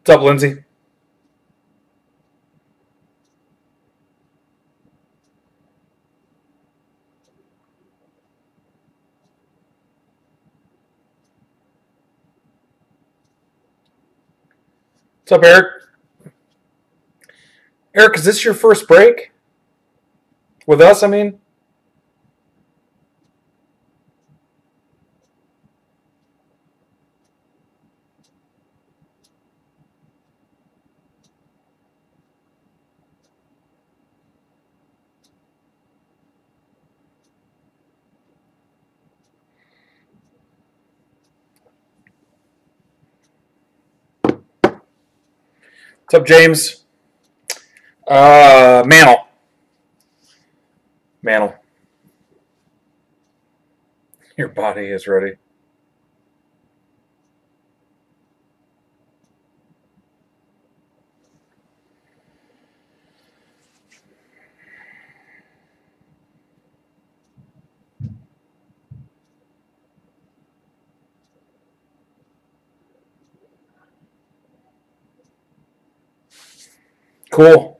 What's up, Lindsay? What's up, Eric? Eric, is this your first break with us? I mean, what's up, James? Mantle. Mantle. Your body is ready. Cool.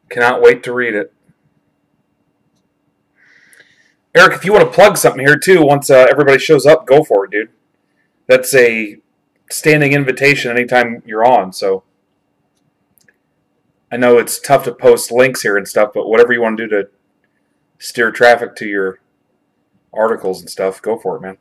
Cannot wait to read it. Eric, if you want to plug something here too, once everybody shows up, go for it, dude. That's a standing invitation anytime you're on. So I know it's tough to post links here and stuff, but whatever you want to do to steer traffic to your articles and stuff, go for it, man.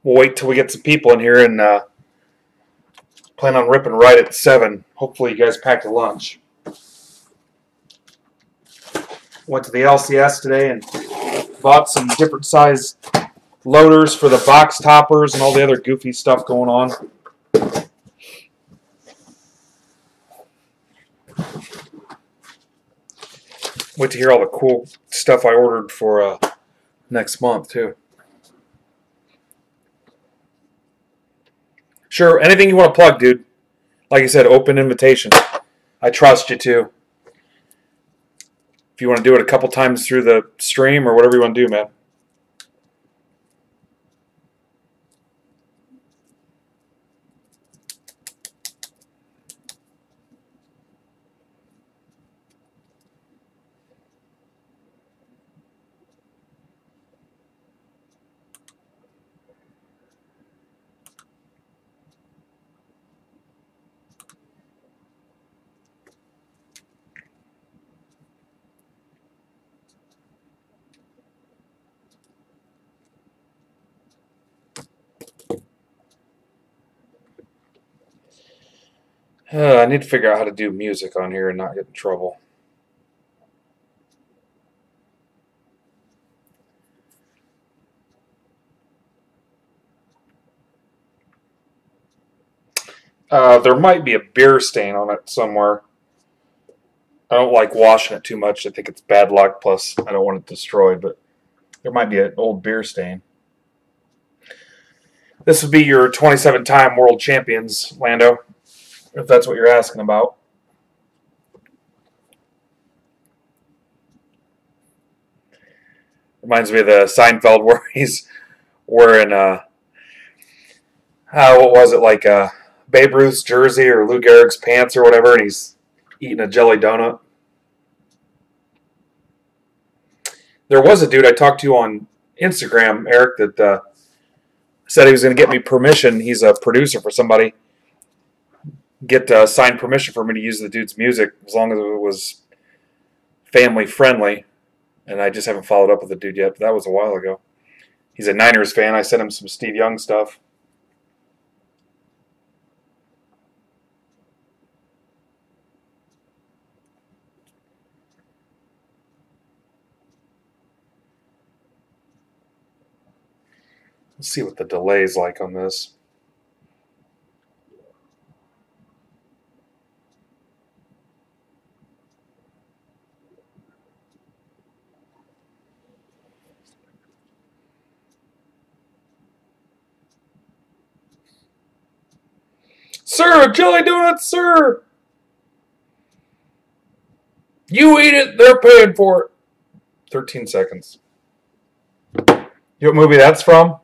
We'll wait till we get some people in here and plan on ripping right at 7. Hopefully you guys packed a lunch. Went to the LCS today and bought some different size loaders for the box toppers and all the other goofy stuff going on. Wait to hear all the cool stuff I ordered for next month, too. Sure, anything you want to plug, dude. Like I said, open invitation. I trust you, too. If you want to do it a couple times through the stream or whatever you want to do, man. I need to figure out how to do music on here and not get in trouble. There might be a beer stain on it somewhere. I don't like washing it too much. I think it's bad luck, plus I don't want it destroyed, but there might be an old beer stain. This would be your 27-time world champions, Lando, if that's what you're asking about. Reminds me of the Seinfeld where he's wearing, what was it, like Babe Ruth's jersey or Lou Gehrig's pants or whatever, and he's eating a jelly donut. There was a dude I talked to on Instagram, Eric, that said he was going to get me permission. He's a producer for somebody. Get signed permission for me to use the dude's music as long as it was family friendly. And I just haven't followed up with the dude yet, but that was a while ago. He's a Niners fan. I sent him some Steve Young stuff. Let's see what the delay's like on this. Sir, jelly donuts, sir! You eat it, they're paying for it. 13 seconds. You know what movie that's from?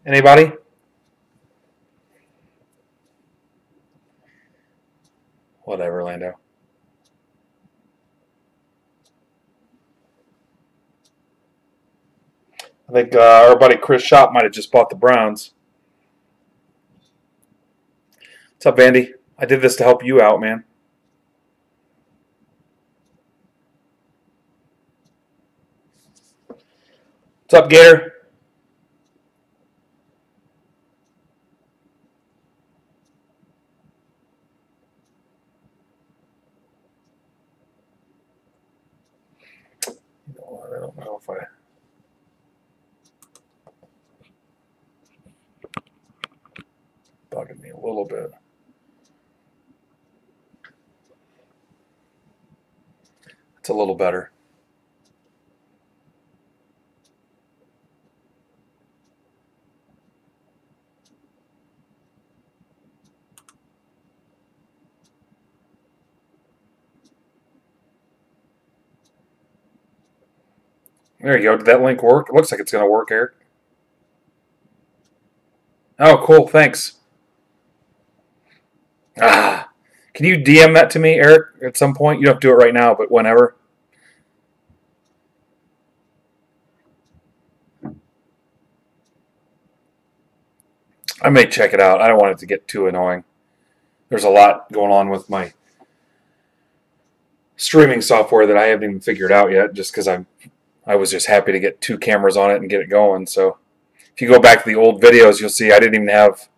Anybody? Whatever, Lando. I think our buddy Chris Shop might have just bought the Browns. What's up, Andy? I did this to help you out, man. What's up, Gator? I don't know if I... Bugging me a little bit. It's a little better. There you go. Did that link work? It looks like it's going to work, Eric. Oh, cool. Thanks. Can you DM that to me, Eric, at some point? You don't have to do it right now, but whenever. I may check it out. I don't want it to get too annoying. There's a lot going on with my streaming software that I haven't even figured out yet, just because I was just happy to get 2 cameras on it and get it going. So if you go back to the old videos, you'll see I didn't even have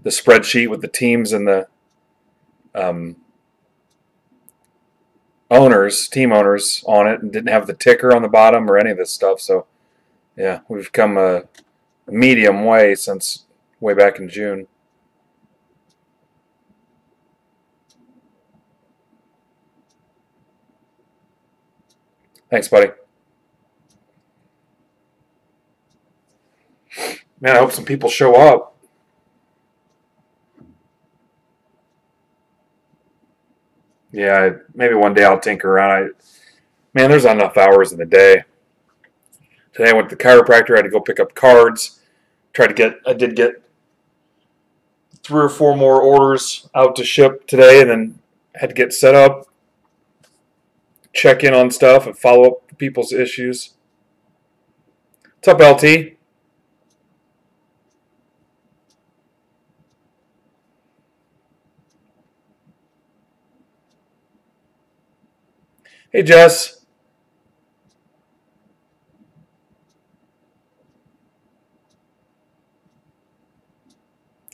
the spreadsheet with the teams and the team owners on it, and didn't have the ticker on the bottom or any of this stuff. So yeah, we've come a medium way since way back in June. Thanks, buddy. Man, I hope some people show up. Yeah, maybe one day I'll tinker around. Man, there's not enough hours in the day. Today I went to the chiropractor. I had to go pick up cards. I did get 3 or 4 more orders out to ship today, and then had to get set up, check in on stuff, and follow up people's issues. What's up, LT? Hey, Jess.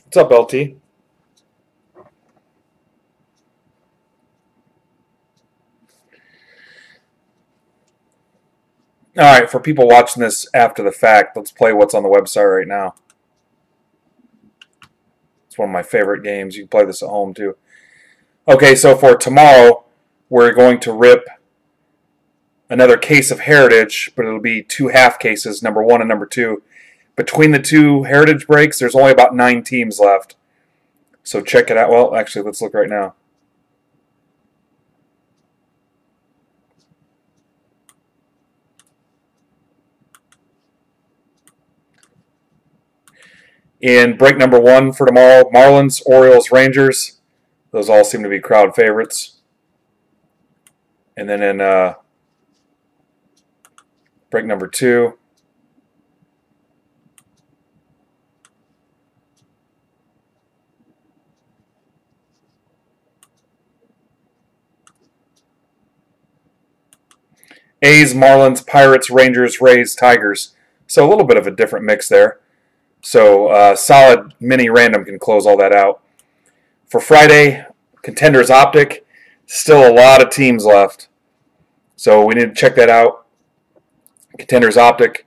What's up, LT? All right, for people watching this after the fact, let's play what's on the website right now. It's one of my favorite games. You can play this at home, too. Okay, so for tomorrow, we're going to rip another case of Heritage, but it'll be 2 half cases, number 1 and number 2. Between the 2 Heritage breaks, there's only about 9 teams left. So check it out. Well, actually, let's look right now. In break number 1 for tomorrow, Marlins, Orioles, Rangers. Those all seem to be crowd favorites. And then in break number 2, A's, Marlins, Pirates, Rangers, Rays, Tigers. So a little bit of a different mix there. So solid mini random can close all that out. For Friday, Contenders Optic, still a lot of teams left. So we need to check that out. Contenders Optic,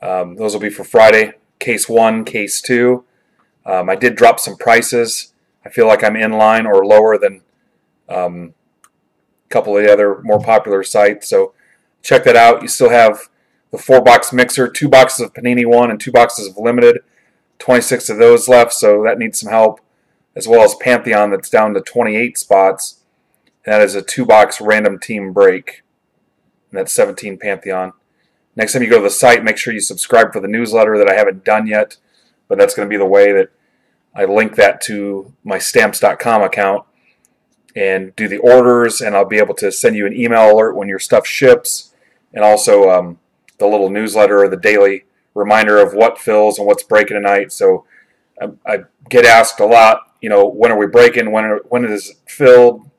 those will be for Friday. case 1, case 2. I did drop some prices. I feel like I'm in line or lower than a couple of the other more popular sites. So check that out. You still have the 4-box mixer, 2 boxes of Panini 1 and 2 boxes of Limited. 26 of those left, so that needs some help. As well as Pantheon, that's down to 28 spots. That is a 2-box random team break. And that's 17 Pantheon. Next time you go to the site, make sure you subscribe for the newsletter that I haven't done yet. But that's going to be the way that I link that to my Stamps.com account and do the orders. And I'll be able to send you an email alert when your stuff ships. And also the little newsletter or the daily reminder of what fills and what's breaking tonight. So I get asked a lot, when are we breaking? When is it filled?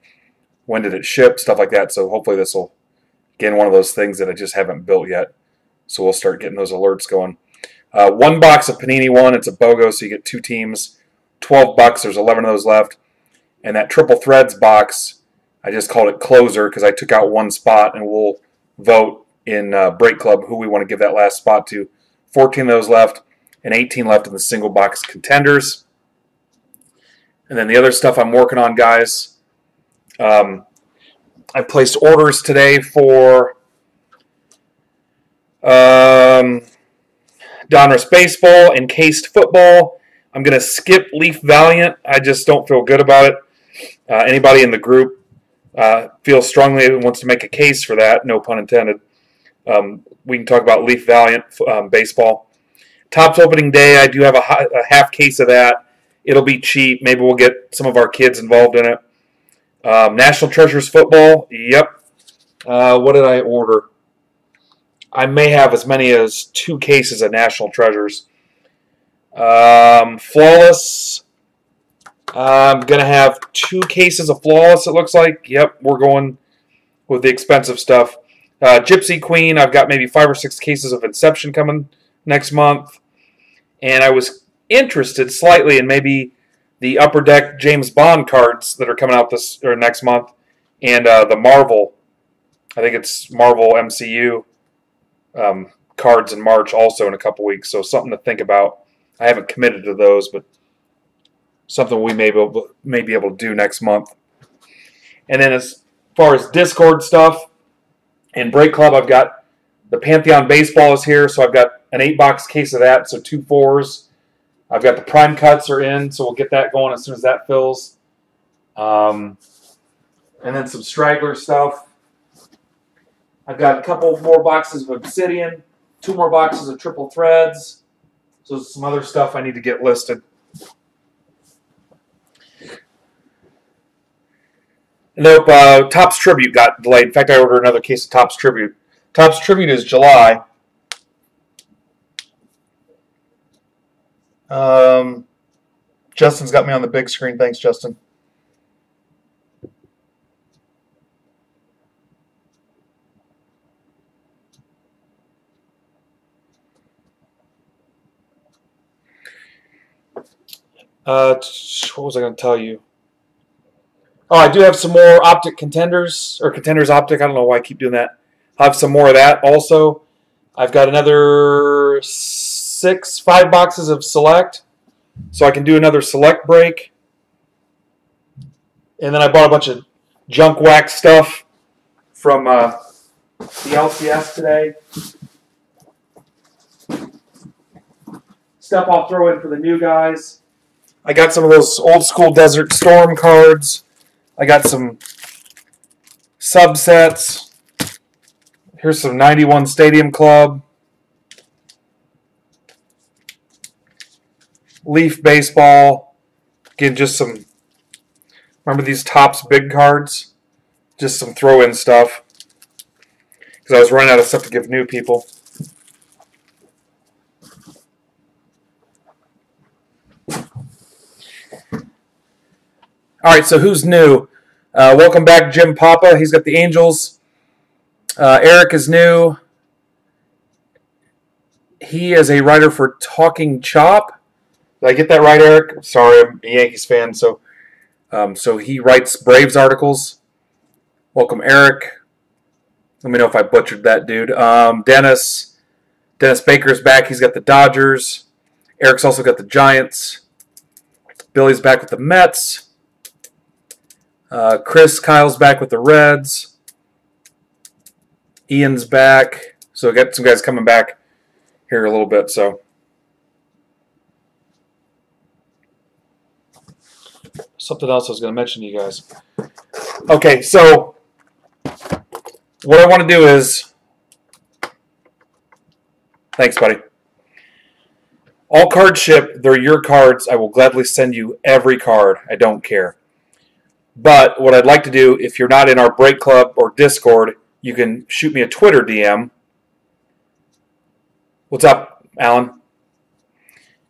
When did it ship? Stuff like that. So hopefully this will, again, one of those things that I just haven't built yet. So we'll start getting those alerts going. 1 box of Panini 1. It's a BOGO, so you get 2 teams. $12. There's 11 of those left. And that Triple Threads box, I just called it Closer because I took out 1 spot, and we'll vote in Break Club who we want to give that last spot to. 14 of those left, and 18 left in the single box Contenders. And then the other stuff I'm working on, guys, I placed orders today for Donruss Baseball, Encased Football. I'm going to skip Leaf Valiant. I just don't feel good about it. Anybody in the group feels strongly and wants to make a case for that, no pun intended. We can talk about Leaf Valiant baseball. Topps opening day, I do have a half case of that. It'll be cheap. Maybe we'll get some of our kids involved in it. National Treasures football, yep. What did I order? I may have as many as 2 cases of National Treasures. Flawless, I'm going to have 2 cases of Flawless, it looks like. Yep, we're going with the expensive stuff. Gypsy Queen, I've got maybe 5 or 6 cases of Inception coming next month. And I was interested slightly in maybe the Upper Deck James Bond cards that are coming out this or next month. And the Marvel, I think it's Marvel MCU cards in March also in a couple weeks. So something to think about. I haven't committed to those, but something we may be able to do next month. And then as far as Discord stuff and Break Club, I've got the Pantheon Baseball is here, so I've got an 8-box case of that, so 2 4s. I've got the Prime Cuts are in, so we'll get that going as soon as that fills. And then some straggler stuff. I've got a couple more boxes of Obsidian, 2 more boxes of Triple Threads. So some other stuff I need to get listed. Nope, Topps Tribute got delayed. In fact, I ordered another case of Topps Tribute. Topps Tribute is July. Justin's got me on the big screen. Thanks, Justin. What was I going to tell you? Oh, I do have some more Optic Contenders, or Contenders Optic. I don't know why I keep doing that. I have some more of that also. I've got another 5 boxes of Select, so I can do another Select break. And then I bought a bunch of junk wax stuff from the LCS today. Stuff I'll throw in for the new guys. I got some of those old school Desert Storm cards. I got some subsets. Here's some 91 Stadium Club. Leaf Baseball. Again, just some, remember these Topps big cards? Just some throw-in stuff. Because I was running out of stuff to give new people. All right, so who's new? Welcome back, Jim Papa. He's got the Angels. Eric is new. He is a writer for Talking Chop. Did I get that right, Eric? Sorry, I'm a Yankees fan, so he writes Braves articles. Welcome, Eric. Let me know if I butchered that, dude. Dennis Baker's back. He's got the Dodgers. Eric's also got the Giants. Billy's back with the Mets. Kyle's back with the Reds. Ian's back. So we got some guys coming back here a little bit. So something else I was going to mention to you guys. Okay, so what I want to do is, thanks, buddy. All cards ship. They're your cards. I will gladly send you every card. I don't care. But what I'd like to do, if you're not in our break club or Discord, you can shoot me a Twitter DM. What's up, Alan?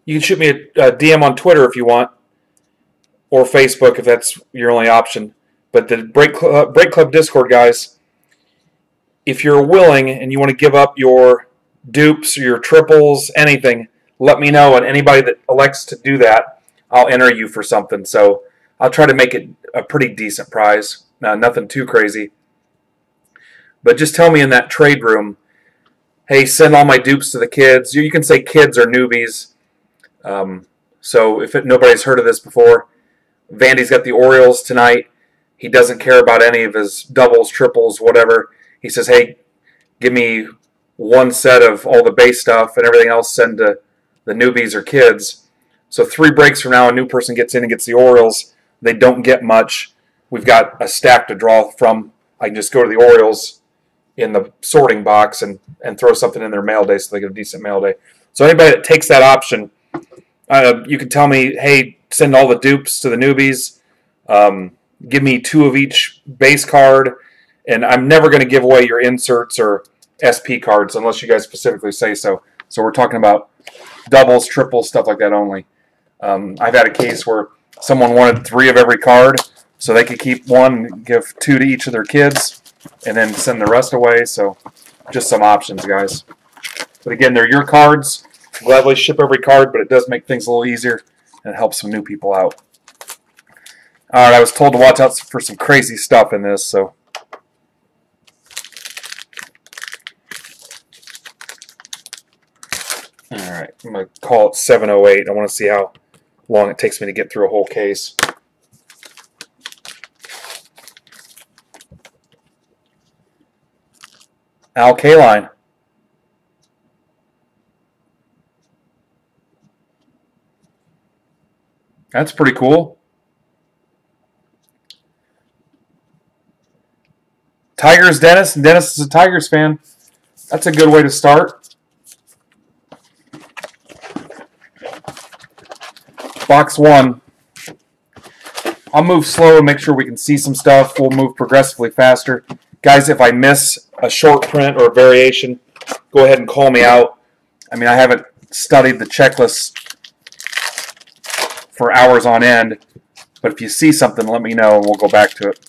You can shoot me a DM on Twitter if you want, or Facebook if that's your only option. But the break club Discord guys, if you're willing and you want to give up your dupes, your triples, anything, let me know. And anybody that elects to do that, I'll enter you for something. So I'll try to make it a pretty decent prize. Nothing too crazy. But just tell me in that trade room, hey, send all my dupes to the kids. You can say kids or newbies. So if nobody's heard of this before, Vandy's got the Orioles tonight. He doesn't care about any of his doubles, triples, whatever. He says, hey, give me one set of all the base stuff and everything else send to the newbies or kids. So 3 breaks from now, a new person gets in and gets the Orioles. They don't get much. We've got a stack to draw from. I can just go to the Orioles in the sorting box and throw something in their mail day so they get a decent mail day. So anybody that takes that option, you can tell me, hey, send all the dupes to the newbies. Give me 2 of each base card. And I'm never going to give away your inserts or SP cards unless you guys specifically say so. So we're talking about doubles, triples, stuff like that only. I've had a case where someone wanted 3 of every card so they could keep 1 and give 2 to each of their kids and then send the rest away. So just some options, guys. But again, they're your cards. Gladly ship every card, but it does make things a little easier and it helps some new people out. All right, I was told to watch out for some crazy stuff in this, so. All right, I'm going to call it 7:08. I want to see how long it takes me to get through a whole case. Al Kaline. That's pretty cool. Tigers Dennis, and Dennis is a Tigers fan. That's a good way to start. Box 1. I'll move slow and make sure we can see some stuff. We'll move progressively faster. Guys, if I miss a short print or a variation, go ahead and call me out. I mean, I haven't studied the checklist for hours on end, but if you see something, let me know and we'll go back to it.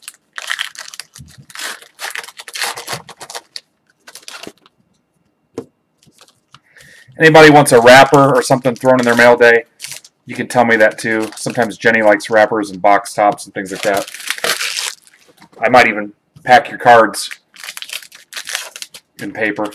Anybody wants a wrapper or something thrown in their mail day, you can tell me that too. Sometimes Jenny likes wrappers and box tops and things like that. I might even pack your cards in paper.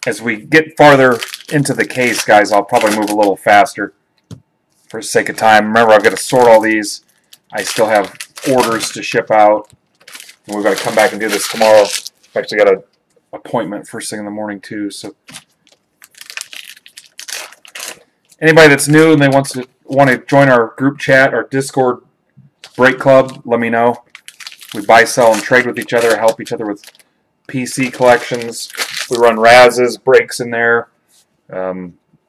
As we get farther into the case, guys, I'll probably move a little faster for the sake of time. Remember, I've got to sort all these. I still have orders to ship out. And we've got to come back and do this tomorrow. I've actually got an appointment first thing in the morning, too. So, anybody that's new and they want to join our group chat, our Discord break club, let me know. We buy, sell, and trade with each other, help each other with PC collections. We run Raz's, breaks in there,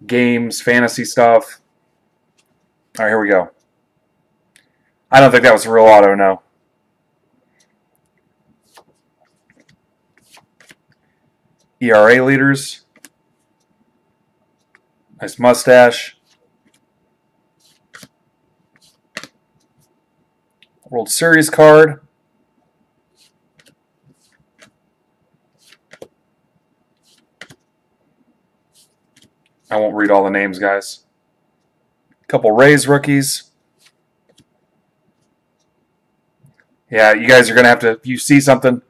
games, fantasy stuff. All right, here we go. I don't think that was a real auto, no. ERA leaders. Nice mustache. World Series card. I won't read all the names, guys. A couple Rays rookies. Yeah, you guys are going to have to, if you see something.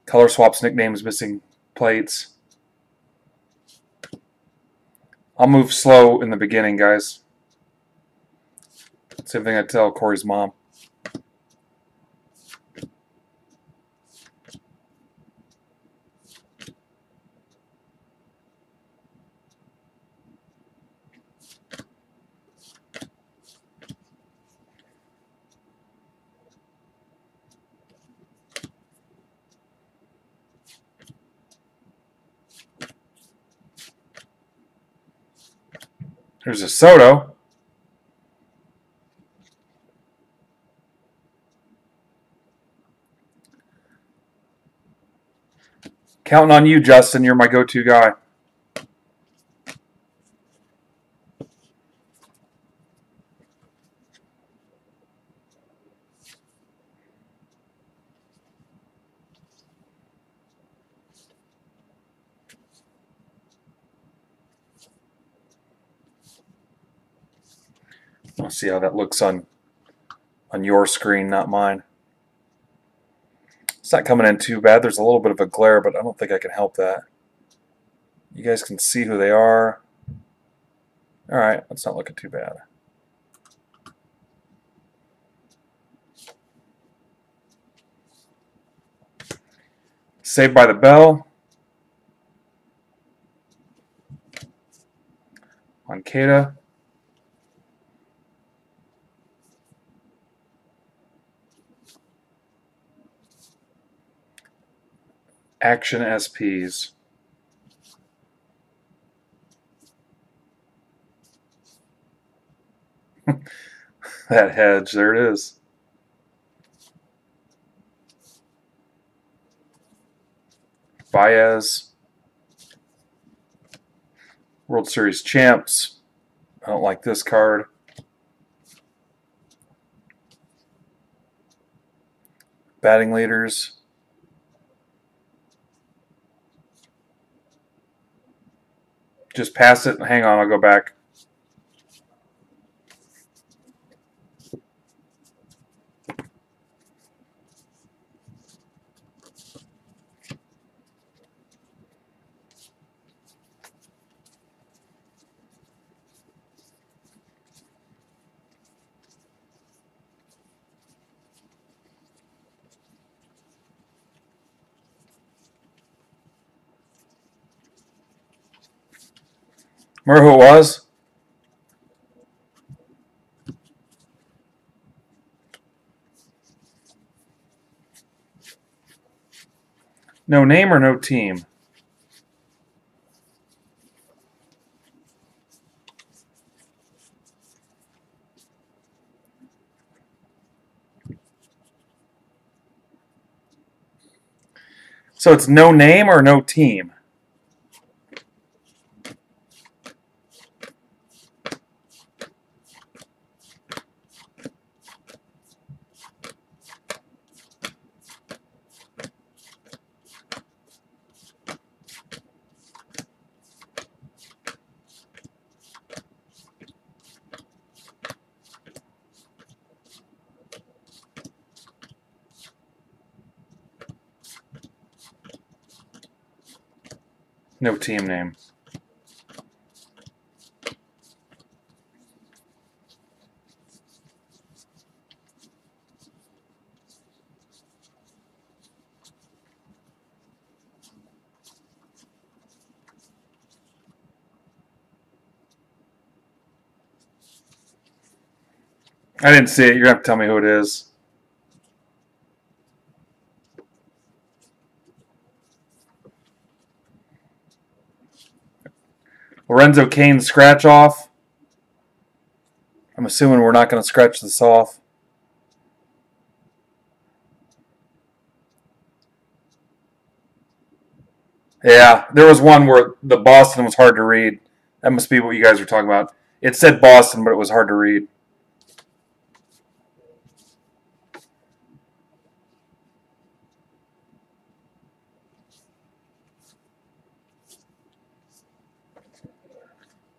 Color swaps, nicknames, missing plates. I'll move slow in the beginning, guys. Same thing I tell Corey's mom. There's a Soto. Counting on you, Justin. You're my go-to guy. I'll see how that looks on your screen, not mine. It's not coming in too bad. There's a little bit of a glare, but I don't think I can help that. You guys can see who they are. All right, that's not looking too bad. Saved by the Bell. Moncada. Action SPs. That hedge, there it is. Baez. World Series champs. I don't like this card. Batting leaders. Just pass it. Hang on, I'll go back. Remember who it was? No name or no team? So it's no name or no team? No team name. I didn't see it. You're going to have to tell me who it is. Lorenzo Cain scratch off. I'm assuming we're not going to scratch this off. Yeah, there was one where the Boston was hard to read. That must be what you guys were talking about. It said Boston, but it was hard to read.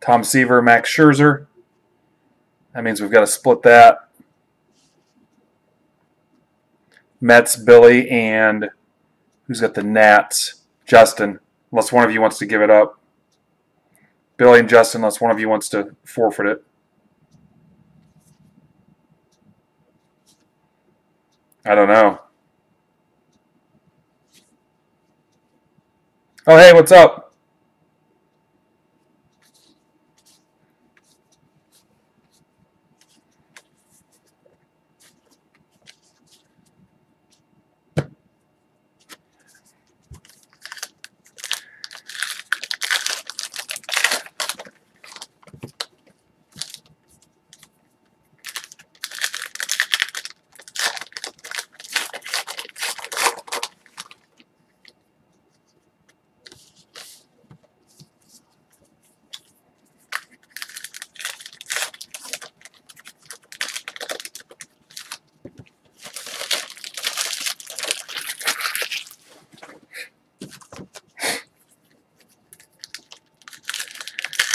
Tom Seaver, Max Scherzer. That means we've got to split that. Mets, Billy, and who's got the Nats? Justin, unless one of you wants to give it up. Billy and Justin, unless one of you wants to forfeit it. I don't know. Oh, hey, what's up?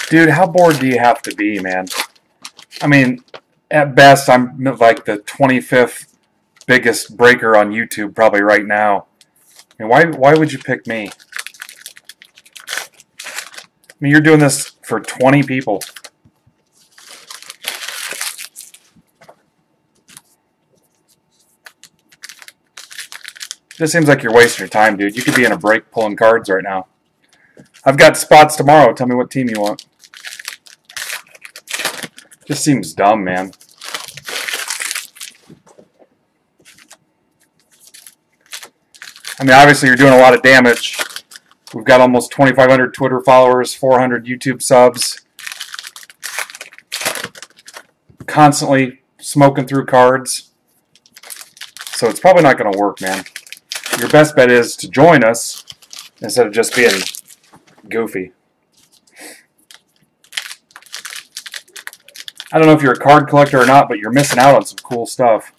Dude, how bored do you have to be, man? I mean, at best, I'm like the 25th biggest breaker on YouTube probably right now. I mean, why would you pick me? I mean, you're doing this for 20 people. Just seems like you're wasting your time, dude. You could be in a break pulling cards right now. I've got spots tomorrow. Tell me what team you want. Just seems dumb, man. I mean, obviously you're doing a lot of damage. We've got almost 2,500 Twitter followers, 400 YouTube subs. Constantly smoking through cards. So it's probably not going to work, man. Your best bet is to join us instead of just being goofy. I don't know if you're a card collector or not, but you're missing out on some cool stuff.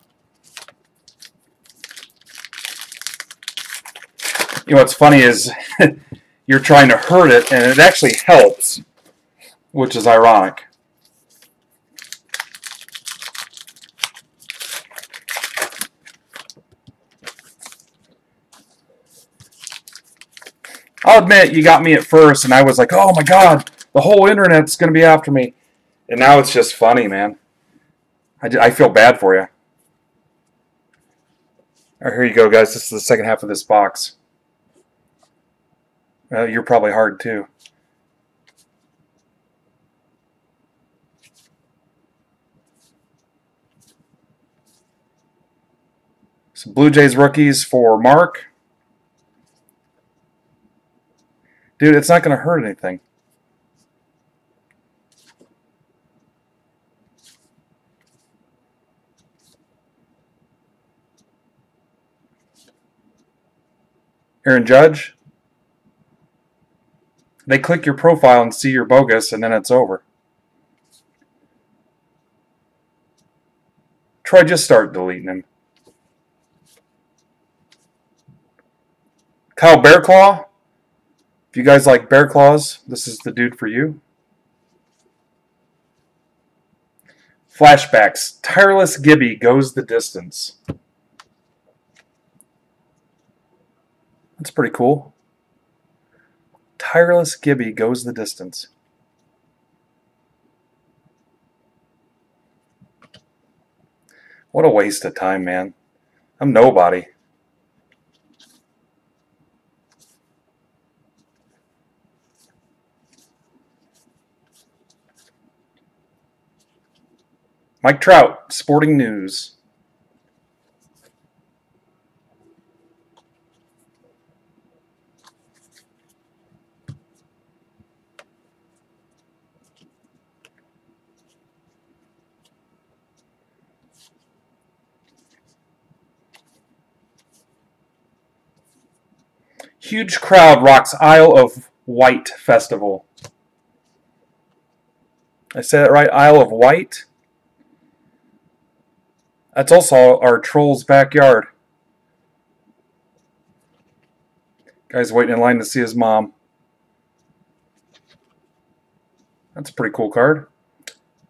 You know what's funny is you're trying to hurt it, and it actually helps, which is ironic. I'll admit, you got me at first, and I was like, oh my god, the whole internet's going to be after me. And now it's just funny, man. I feel bad for you. All right, here you go, guys. This is the second half of this box. You're probably hard, too. Some Blue Jays rookies for Mark. Dude, it's not going to hurt anything. Aaron Judge. They click your profile and see you're bogus, and then it's over. Try just start deleting him. Kyle Bearclaw. If you guys like bear claws, this is the dude for you. Flashbacks. Tireless Gibby goes the distance. That's pretty cool. Tireless Gibby goes the distance. What a waste of time, man. I'm nobody. Mike Trout, Sporting News. Huge crowd rocks Isle of Wight Festival. I say that right? Isle of Wight? That's also our troll's backyard. Guy's waiting in line to see his mom. That's a pretty cool card.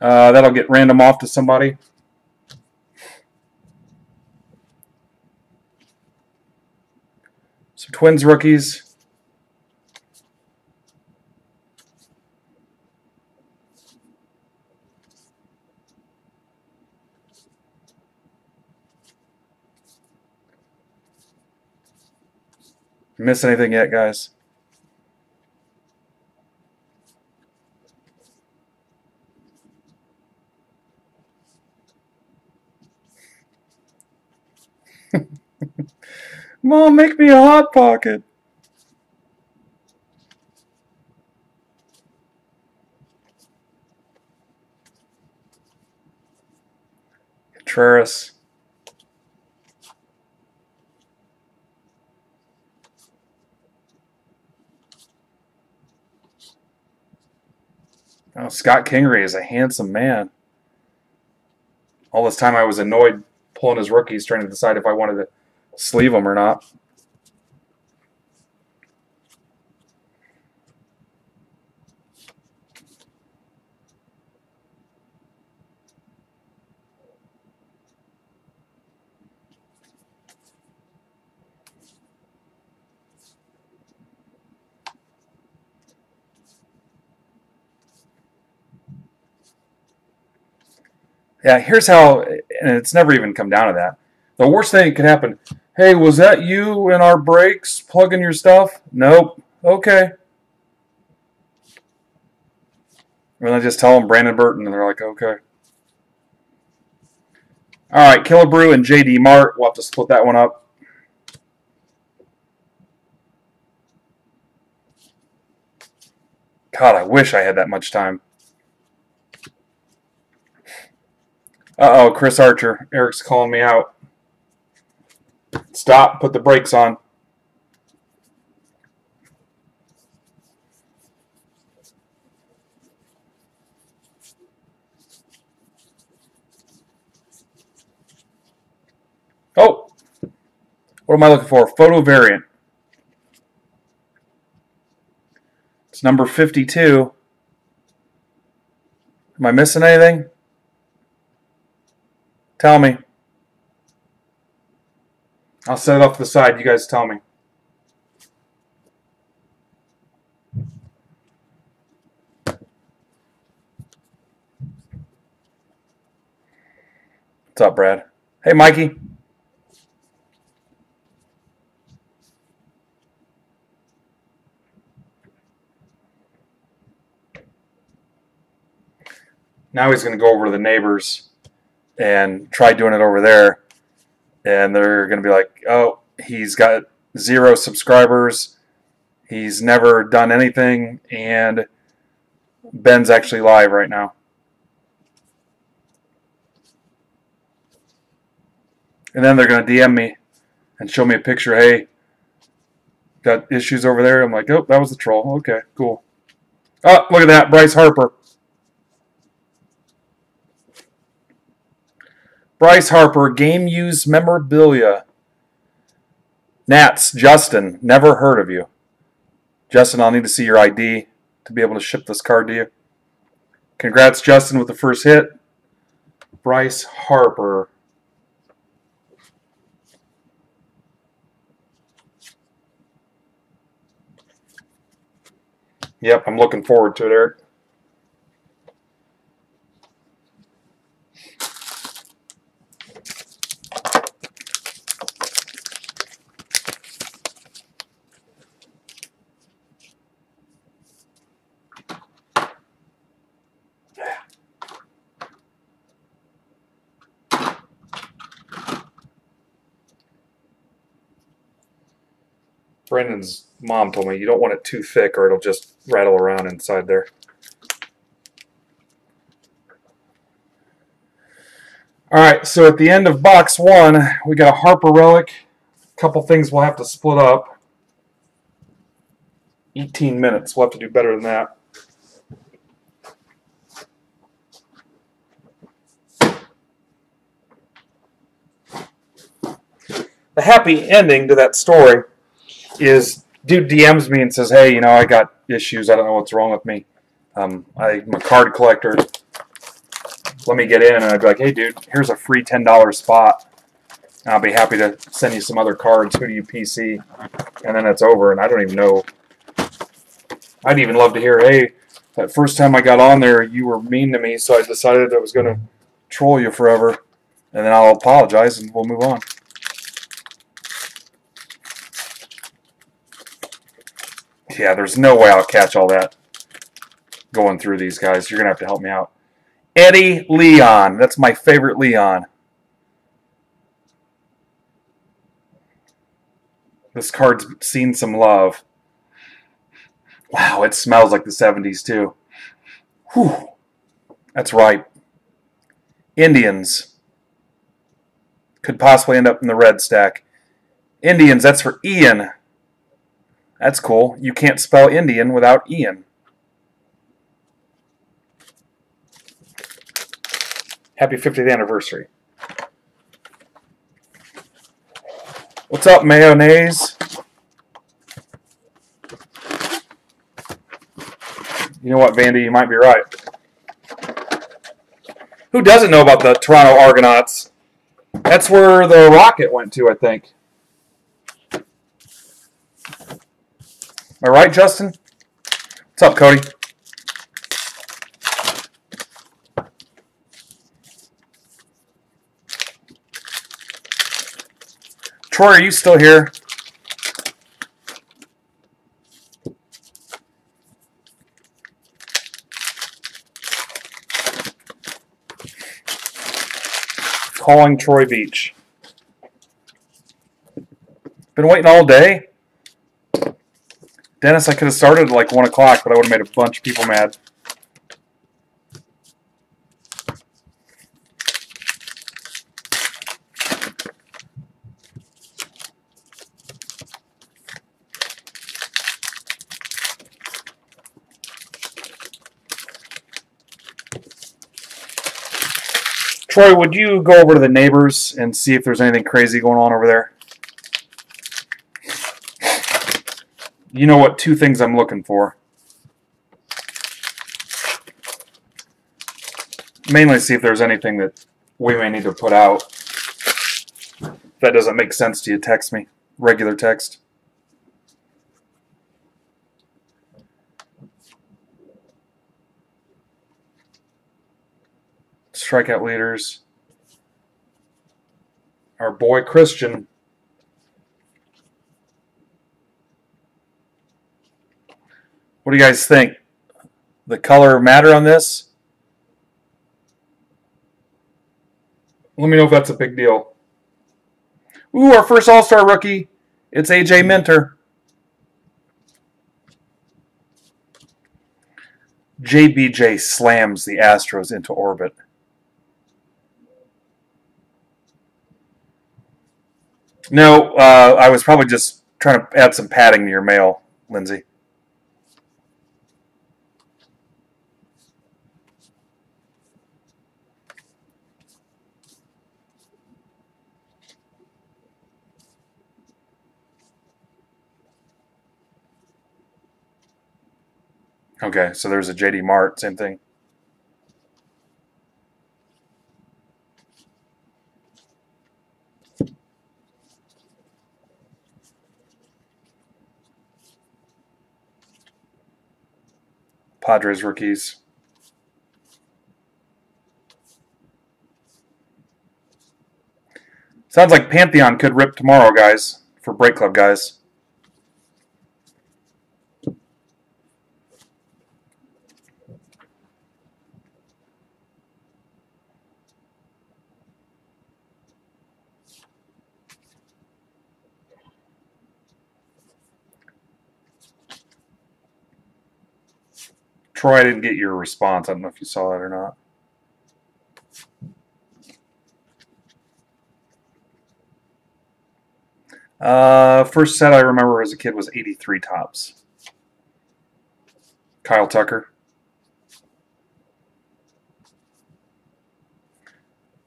That'll get random off to somebody. Some Twins rookies. Miss anything yet, guys? Mom, make me a Hot Pocket. Contreras. Oh, Scott Kingery is a handsome man. All this time I was annoyed pulling his rookies, trying to decide if I wanted to sleeve them or not. Yeah, here's how, and it's never even come down to that. The worst thing that could happen, hey, was that you in our breaks plugging your stuff? Nope. Okay. And then I just tell them Brandon Burton, and they're like, okay. All right, Killebrew and J.D. Mart. We'll have to split that one up. God, I wish I had that much time. Uh-oh, Chris Archer. Eric's calling me out. Stop. Put the brakes on. Oh. What am I looking for? Photo variant. It's number 52. Am I missing anything? Tell me. I'll set it off to the side. You guys tell me. What's up, Brad? Hey, Mikey. Now he's going to go over to the neighbors and try doing it over there. And they're going to be like, oh, he's got 0 subscribers. He's never done anything. And Ben's actually live right now. And then they're going to DM me and show me a picture. Hey, got issues over there. I'm like, oh, that was the troll. Okay, cool. Oh, look at that. Bryce Harper. Bryce Harper, game use memorabilia. Nats, Justin, never heard of you. Justin, I'll need to see your ID to be able to ship this card to you. Congrats, Justin, with the first hit. Bryce Harper. Yep, I'm looking forward to it, Eric. Brandon's mom told me you don't want it too thick or it'll just rattle around inside there. All right, so at the end of box 1, we got a Harper Relic. A couple things we'll have to split up. 18 minutes. We'll have to do better than that. The happy ending to that story is dude DMs me and says, hey, I got issues. I don't know what's wrong with me. I'm a card collector. Let me get in, and I'd be like, hey, dude, here's a free $10 spot. And I'll be happy to send you some other cards. Who do you PC? And then it's over, and I don't even know. I'd even love to hear, hey, that first time I got on there, you were mean to me, so I decided I was going to troll you forever. And then I'll apologize, and we'll move on. Yeah, there's no way I'll catch all that going through these guys. You're going to have to help me out. Eddie Leon. That's my favorite Leon. This card's seen some love. Wow, it smells like the 70s, too. Whew. That's right. Indians. Could possibly end up in the red stack. Indians, that's for Ian. That's cool. You can't spell Indian without Ian. Happy 50th anniversary. What's up, mayonnaise? You know what, Vandy? You might be right. Who doesn't know about the Toronto Argonauts? That's where the Rocket went to, I think. Am I right, Justin? What's up, Cody? Troy, are you still here? Calling Troy Beach. Been waiting all day? Dennis, I could have started at like 1 o'clock, but I would have made a bunch of people mad. Troy, would you go over to the neighbors and see if there's anything crazy going on over there? You know what 2 things I'm looking for. Mainly see if there's anything that we may need to put out. If that doesn't make sense to you, text me. Regular text. Strikeout leaders. Our boy Christian. What do you guys think? The color matter on this? Let me know if that's a big deal. Ooh, our first All-Star rookie. It's AJ Minter. JBJ slams the Astros into orbit. No, I was probably just trying to add some padding to your mail, Lindsay. Okay, so there's a JD Mart, same thing. Padres rookies. Sounds like Pantheon could rip tomorrow, guys, for Break Club guys. Troy, I didn't get your response. I don't know if you saw that or not. First set I remember as a kid was 83 tops. Kyle Tucker.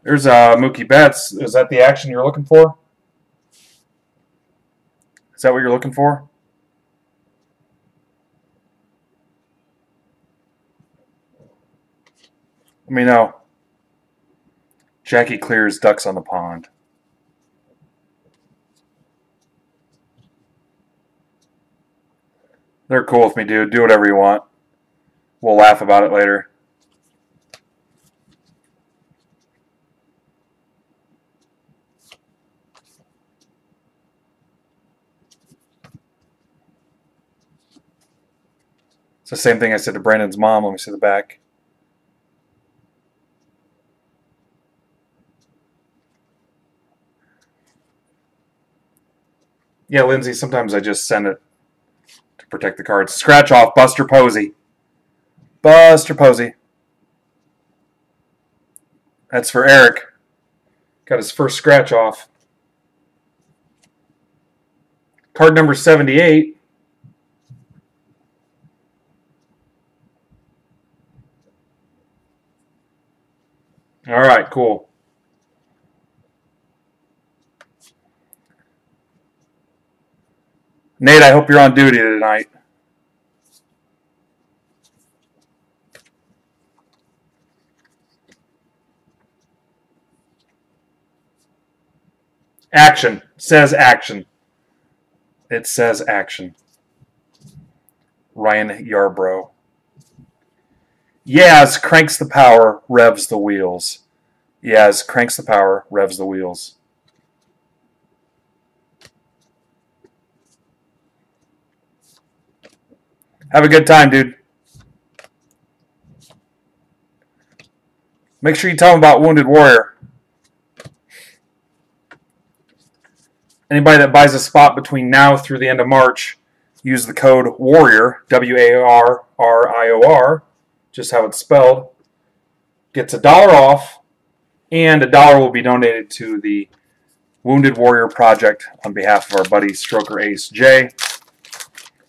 There's Mookie Betts. Is that the action you're looking for? Is that what you're looking for? Let me know. Jackie clears ducks on the pond. They're cool with me, dude. Do whatever you want. We'll laugh about it later. It's the same thing I said to Brandon's mom. Let me see the back. Yeah, Lindsay, sometimes I just send it to protect the cards. Scratch off, Buster Posey. Buster Posey. That's for Eric. Got his first scratch off. Card number 78. All right, cool. Nate, I hope you're on duty tonight. Action. Says action. It says action. Ryan Yarbrough. Yaz cranks the power, revs the wheels. Yaz cranks the power, revs the wheels. Have a good time, dude. Make sure you tell them about Wounded Warrior. Anybody that buys a spot between now through the end of March, use the code WARRIOR, WARRIOR, just how it's spelled, gets $1 off, and $1 will be donated to the Wounded Warrior Project on behalf of our buddy Stroker Ace J.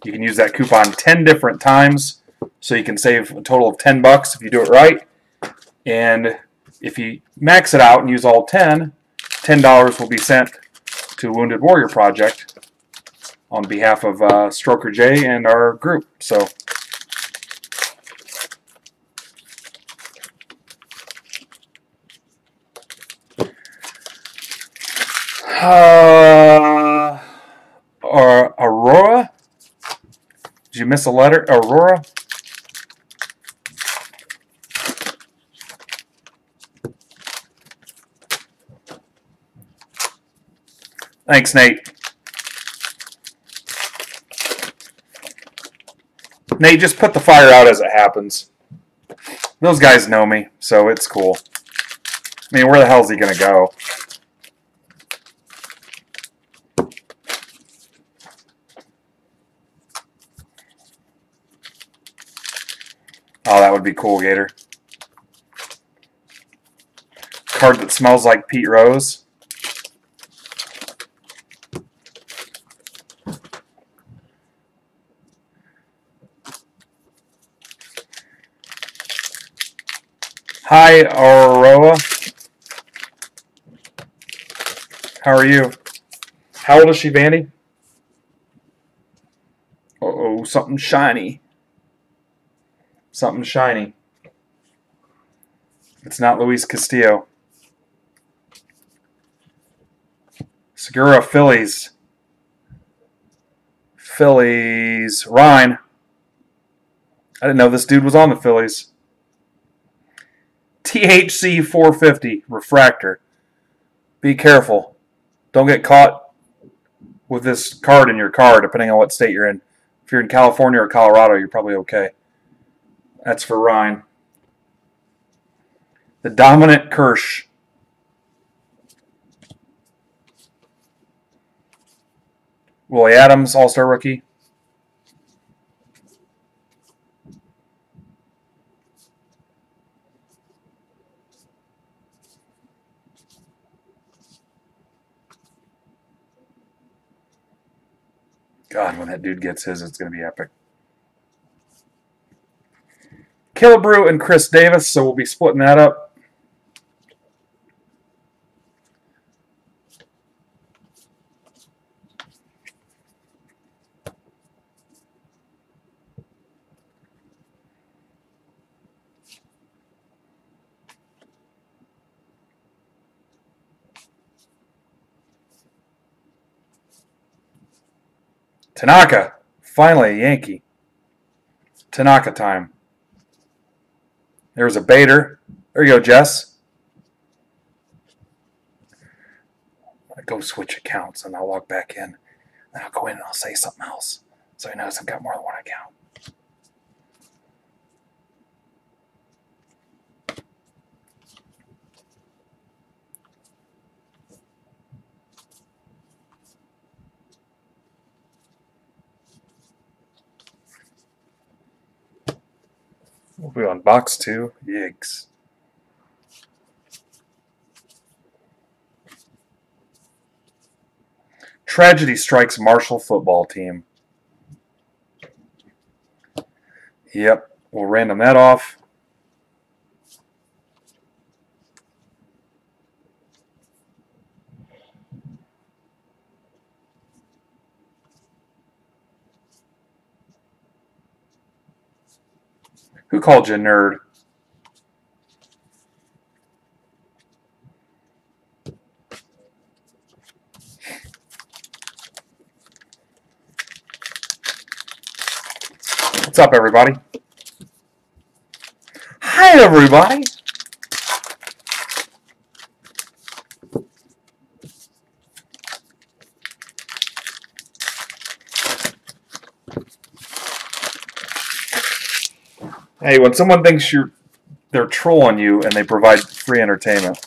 You can use that coupon 10 different times, so you can save a total of $10 if you do it right. And if you max it out and use all 10, $10 will be sent to Wounded Warrior Project on behalf of Stroker J and our group. So, Aurora? Did you miss a letter? Aurora? Thanks, Nate. Nate, just put the fire out as it happens. Those guys know me, so it's cool. I mean, where the hell is he going to go? Oh, that would be cool, Gator. Card that smells like Pete Rose. Hi, Aurora. How are you? How old is she, Vandy? Uh-oh, something shiny. Something shiny. It's not Luis Castillo. Segura, Phillies. Phillies. Ryan. I didn't know this dude was on the Phillies. THC 450 refractor. Be careful. Don't get caught with this card in your car, depending on what state you're in. If you're in California or Colorado, you're probably okay. That's for Ryan. The dominant Kirsch. Willie Adams, All-Star rookie. God, when that dude gets his, it's going to be epic. Killebrew and Chris Davis, so we'll be splitting that up. Tanaka. Finally a Yankee. Tanaka time. There's a Bader. There you go, Jess. I go switch accounts and I'll log back in. Then I'll go in and I'll say something else. So he knows I've got more than one account. We'll be on box 2. Yikes. Tragedy strikes Marshall football team. Yep, we'll random that off. Who called you a nerd? What's up, everybody? Hi, everybody. Hey, when someone thinks they're trolling you and they provide free entertainment.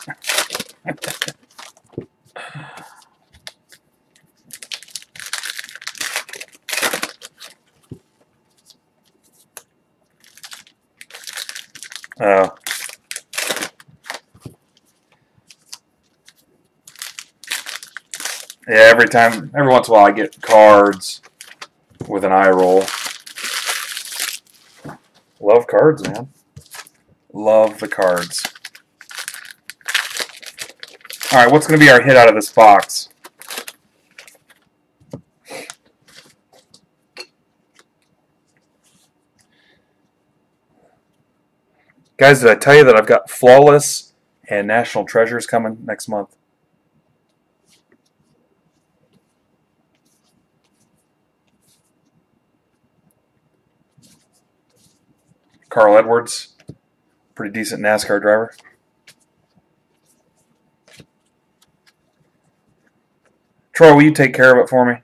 Yeah, every once in a while I get cards with an eye roll. Love cards, man. Love the cards. All right, what's going to be our hit out of this box? Guys, did I tell you that I've got Flawless and National Treasures coming next month? Carl Edwards, pretty decent NASCAR driver. Troy, will you take care of it for me?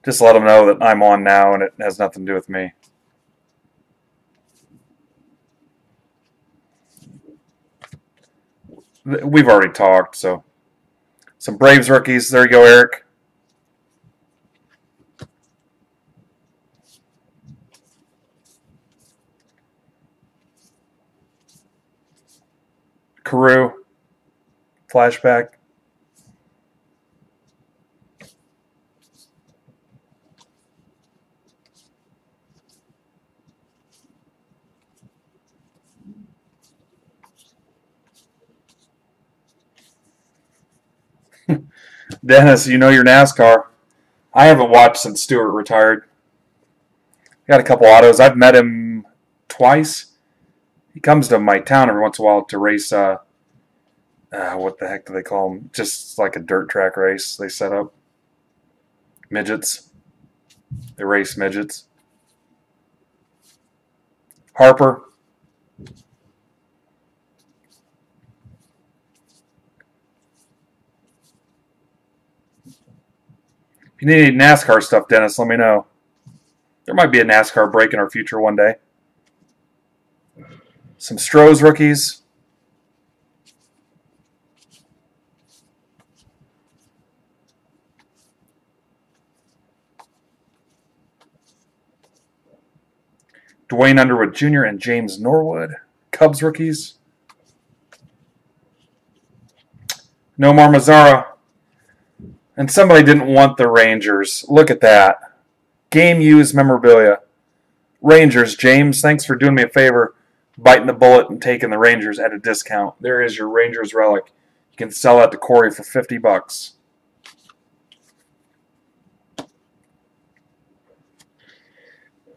Just let them know that I'm on now and it has nothing to do with me. We've already talked, so. Some Braves rookies. There you go, Eric. Carew. Flashback. Dennis, you know your NASCAR. I haven't watched since Stewart retired. Got a couple autos. I've met him twice. He comes to my town every once in a while to race, what the heck do they call them? Just like a dirt track race they set up. Midgets. They race midgets. Harper. If you need any NASCAR stuff, Dennis, let me know. There might be a NASCAR break in our future one day. Some Stroh's rookies. Dwayne Underwood Jr. and James Norwood. Cubs rookies. Nomar Mazara. And somebody didn't want the Rangers. Look at that. Game used memorabilia. Rangers, James, thanks for doing me a favor, biting the bullet and taking the Rangers at a discount. There is your Rangers relic. You can sell that to Corey for $50.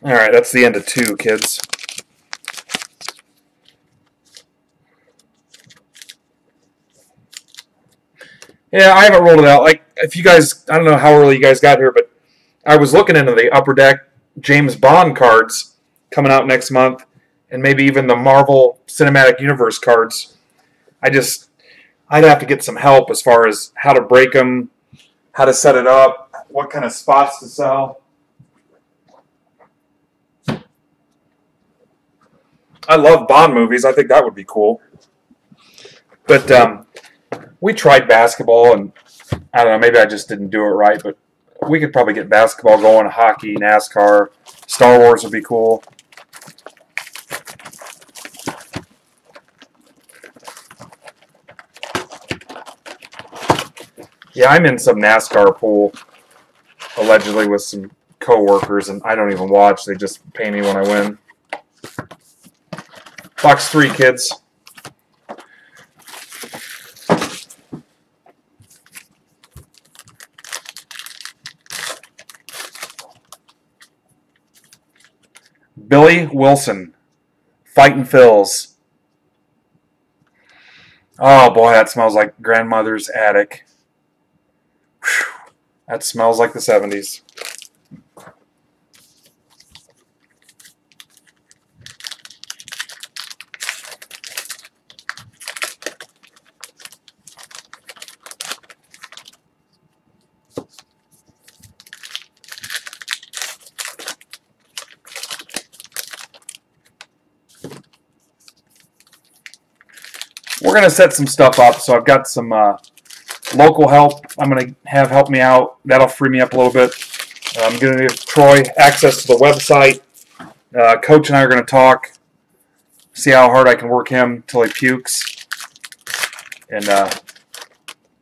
All right, that's the end of 2, kids. Yeah, I haven't rolled it out. Like, if you guys, I don't know how early you guys got here, but I was looking into the Upper Deck James Bond cards coming out next month, and maybe even the Marvel Cinematic Universe cards. I'd have to get some help as far as how to break them, how to set it up, what kind of spots to sell. I love Bond movies. I think that would be cool. But we tried basketball, and I don't know, maybe I just didn't do it right, but we could probably get basketball going, hockey, NASCAR, Star Wars would be cool. Yeah, I'm in some NASCAR pool, allegedly with some co-workers, and I don't even watch. They just pay me when I win. Box 3, kids. Billy Wilson, Fightin' Phils. Oh boy, that smells like grandmother's attic. Whew. That smells like the 70s. We're going to set some stuff up, so I've got some local help I'm going to have help me out. That'll free me up a little bit. I'm going to give Troy access to the website. Coach and I are going to talk, see how hard I can work him till he pukes. And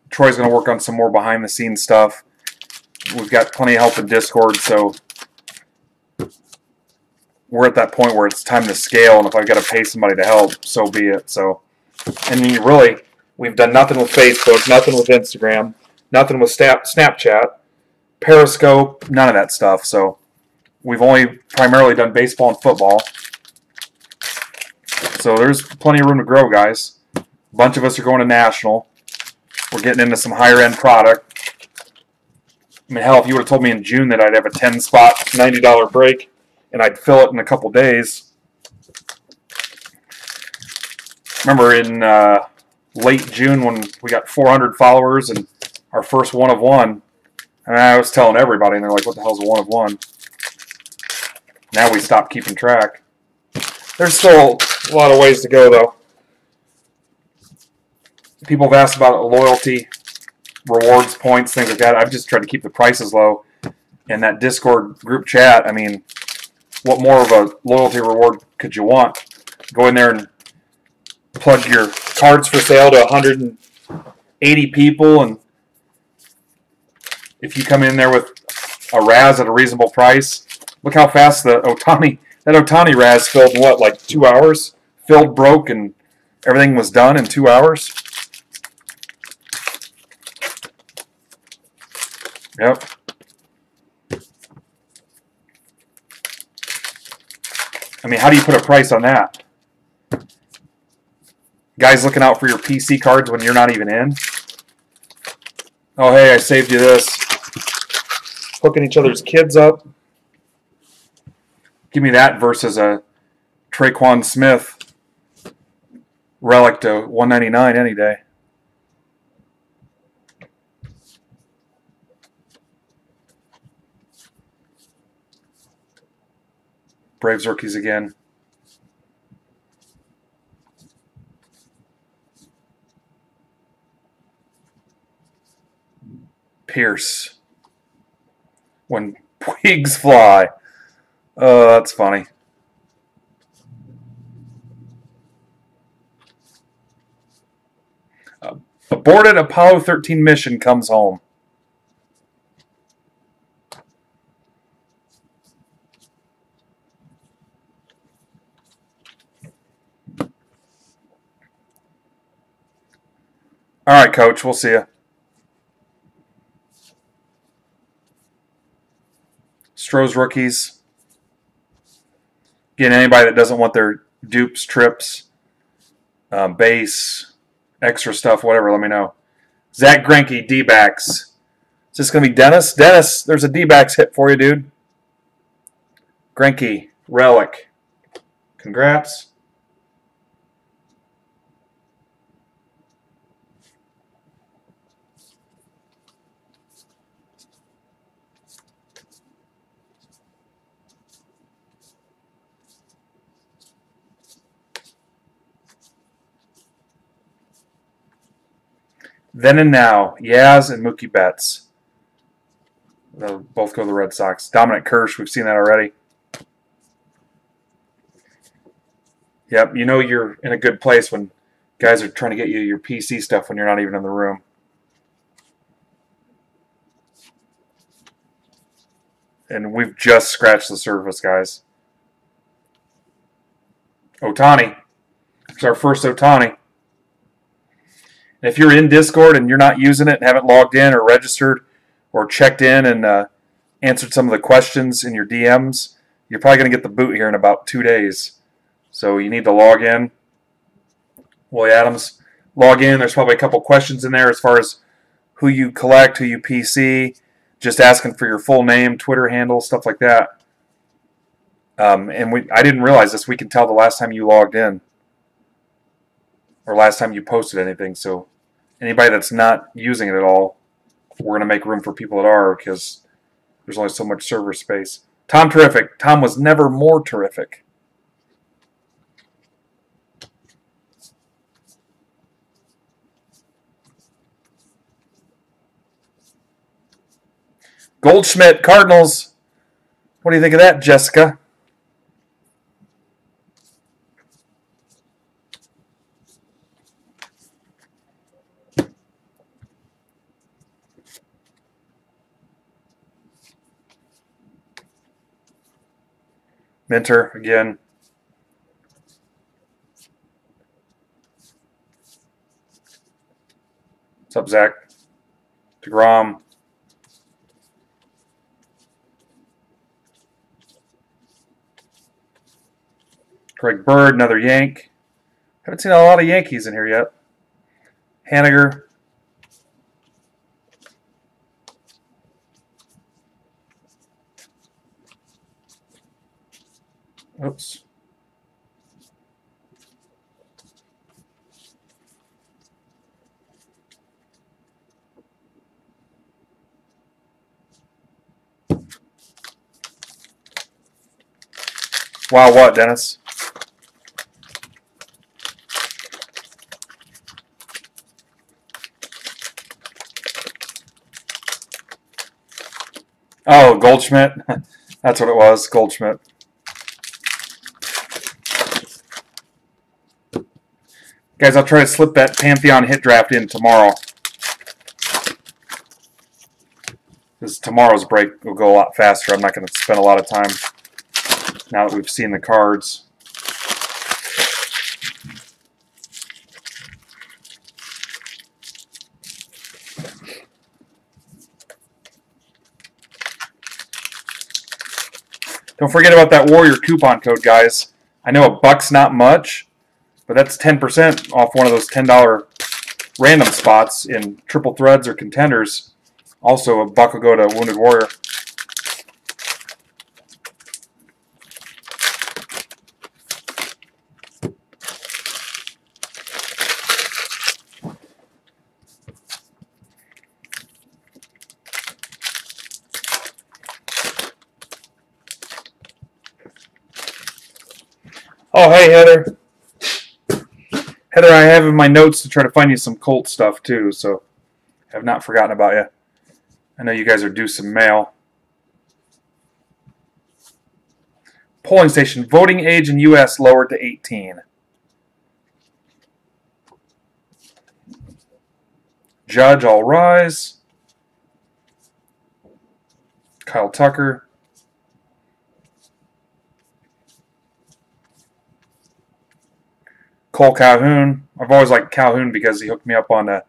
Troy's going to work on some more behind-the-scenes stuff. We've got plenty of help in Discord, so we're at that point where it's time to scale, and if I've got to pay somebody to help, so be it. So, and really, we've done nothing with Facebook, nothing with Instagram, nothing with Snapchat, Periscope, none of that stuff. So we've only primarily done baseball and football. So there's plenty of room to grow, guys. A bunch of us are going to national. We're getting into some higher-end product. I mean, hell, if you would have told me in June that I'd have a 10-spot, $90 break, and I'd fill it in a couple days. Remember in late June when we got 400 followers and our first one of one, and I was telling everybody, and they're like, what the hell's a one of one? Now we stopped keeping track. There's still a lot of ways to go, though. People have asked about loyalty, rewards, points, things like that. I've just tried to keep the prices low. And that Discord group chat, I mean, what more of a loyalty reward could you want? Go in there and plug your cards for sale to 180 people, and if you come in there with a Raz at a reasonable price, look how fast that Otani Raz filled in what, like 2 hours? Filled, broke, and everything was done in 2 hours? Yep. I mean, how do you put a price on that? Guys looking out for your PC cards when you're not even in? Oh, hey, I saved you this. Hooking each other's kids up. Give me that versus a Traquan Smith relic to $199 any day. Braves rookies again. Pierce. When pigs fly. Oh, that's funny. Aborted Apollo 13 mission comes home. All right, Coach. We'll see you. Stroh's rookies. Again, anybody that doesn't want their dupes, trips, base, extra stuff, whatever, let me know. Zach Greinke, D-backs. Is this going to be Dennis? Dennis, there's a D-backs hit for you, dude. Greinke, Relic. Congrats. Then and now, Yaz and Mookie Betts. They'll both go to the Red Sox. Dominic Kirsch, we've seen that already. Yep, you know you're in a good place when guys are trying to get you your PC stuff when you're not even in the room. And we've just scratched the surface, guys. Ohtani. It's our first Ohtani. If you're in Discord and you're not using it and haven't logged in or registered or checked in and answered some of the questions in your DMs, you're probably going to get the boot here in about 2 days. So you need to log in. Willie Adams, log in. There's probably a couple questions in there as far as who you collect, who you PC, just asking for your full name, Twitter handle, stuff like that. I didn't realize this. We can tell the last time you logged in or last time you posted anything. So anybody that's not using it at all, we're going to make room for people that are because there's only so much server space. Tom Terrific. Tom was never more terrific. Goldschmidt, Cardinals. What do you think of that, Jessica? Minter again. What's up, Zach? DeGrom. Greg Bird, another Yank. Haven't seen a lot of Yankees in here yet. Haniger. Oops. Wow, what, Dennis? Oh, Goldschmidt. That's what it was, Goldschmidt. Guys, I'll try to slip that Pantheon hit draft in tomorrow. Because tomorrow's break will go a lot faster. I'm not going to spend a lot of time now that we've seen the cards. Don't forget about that Warrior coupon code, guys. I know $1's not much, but that's 10% off one of those $10 random spots in triple threads or contenders. Also, $1 will go to Wounded Warrior. Oh, hey, Heather. Heather, I have in my notes to try to find you some Colt stuff, too, so I have not forgotten about you. I know you guys are due some mail. Polling station. Voting age in U.S. lowered to 18. Judge, all rise. Kyle Tucker. Cole Calhoun. I've always liked Calhoun because he hooked me up on a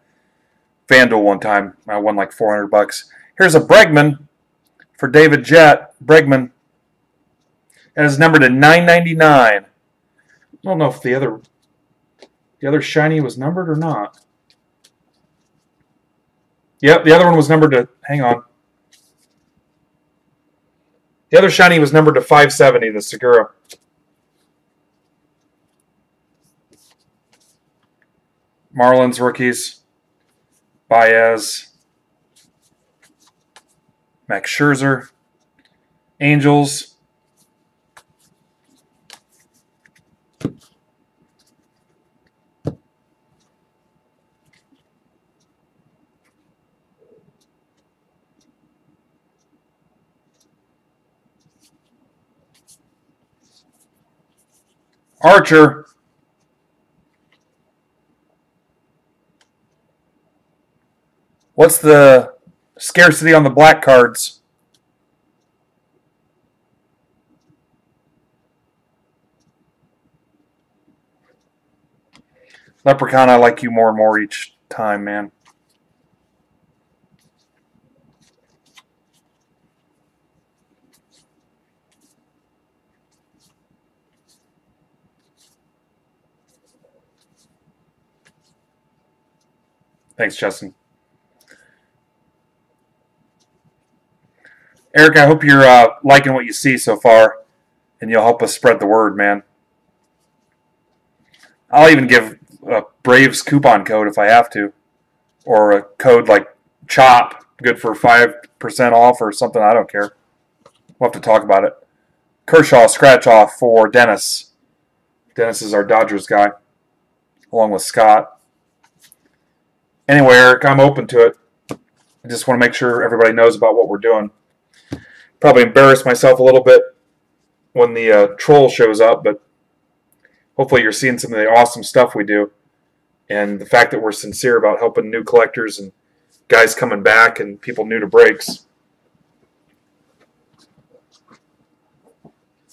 FanDuel one time. I won like $400. Here's a Bregman for David Jett. Bregman. And is numbered to 999. I don't know if the other shiny was numbered or not. Yep, the other one was numbered to. Hang on. The other shiny was numbered to 570, the Segura. Marlins rookies. Baez. Max Scherzer. Angels. Archer. What's the scarcity on the black cards? Leprechaun, I like you more and more each time, man. Thanks, Justin. Eric, I hope you're liking what you see so far, and you'll help us spread the word, man. I'll even give a Braves coupon code if I have to, or a code like CHOP, good for 5% off or something. I don't care. We'll have to talk about it. Kershaw, scratch off for Dennis. Dennis is our Dodgers guy, along with Scott. Anyway, Eric, I'm open to it. I just want to make sure everybody knows about what we're doing. Probably embarrass myself a little bit when the troll shows up, but hopefully you're seeing some of the awesome stuff we do, and the fact that we're sincere about helping new collectors and guys coming back and people new to breaks.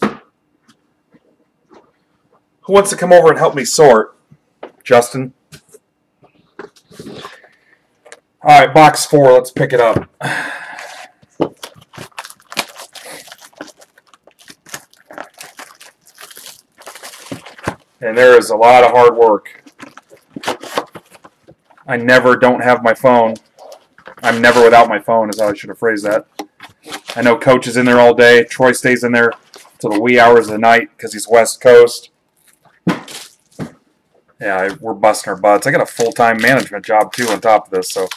Who wants to come over and help me sort? Justin? All right, box 4. Let's pick it up. And there is a lot of hard work. I never don't have my phone. I'm never without my phone is how I should have phrased that. I know Coach is in there all day. Troy stays in there till the wee hours of the night because he's West Coast. Yeah, we're busting our butts. I got a full-time management job, too, on top of this. So,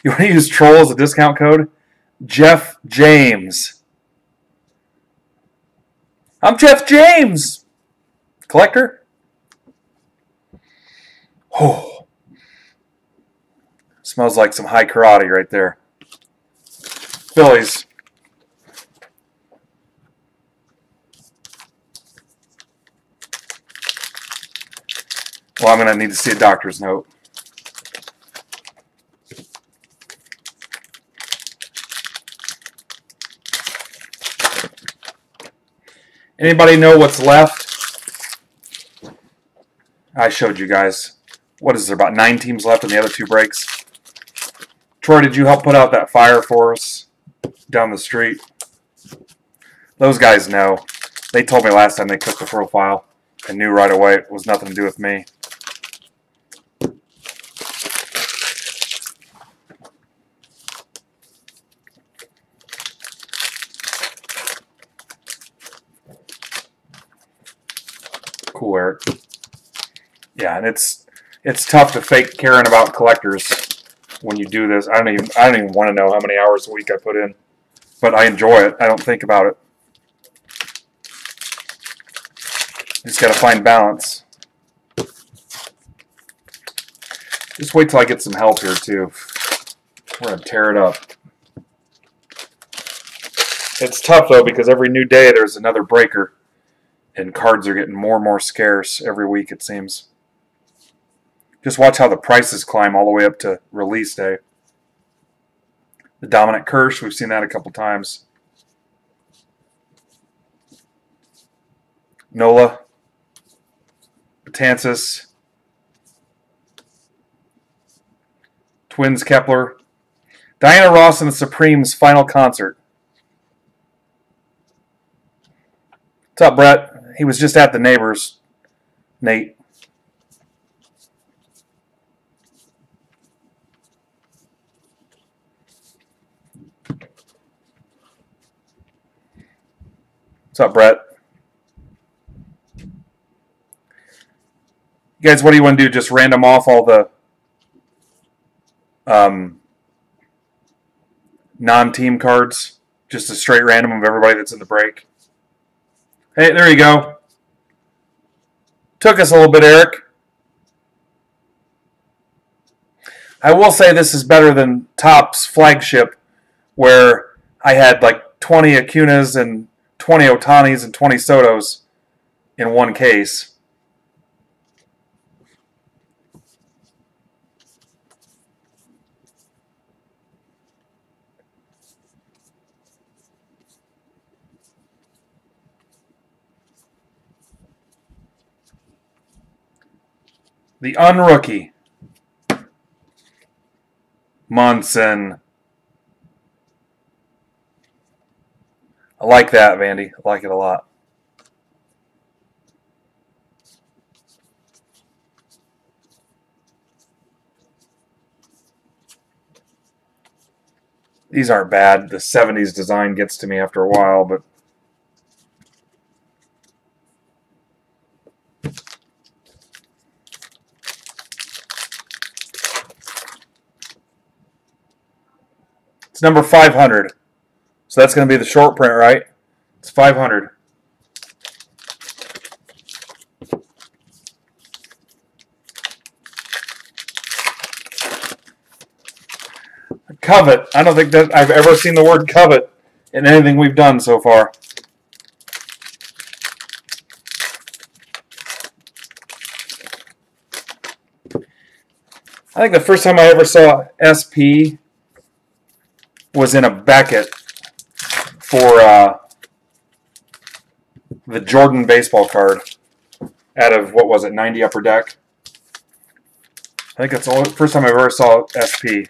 you want to use troll as a discount code? Jeff James. I'm Jeff James. Collector? Oh. Smells like some high karate right there. Phillies. Well, I'm going to need to see a doctor's note. Anybody know what's left? I showed you guys. What is there, about 9 teams left in the other 2 breaks? Troy, did you help put out that fire for us down the street? Those guys know. They told me last time they took the profile and knew right away it was nothing to do with me. Cool, Eric. Yeah, and it's tough to fake caring about collectors when you do this. I don't even want to know how many hours a week I put in, but I enjoy it. I don't think about it. You just got to find balance. Just wait till I get some help here too. We're gonna tear it up. It's tough though because every new day there's another breaker, and cards are getting more and more scarce every week it seems. Just watch how the prices climb all the way up to release day. The Dominant Kirsch, we've seen that a couple times. Nola. Betances. Twins Kepler. Diana Ross and the Supremes final concert. What's up, Brett? He was just at the neighbors. Nate. What's up, Brett? You guys, what do you want to do? Just random off all the non-team cards? Just a straight random of everybody that's in the break? Hey, there you go. Took us a little bit, Eric. I will say this is better than Topps flagship, where I had like 20 Acunas and 20 Otanis and 20 Sotos in one case. The unrookie. Munson. I like that, Vandy. I like it a lot. These aren't bad. The 70s design gets to me after a while, but it's number 500. So that's going to be the short print, right? It's 500. Covet. I don't think that I've ever seen the word covet in anything we've done so far. I think the first time I ever saw SP was in a Beckett for the Jordan baseball card out of, what was it, 90 Upper Deck? I think that's the first time I ever saw SP.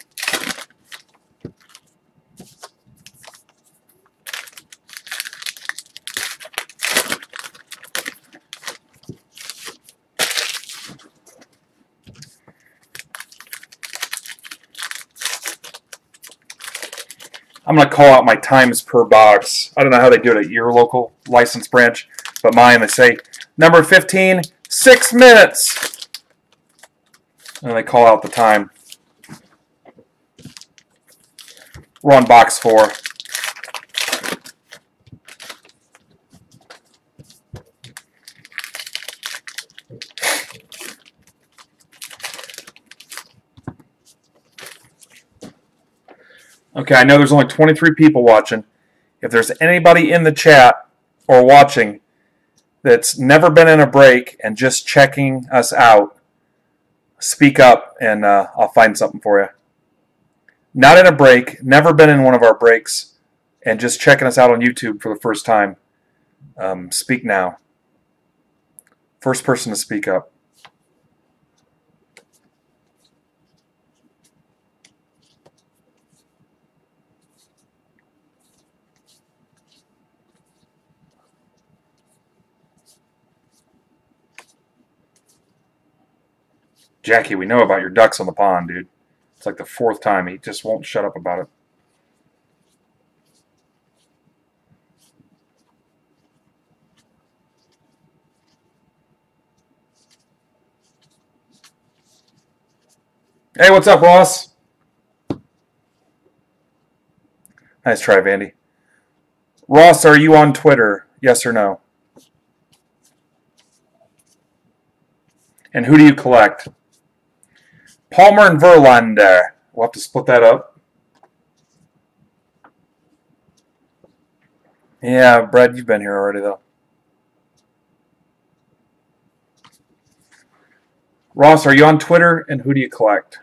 I'm going to call out my times per box. I don't know how they do it at your local license branch, but mine, they say, number 15, 6 minutes. And they call out the time. We're on box 4. Okay, I know there's only 23 people watching. If there's anybody in the chat or watching that's never been in a break and just checking us out, speak up and I'll find something for you. Not in a break, never been in one of our breaks, and just checking us out on YouTube for the first time. Speak now. First person to speak up. Jackie, we know about your ducks on the pond, dude. It's like the 4th time. He just won't shut up about it. Hey, what's up, Ross? Nice try, Vandy. Ross, are you on Twitter? Yes or no? And who do you collect? Palmer and Verlander. We'll have to split that up. Yeah, Brad, you've been here already, though. Ross, are you on Twitter? And who do you collect?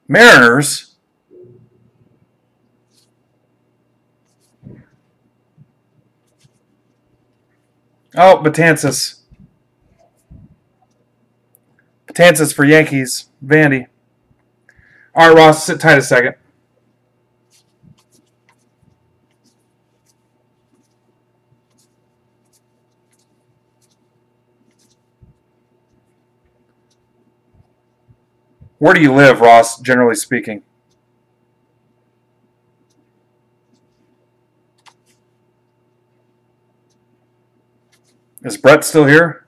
Mariners. Oh, Betances. Betances for Yankees. Vandy. All right, Ross, sit tight a second. Where do you live, Ross, generally speaking? Is Brett still here?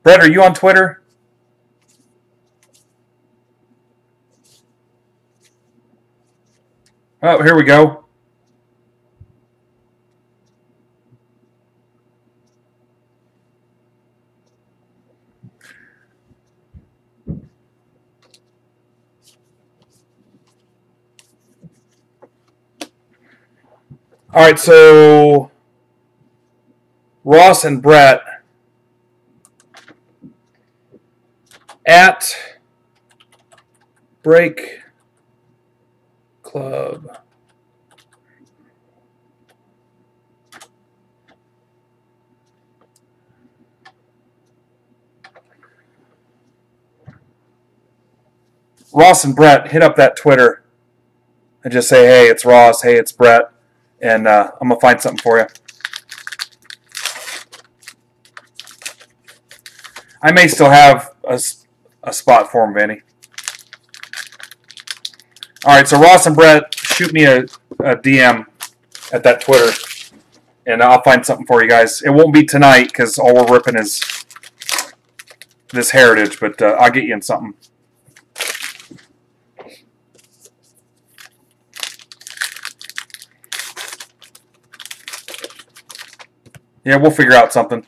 Brett, are you on Twitter? Oh, here we go. All right, so Ross and Brett at Break Club. Ross and Brett, hit up that Twitter and just say, hey, it's Ross, hey, it's Brett, and I'm going to find something for you. I may still have a spot for him, Vanny. All right, so Ross and Brett, shoot me a DM at that Twitter, and I'll find something for you guys. It won't be tonight because all we're ripping is this Heritage, but I'll get you in something. Yeah, we'll figure out something.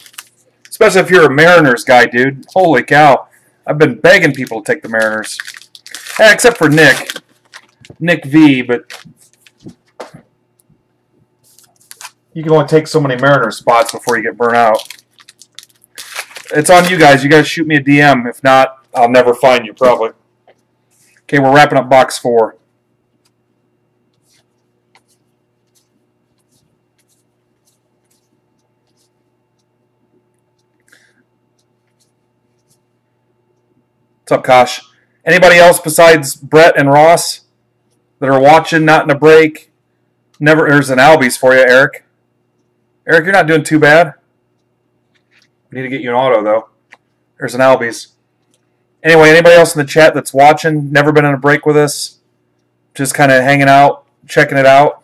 Especially if you're a Mariners guy, dude. Holy cow. I've been begging people to take the Mariners. Except for Nick V, but you can only take so many Mariners spots before you get burnt out. It's on you guys. You guys shoot me a DM. If not, I'll never find you, probably. Okay, we're wrapping up box 4. What's up, Kosh? Anybody else besides Brett and Ross that are watching, not in a break? Never. There's an Albies for you, Eric. Eric, you're not doing too bad. We need to get you an auto, though. There's an Albies. Anyway, anybody else in the chat that's watching, never been on a break with us, just kind of hanging out, checking it out?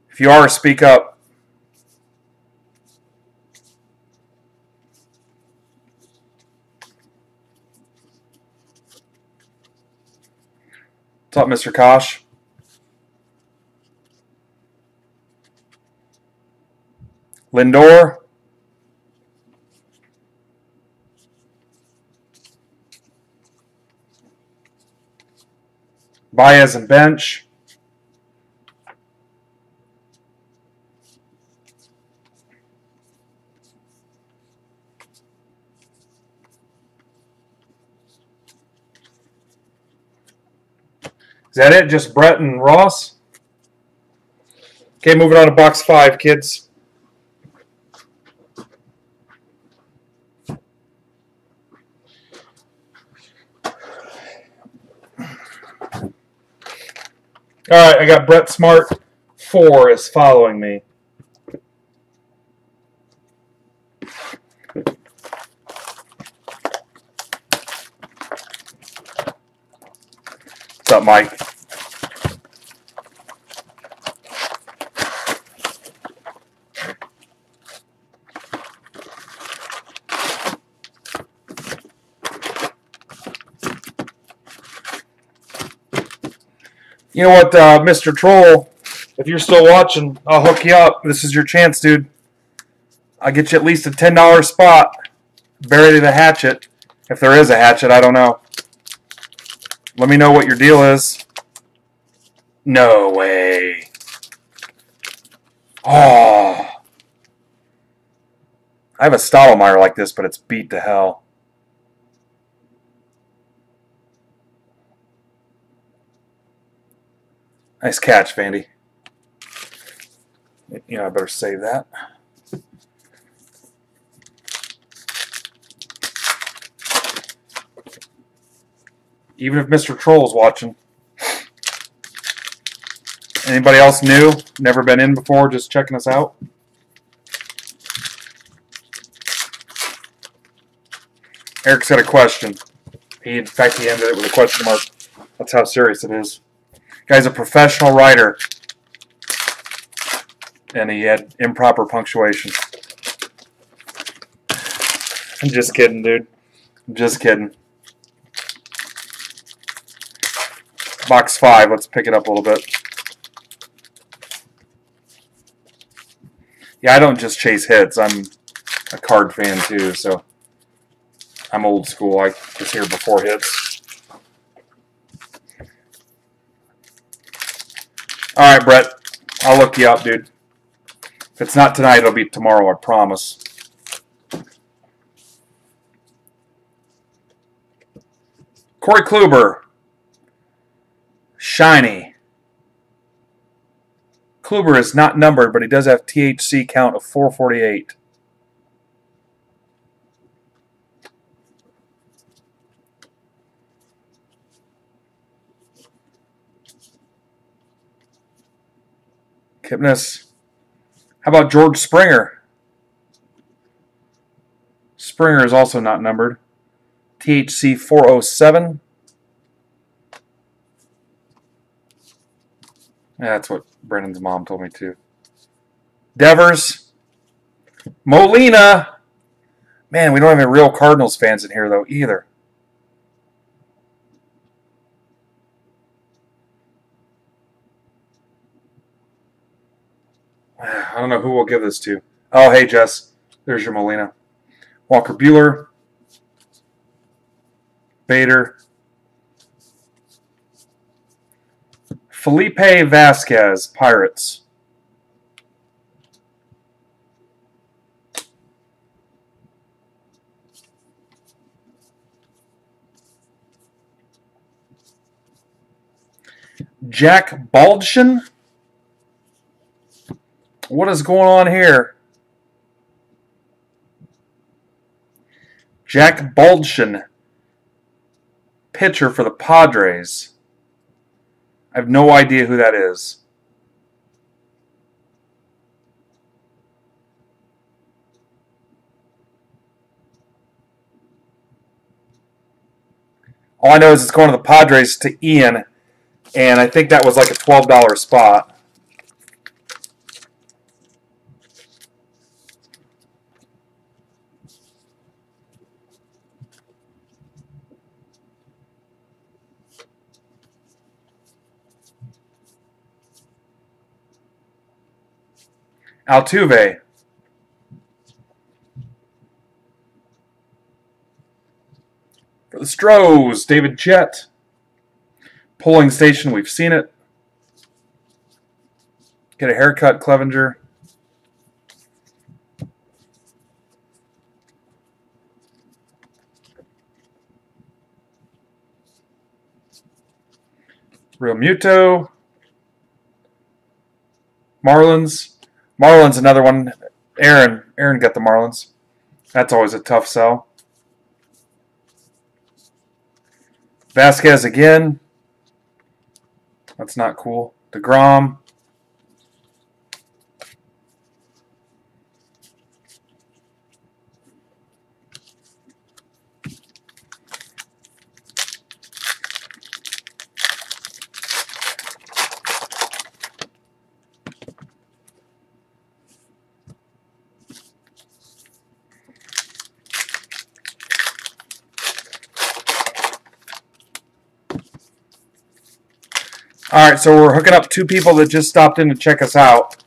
If you are, speak up. What's up, Mr. Kosh? Lindor. Baez and bench. Is that it? Just Brett and Ross? Okay, moving on to box 5, kids. All right, I got Brett Smart 4 is following me. What's up, Mike? You know what, Mr. Troll, if you're still watching, I'll hook you up. This is your chance, dude. I'll get you at least a $10 spot. Buried the hatchet. If there is a hatchet, I don't know. Let me know what your deal is. No way. Oh. I have a Stottlemyre like this, but it's beat to hell. Nice catch, Vandy. You know, I better save that. Even if Mr. Troll's watching. Anybody else new? Never been in before, just checking us out? Eric's got a question. In fact, he ended it with a question mark. That's how serious it is. Guy's a professional writer. And he had improper punctuation. I'm just kidding, dude. I'm just kidding. Box 5. Let's pick it up a little bit. Yeah, I don't just chase hits. I'm a card fan too, so I'm old school. I was here before hits. All right, Brett. I'll look you up, dude. If it's not tonight, it'll be tomorrow, I promise. Corey Kluber. Shiny. Kluber is not numbered, but he does have THC count of 448. Kipnis. How about George Springer? Springer is also not numbered. THC 407. Yeah, that's what Brennan's mom told me too. Devers. Molina. Man, we don't have any real Cardinals fans in here though either. I don't know who we'll give this to. Oh, hey, Jess. There's your Molina. Walker Buehler. Bader. Felipe Vasquez, Pirates. Jack Baldwin. What is going on here? Jack Baldwin, pitcher for the Padres. I have no idea who that is. All I know is it's going to the Padres to Ian, and I think that was like a $12 spot. Altuve. For the Stros, David Jett. Polling station, we've seen it. Get a haircut, Clevenger. Real Muto. Marlins. Marlins, another one. Aaron got the Marlins. That's always a tough sell. Vasquez again. That's not cool. DeGrom. All right, so we're hooking up two people that just stopped in to check us out.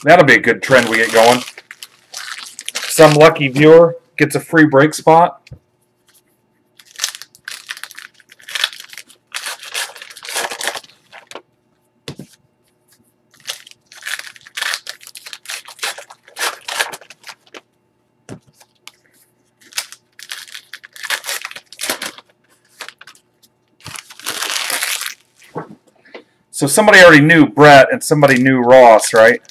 That'll be a good trend we get going. Some lucky viewer gets a free break spot. So somebody already knew Brett and somebody knew Ross, right?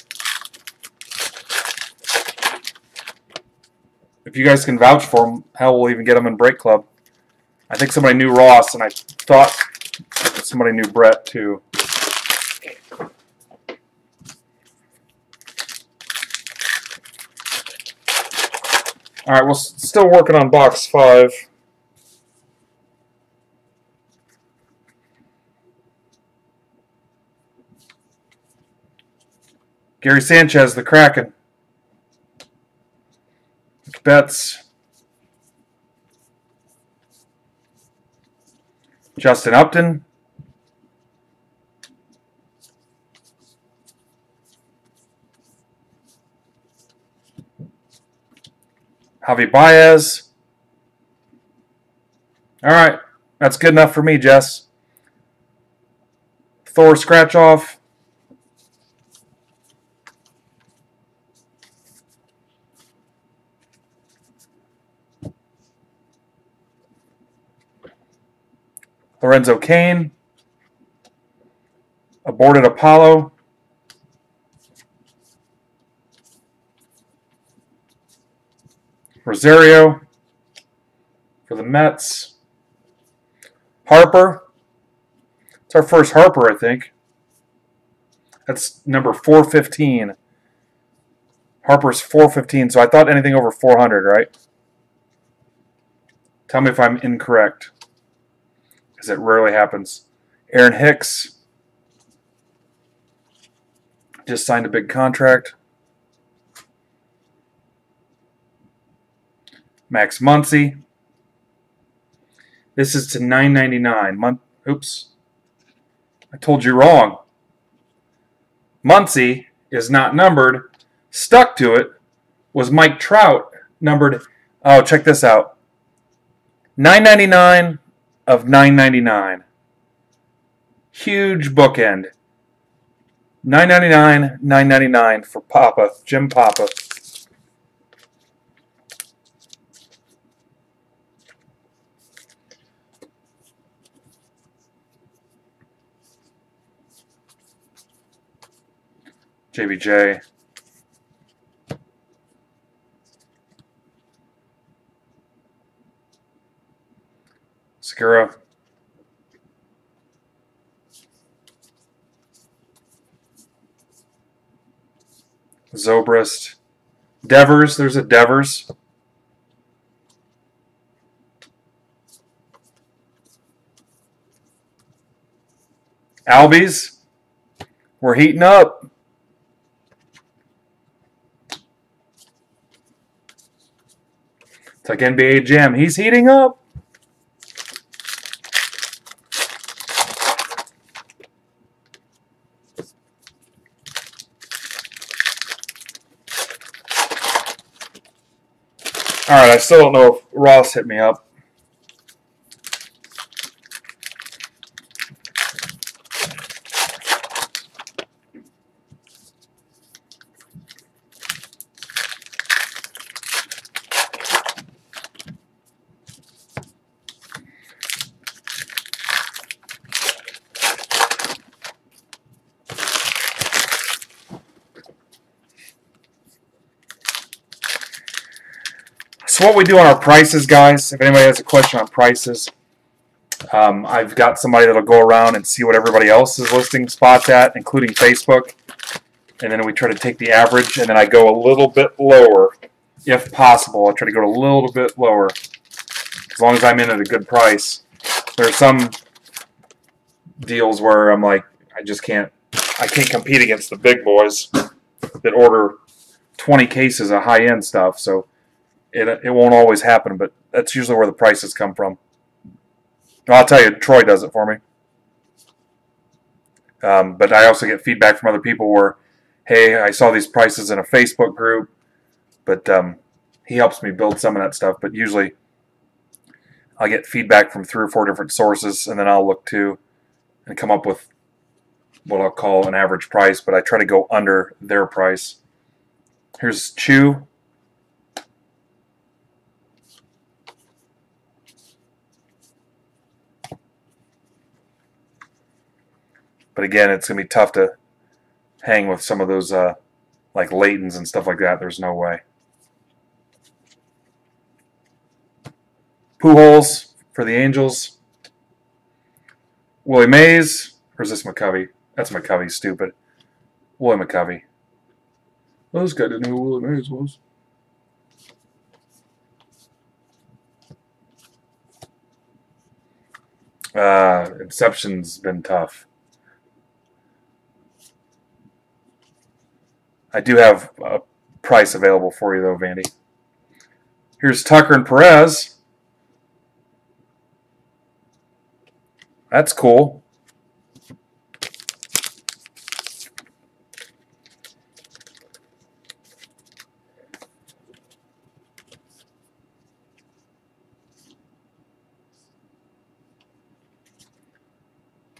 If you guys can vouch for them, hell, we'll even get them in Break Club. I think somebody knew Ross, and I thought somebody knew Brett too. All right, we're still working on box 5. Gary Sanchez, the Kraken. Betts. Justin Upton. Javi Baez. All right, that's good enough for me, Jess. Thor scratch off. Lorenzo Cain. Aborted Apollo. Rosario for the Mets. Harper. It's our first Harper, I think. That's number 415. Harper's 415, so I thought anything over 400, right? Tell me if I'm incorrect, because it rarely happens. Aaron Hicks just signed a big contract. Max Muncy. This is to $9.99. Oops. I told you wrong. Muncy is not numbered. Stuck to it was Mike Trout, numbered. Oh, check this out. $9.99 of $9.99. Huge bookend. $9.99, $9.99 for Papa, Jim Papa. JBJ. Segura. Zobrist. Devers. There's a Devers. Albies. We're heating up. It's like NBA Jam. He's heating up. All right, I still don't know if Ross hit me up. So what we do on our prices, guys, if anybody has a question on prices, I've got somebody that'll go around and see what everybody else is listing spots at, including Facebook. And then we try to take the average, and then I go a little bit lower, if possible. I try to go a little bit lower, as long as I'm in at a good price. There are some deals where I'm like, I can't compete against the big boys that order 20 cases of high-end stuff, so it won't always happen, but that's usually where the prices come from. I'll tell you, Troy does it for me. But I also get feedback from other people where, hey, I saw these prices in a Facebook group, but he helps me build some of that stuff. But usually I'll get feedback from 3 or 4 different sources, and then I'll look to and come up with what I'll call an average price, but I try to go under their price. Here's Chew. But again, it's going to be tough to hang with some of those like Laytons and stuff like that. There's no way. Pujols for the Angels. Willie Mays. Or is this McCovey? That's McCovey, stupid. Willie McCovey. Well, this guy didn't know who Willie Mays was. Inception's been tough. I do have a price available for you, though, Vandy. Here's Tucker and Perez. That's cool.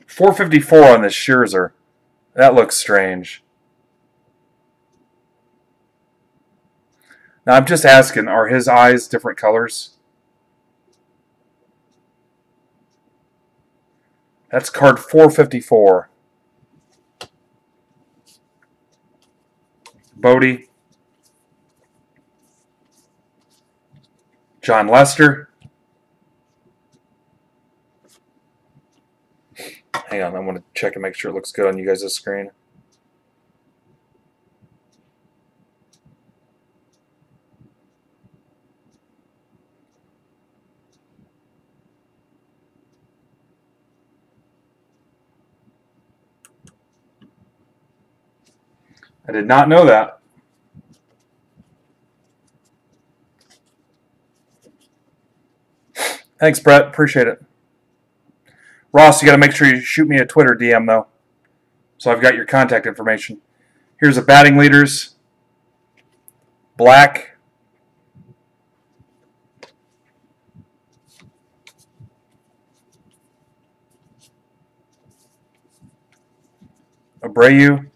$454 on this Scherzer. That looks strange. Now, I'm just asking, are his eyes different colors? That's card 454. Bodie. John Lester. Hang on, I want to check and make sure it looks good on you guys' screen. I did not know that. Thanks, Brett. Appreciate it. Ross, you got to make sure you shoot me a Twitter DM, though, so I've got your contact information. Here's the batting leaders. Black. Abreu.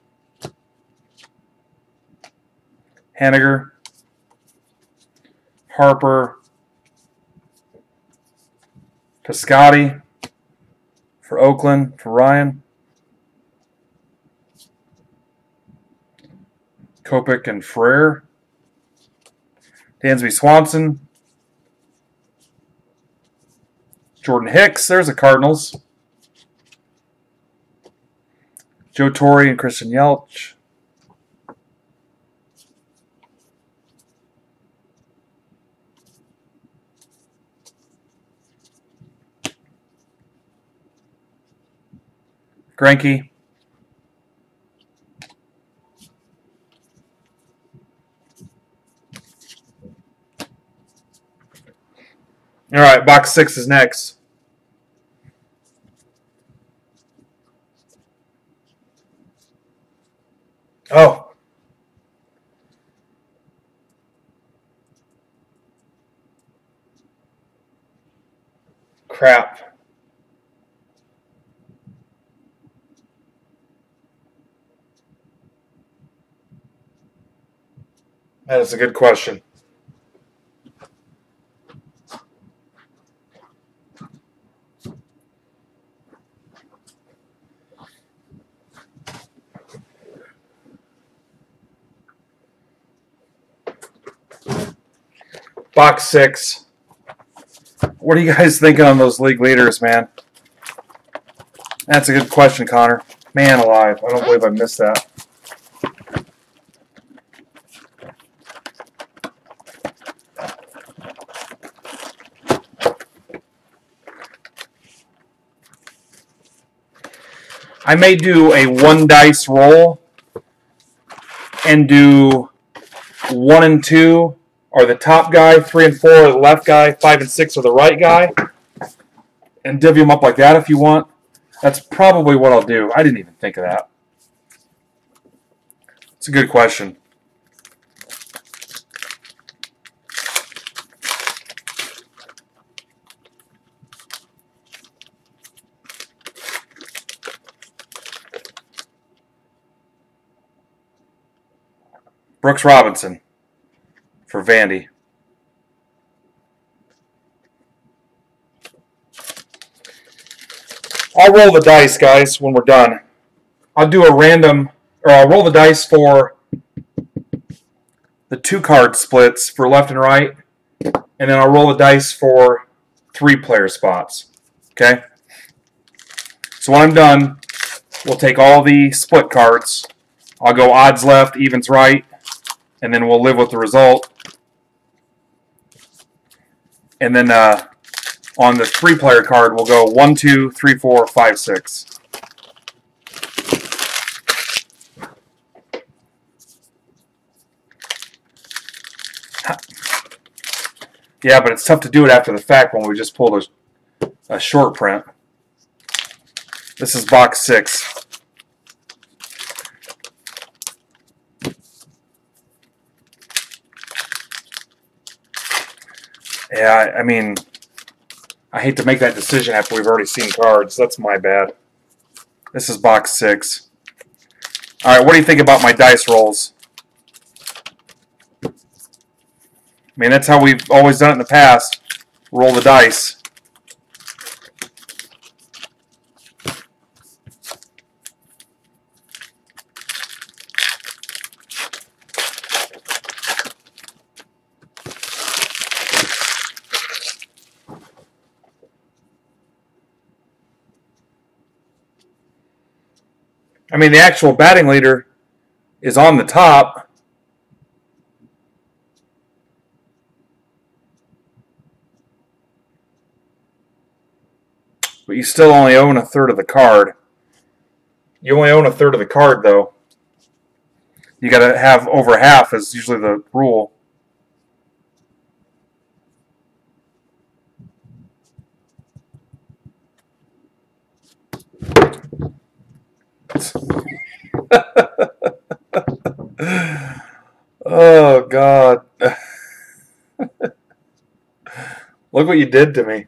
Haniger. Harper. Piscotty. For Oakland, for Ryan. Kopech and Frere. Dansby Swanson. Jordan Hicks, there's the Cardinals. Joe Torre and Christian Yelich. Greinke. All right, box 6 is next. Oh. Crap. That is a good question. Box 6. What are you guys thinking on those league leaders, man? That's a good question, Connor. Man alive, I don't believe I missed that. I may do a 1 dice roll and do 1 and 2 are the top guy, 3 and 4 are the left guy, 5 and 6 are the right guy, and divvy them up like that if you want. That's probably what I'll do. I didn't even think of that. It's a good question. Brooks Robinson for Vandy. I'll roll the dice, guys, when we're done. I'll do a random, or I'll roll the dice for the 2-card splits for left and right, and then I'll roll the dice for 3-player spots. Okay? So when I'm done, we'll take all the split cards. I'll go odds left, evens right, and then we'll live with the result. And then on the 3-player card, we'll go 1, 2, 3, 4, 5, 6. Yeah, but it's tough to do it after the fact when we just pulled a short print. This is box 6. Yeah, I mean, I hate to make that decision after we've already seen cards. That's my bad. This is box 6. All right, what do you think about my dice rolls? I mean, that's how we've always done it in the past. Roll the dice. I mean, the actual batting leader is on the top. But you still only own a third of the card. You only own a third of the card, though. You got to have over half is usually the rule. Oh, God. Look what you did to me.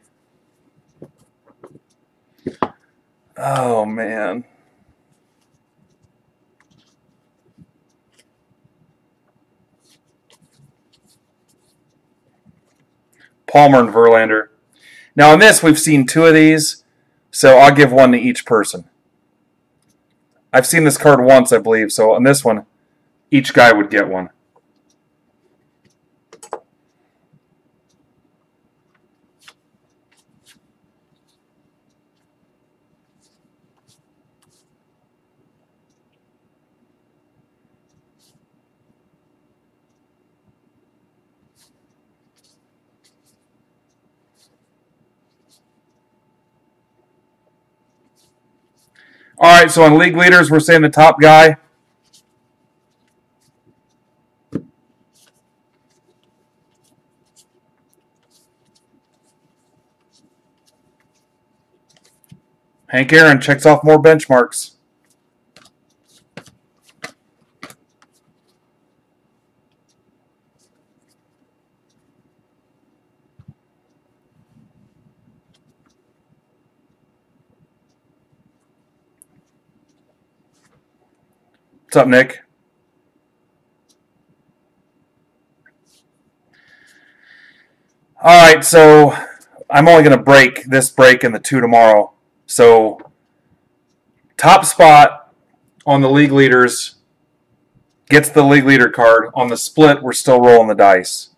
Oh, man. Palmer and Verlander. Now, in this, we've seen 2 of these, so I'll give 1 to each person. I've seen this card once, I believe, so on this one, each guy would get 1. All right, so on league leaders, we're saying the top guy. Hank Aaron checks off more benchmarks. What's up, Nick? All right, so I'm only going to break this break and the 2 tomorrow. So top spot on the league leaders gets the league leader card. On the split, we're still rolling the dice.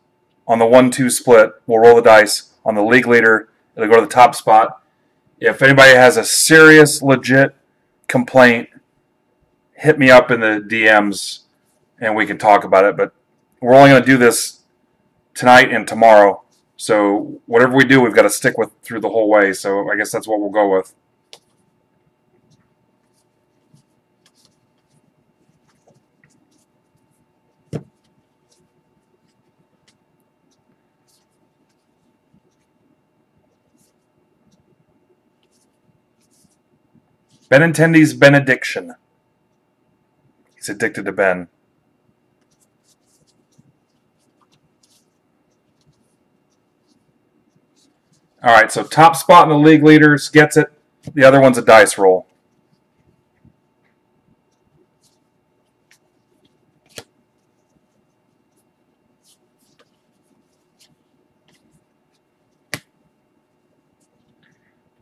On the 1-2 split, we'll roll the dice. On the league leader, it'll go to the top spot. If anybody has a serious, legit complaint, hit me up in the DMs and we can talk about it. But we're only going to do this tonight and tomorrow. So whatever we do, we've got to stick with through the whole way. So I guess that's what we'll go with. Benintendi's benediction. He's addicted to Ben. All right, so top spot in the league leaders gets it. The other one's a dice roll.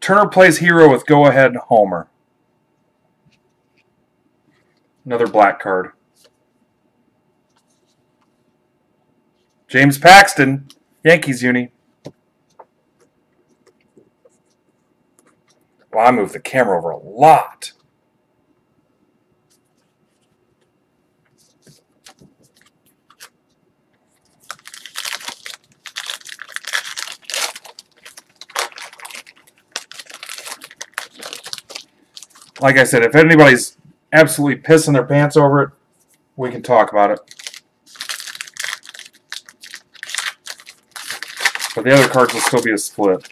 Turner plays hero with go-ahead homer. Another black card. James Paxton, Yankees uni. Well, I moved the camera over a lot. Like I said, if anybody's absolutely pissing their pants over it, we can talk about it. But the other cards will still be a split.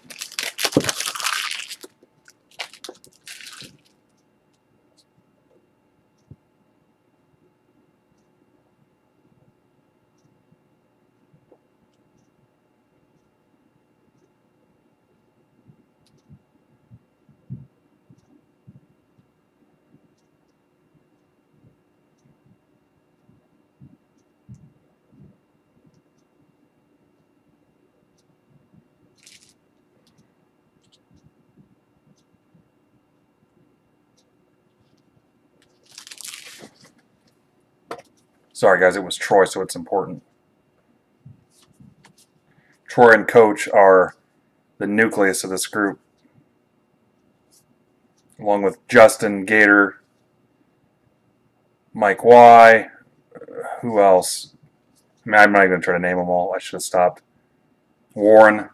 Sorry, guys, it was Troy, so it's important. Troy and Coach are the nucleus of this group, along with Justin, Gator, Mike Y. Who else? I mean, I'm not even going to try to name them all. I should have stopped. Warren.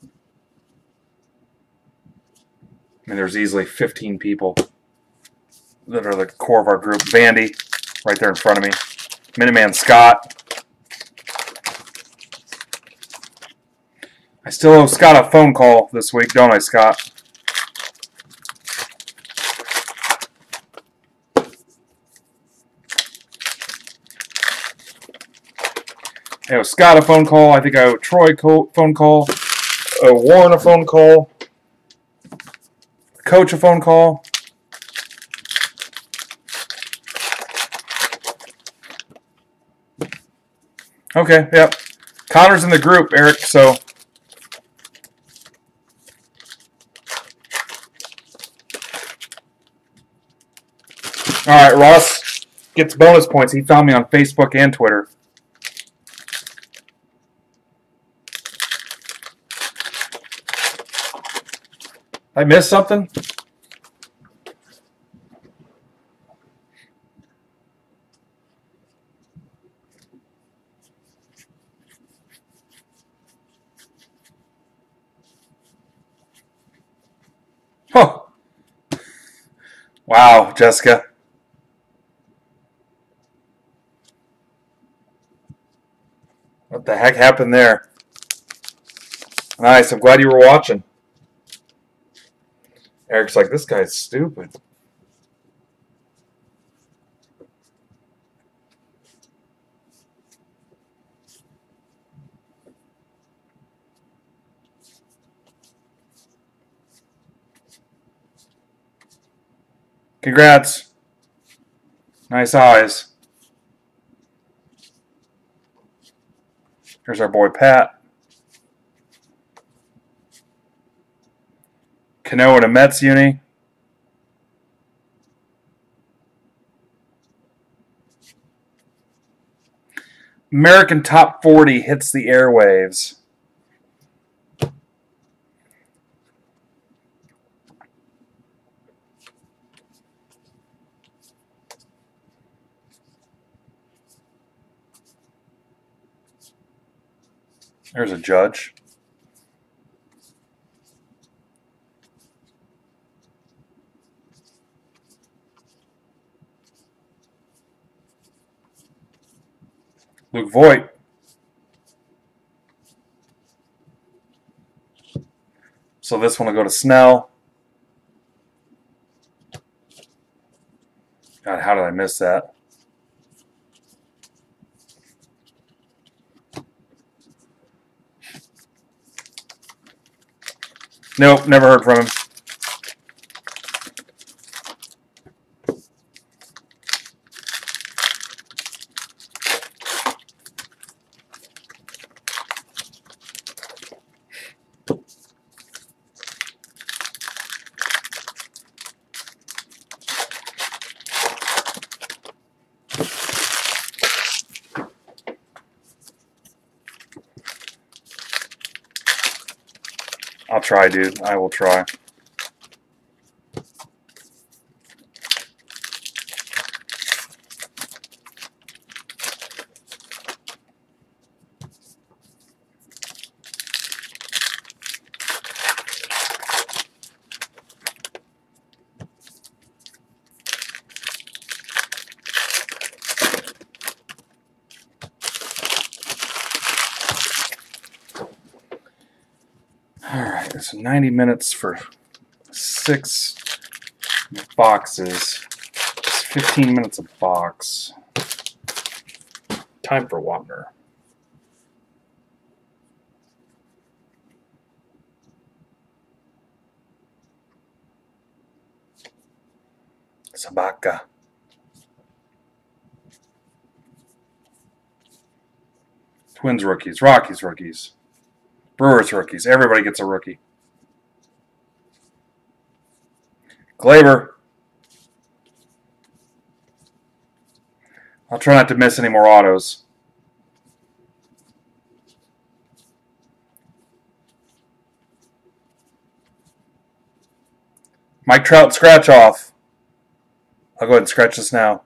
I mean, there's easily 15 people that are the core of our group. Vandy, right there in front of me. Miniman Scott. I still owe Scott a phone call this week, don't I, Scott? I owe Scott a phone call. I think I owe Troy a phone call. I owe Warren a phone call. Coach a phone call. Okay, yep. Connor's in the group, Eric, so. All right, Ross gets bonus points. He found me on Facebook and Twitter. I missed something? Huh. Wow, Jessica. What the heck happened there? Nice, I'm glad you were watching. Eric's like, this guy's stupid. Congrats. Nice eyes. Here's our boy Pat. Cano in a Mets uni. American Top 40 hits the airwaves. There's a judge. Luke Voigt. So this one will go to Snell. God, how did I miss that? Nope, never heard from him. I'll try, dude. I will try. Alright, so 90 minutes for 6 boxes. It's 15 minutes a box. Time for Wapner. Sabaka. Twins rookies. Rockies rookies. Brewers rookies. Everybody gets a rookie. Glaber. I'll try not to miss any more autos. Mike Trout scratch off. I'll go ahead and scratch this now.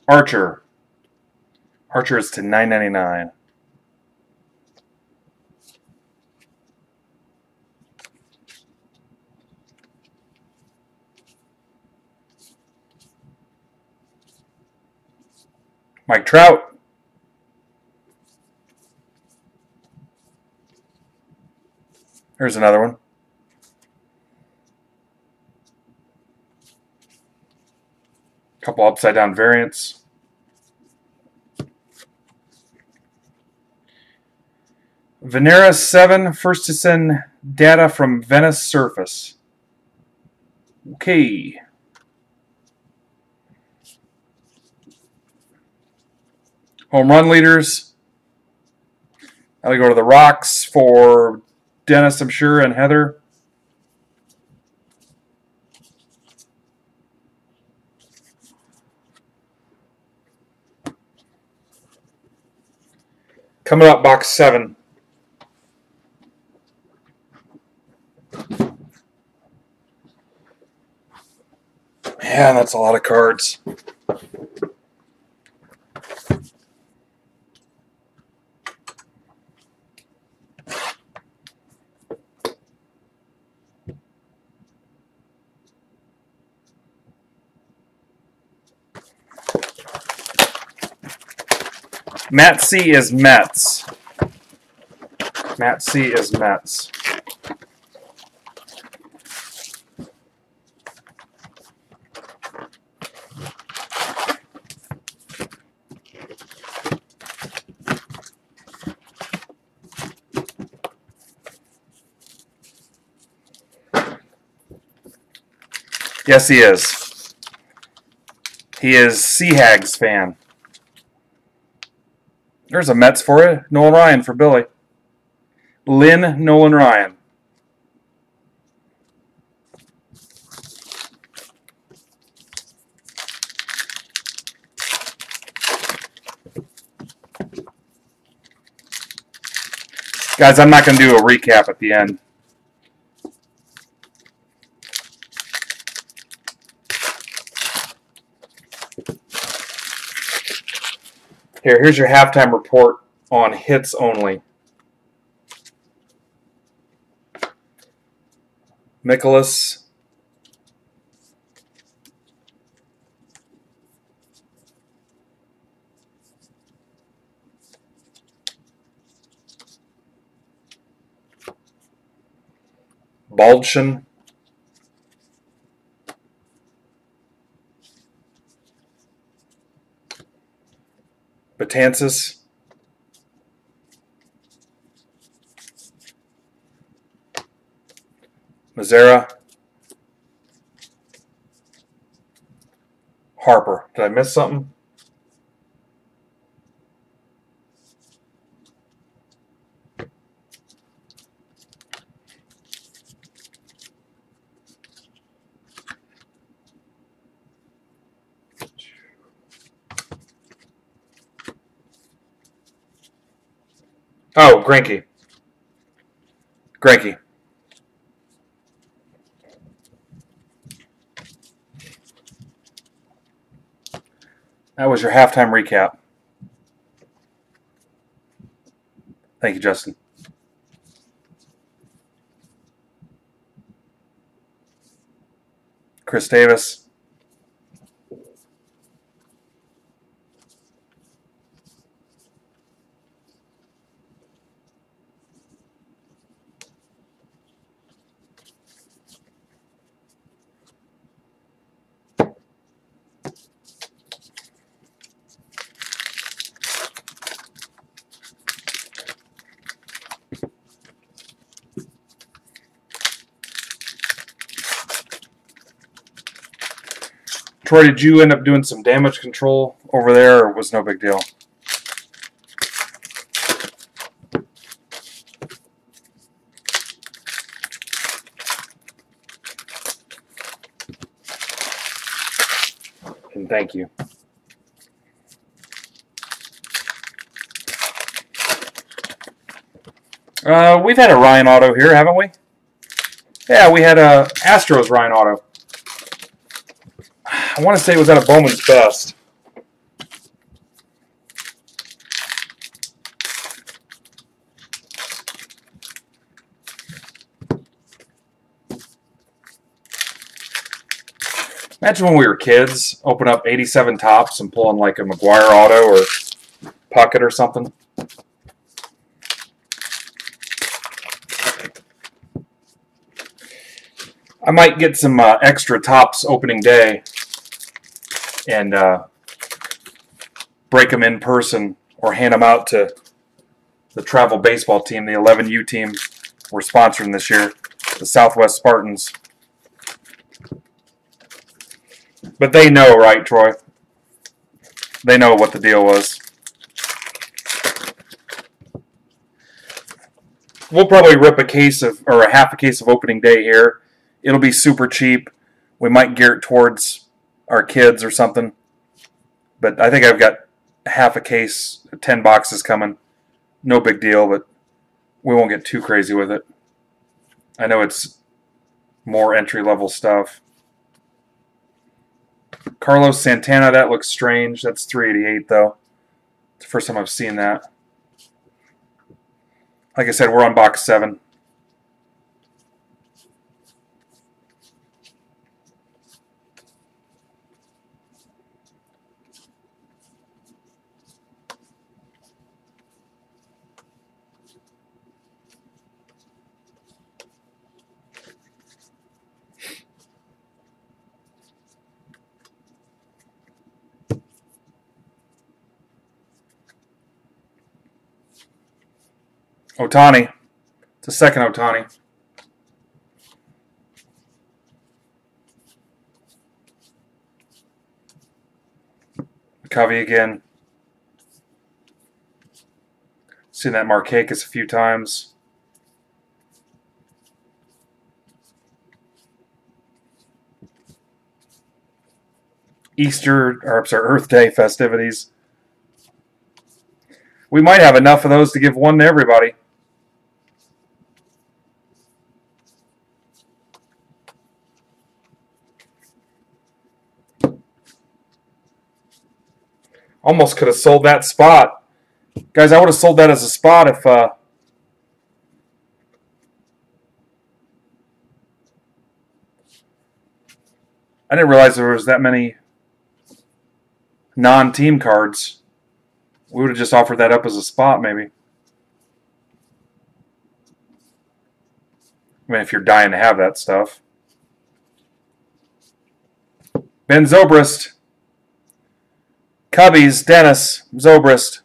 Archer. Archer is to $9.99. Mike Trout. Here's another one. Couple upside down variants. Venera 7, first to send data from Venice surface. Okay. Home run leaders. I'll go to the Rocks for Dennis, I'm sure, and Heather. Coming up, box 7. Man, that's a lot of cards. Matt C is Mets. Matt C is Mets. Yes, he is. He is Seahags fan. There's a Mets for you. Nolan Ryan for Billy. Lynn Nolan Ryan. Guys, I'm not going to do a recap at the end. Here's your halftime report on hits only. Nicholas. Baldwin. Betances. Mazzara. Harper. Did I miss something? Oh, Granky. Granky. That was your halftime recap. Thank you, Justin. Chris Davis. Troy, did you end up doing some damage control over there, or was no big deal? And thank you. We've had a Ryan Auto here, haven't we? Yeah, we had a Astros Ryan Auto. I want to say it was at a Bowman's Best. Imagine when we were kids, open up 87 tops and pulling like a McGuire Auto or Puckett or something. I might get some extra tops opening day and break them in person or hand them out to the travel baseball team, the 11U team we're sponsoring this year, the Southwest Spartans. But they know, right, Troy? They know what the deal was. We'll probably rip a case of, or a half a case of opening day here. It'll be super cheap. We might gear it towards our kids or something. But I think I've got half a case, 10 boxes coming. No big deal, but we won't get too crazy with it. I know it's more entry-level stuff. Carlos Santana, that looks strange. That's $388 though. It's the first time I've seen that. Like I said, we're on box 7. Ohtani. It's a second Ohtani. Covey again. Seen that Markakis a few times. Earth Day festivities. We might have enough of those to give one to everybody. Almost could have sold that spot. Guys, I would have sold that as a spot if I didn't realize there was that many non-team cards. We would have just offered that up as a spot, maybe. I mean, if you're dying to have that stuff. Ben Zobrist. Cubbies, Dennis, Zobrist.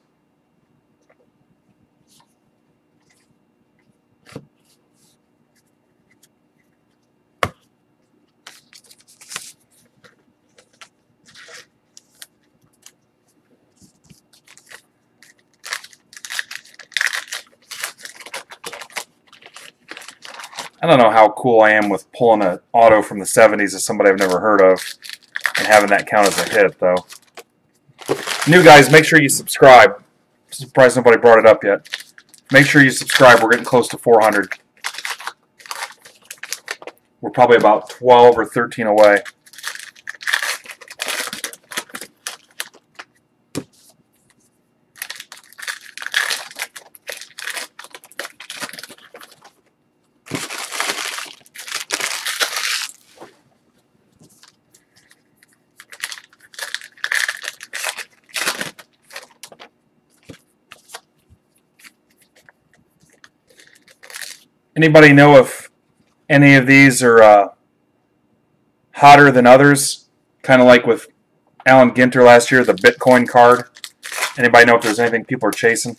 I don't know how cool I am with pulling an auto from the 70s as somebody I've never heard of and having that count as a hit, though. New guys, make sure you subscribe. I'm surprised nobody brought it up yet. Make sure you subscribe. We're getting close to 400. We're probably about 12 or 13 away. Anybody know if any of these are hotter than others? Kind of like with Alan Ginter last year, the Bitcoin card. Anybody know if there's anything people are chasing?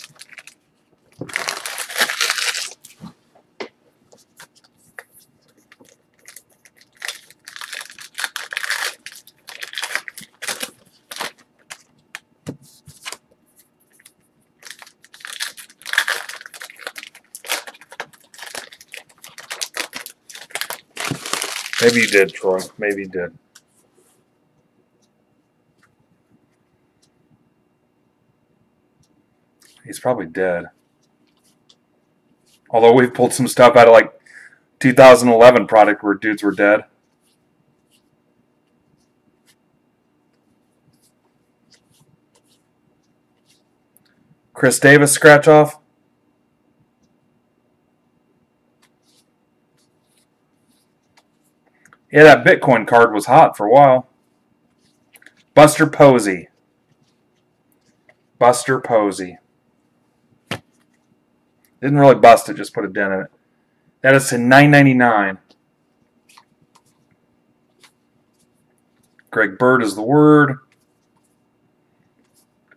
Maybe you did, Troy. Maybe you did. He's probably dead. Although we've pulled some stuff out of like 2011 product where dudes were dead. Chris Davis scratch off. Yeah, that Bitcoin card was hot for a while. Buster Posey. Buster Posey. Didn't really bust it, just put a dent in it. That is to $9.99. Greg Bird is the word.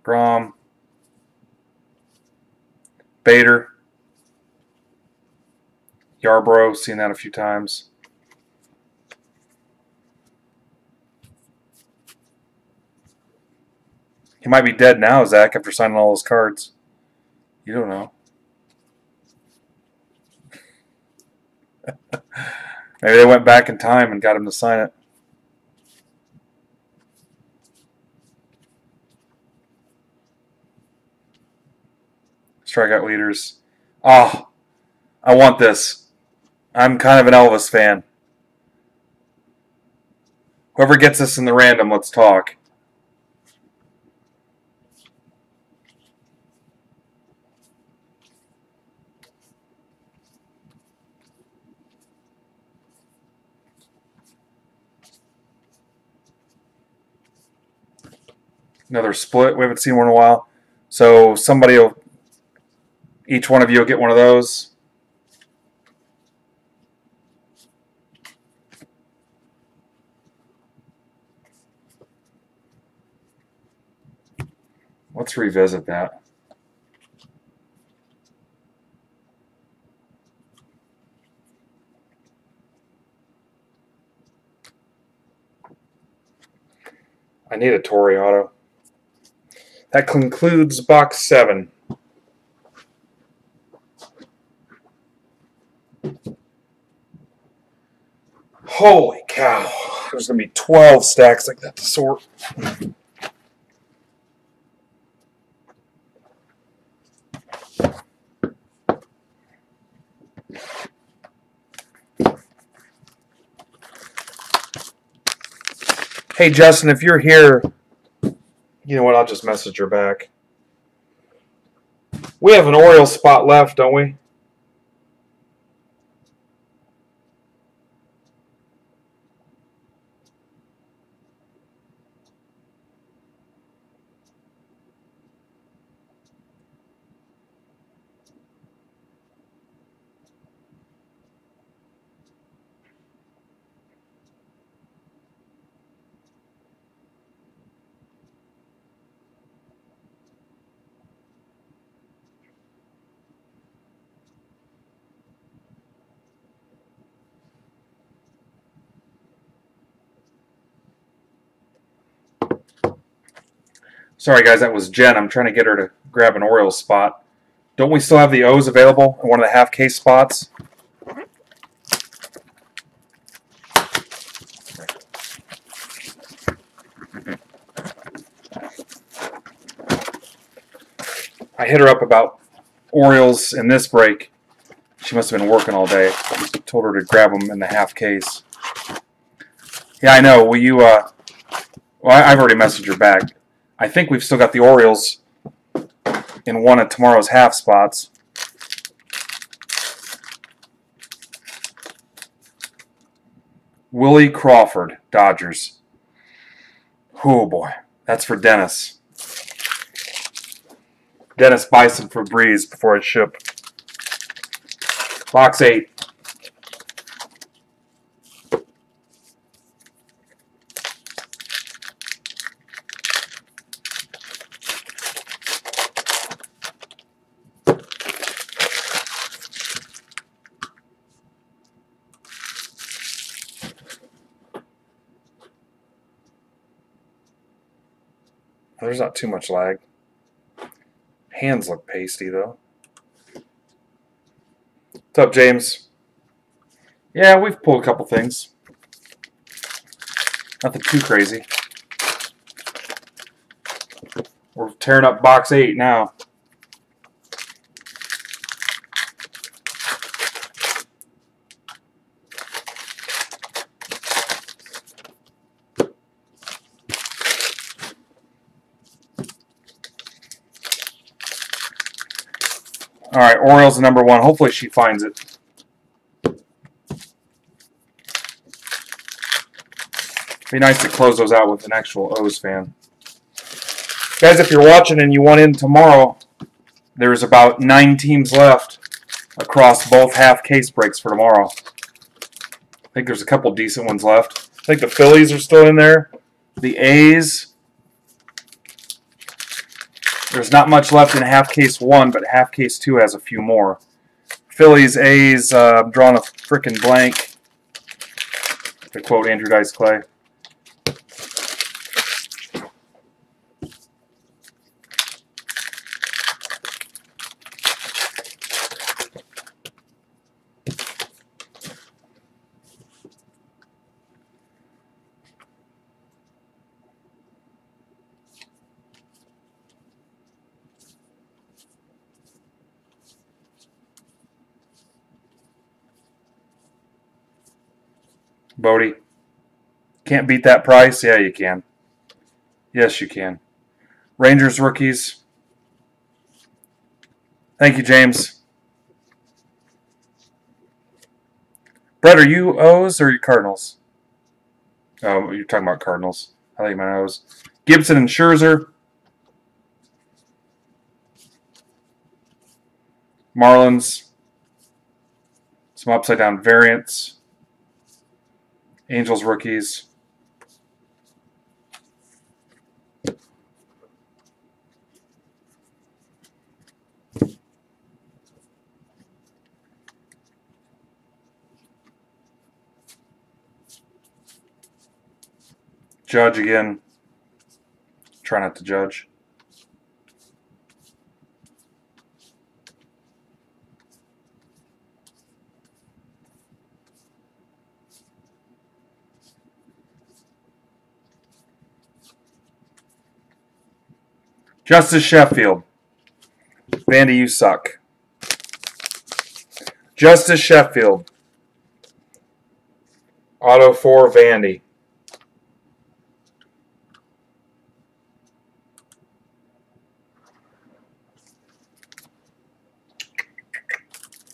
Grom. Bader. Yarbrough, seen that a few times. He might be dead now, Zach, after signing all those cards. You don't know. Maybe they went back in time and got him to sign it. Strikeout leaders. Oh, I want this. I'm kind of an Elvis fan. Whoever gets this in the random, let's talk. Another split. We haven't seen one in a while. So somebody will, each one of you will get one of those. Let's revisit that. I need a Torrey auto. That concludes box 7. Holy cow. There's going to be 12 stacks like that to sort. Hey, Justin, if you're here, you know what? I'll just message her back. We have an Orioles spot left, don't we? Sorry, guys, that was Jen. I'm trying to get her to grab an Orioles spot. Don't we still have the O's available in one of the half-case spots? I hit her up about Orioles in this break. She must have been working all day. I told her to grab them in the half case. Yeah, I know. Will you, well, I've already messaged her back. I think we've still got the Orioles in one of tomorrow's half spots. Willie Crawford, Dodgers. Oh, boy. That's for Dennis. Dennis Bison for Breeze before I ship. Box 8. There's not too much lag. Hands look pasty, though. What's up, James? Yeah, we've pulled a couple things. Nothing too crazy. We're tearing up box 8 now. All right, Orioles number 1. Hopefully she finds it. Be nice to close those out with an actual O's fan. Guys, if you're watching and you want in tomorrow, there's about 9 teams left across both half case breaks for tomorrow. I think there's a couple decent ones left. I think the Phillies are still in there. The A's. There's not much left in half case 1, but half case 2 has a few more. Phillies, A's, I'm drawing a frickin' blank, to quote Andrew Dice Clay. Bodie, can't beat that price? Yeah, you can. Yes, you can. Rangers rookies. Thank you, James. Brett, are you O's or are you Cardinals? Oh, you're talking about Cardinals. I think my O's. Gibson and Scherzer. Marlins. Some upside down variants. Angels rookies. Judge again. Try not to judge. Justice Sheffield. Vandy, you suck. Justice Sheffield. Auto for Vandy.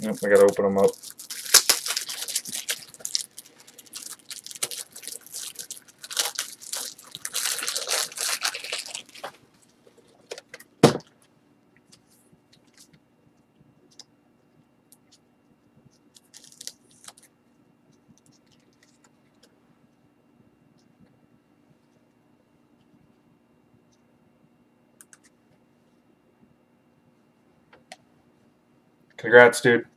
Yep, I gotta open them up. Congrats, dude.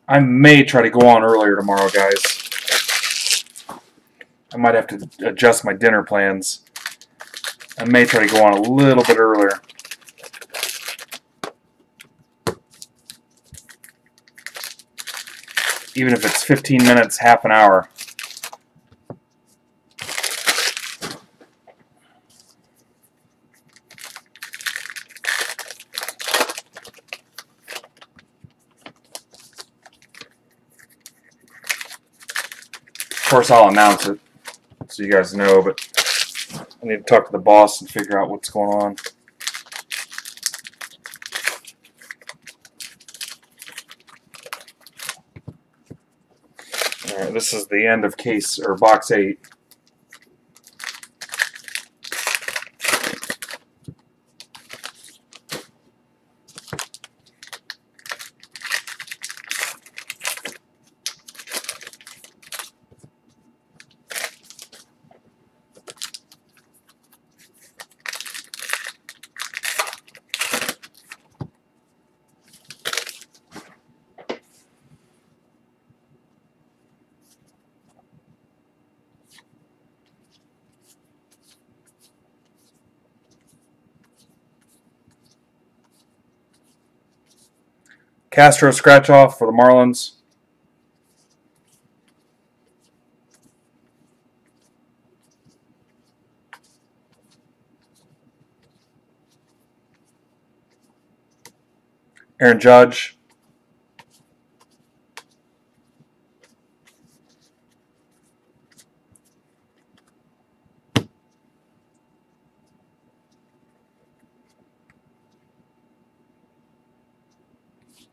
I may try to go on earlier tomorrow, guys. I might have to adjust my dinner plans. I may try to go on a little bit earlier. Even if it's 15 minutes, half an hour. Of course, I'll announce it so you guys know, but I need to talk to the boss and figure out what's going on. All right, this is the end of case or box 8. Castro scratch off for the Marlins. Aaron Judge.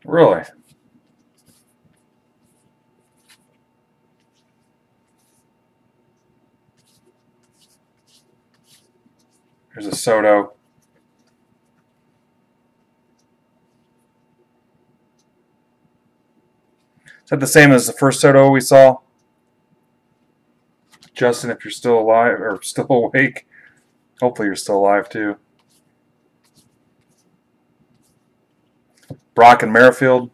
Really? Here's a Soto. Is that the same as the first Soto we saw? Justin, if you're still alive or still awake, hopefully you're still alive too. Brock and Merrifield.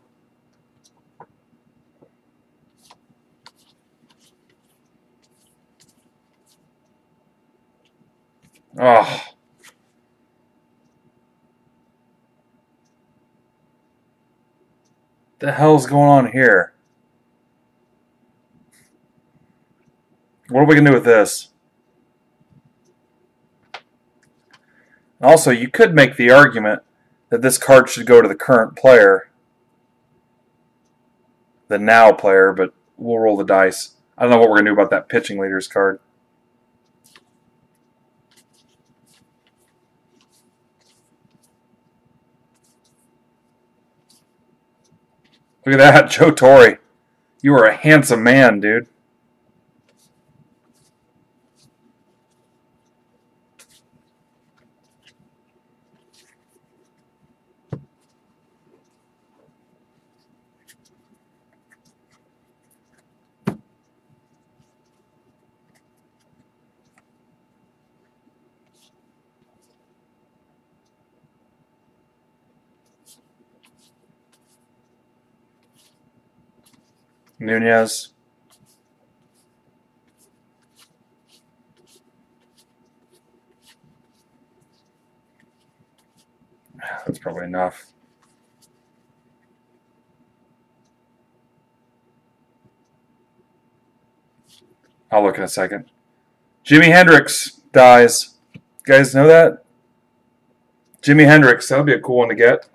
Oh. The hell's going on here? What are we going to do with this? Also, you could make the argument that this card should go to the current player, the now player, but we'll roll the dice. I don't know what we're going to do about that pitching leaders card. Look at that, Joe Torre. You are a handsome man, dude. Nunez. That's probably enough. I'll look in a second. Jimi Hendrix dies. You guys know that? Jimi Hendrix. That would be a cool one to get.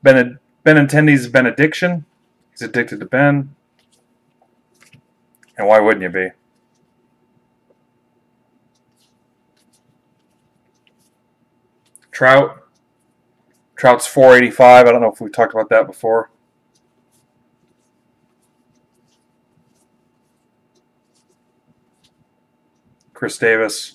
Benintendi's Benediction. He's addicted to Ben. And why wouldn't you be? Trout. Trout's 485. I don't know if we talked about that before. Chris Davis.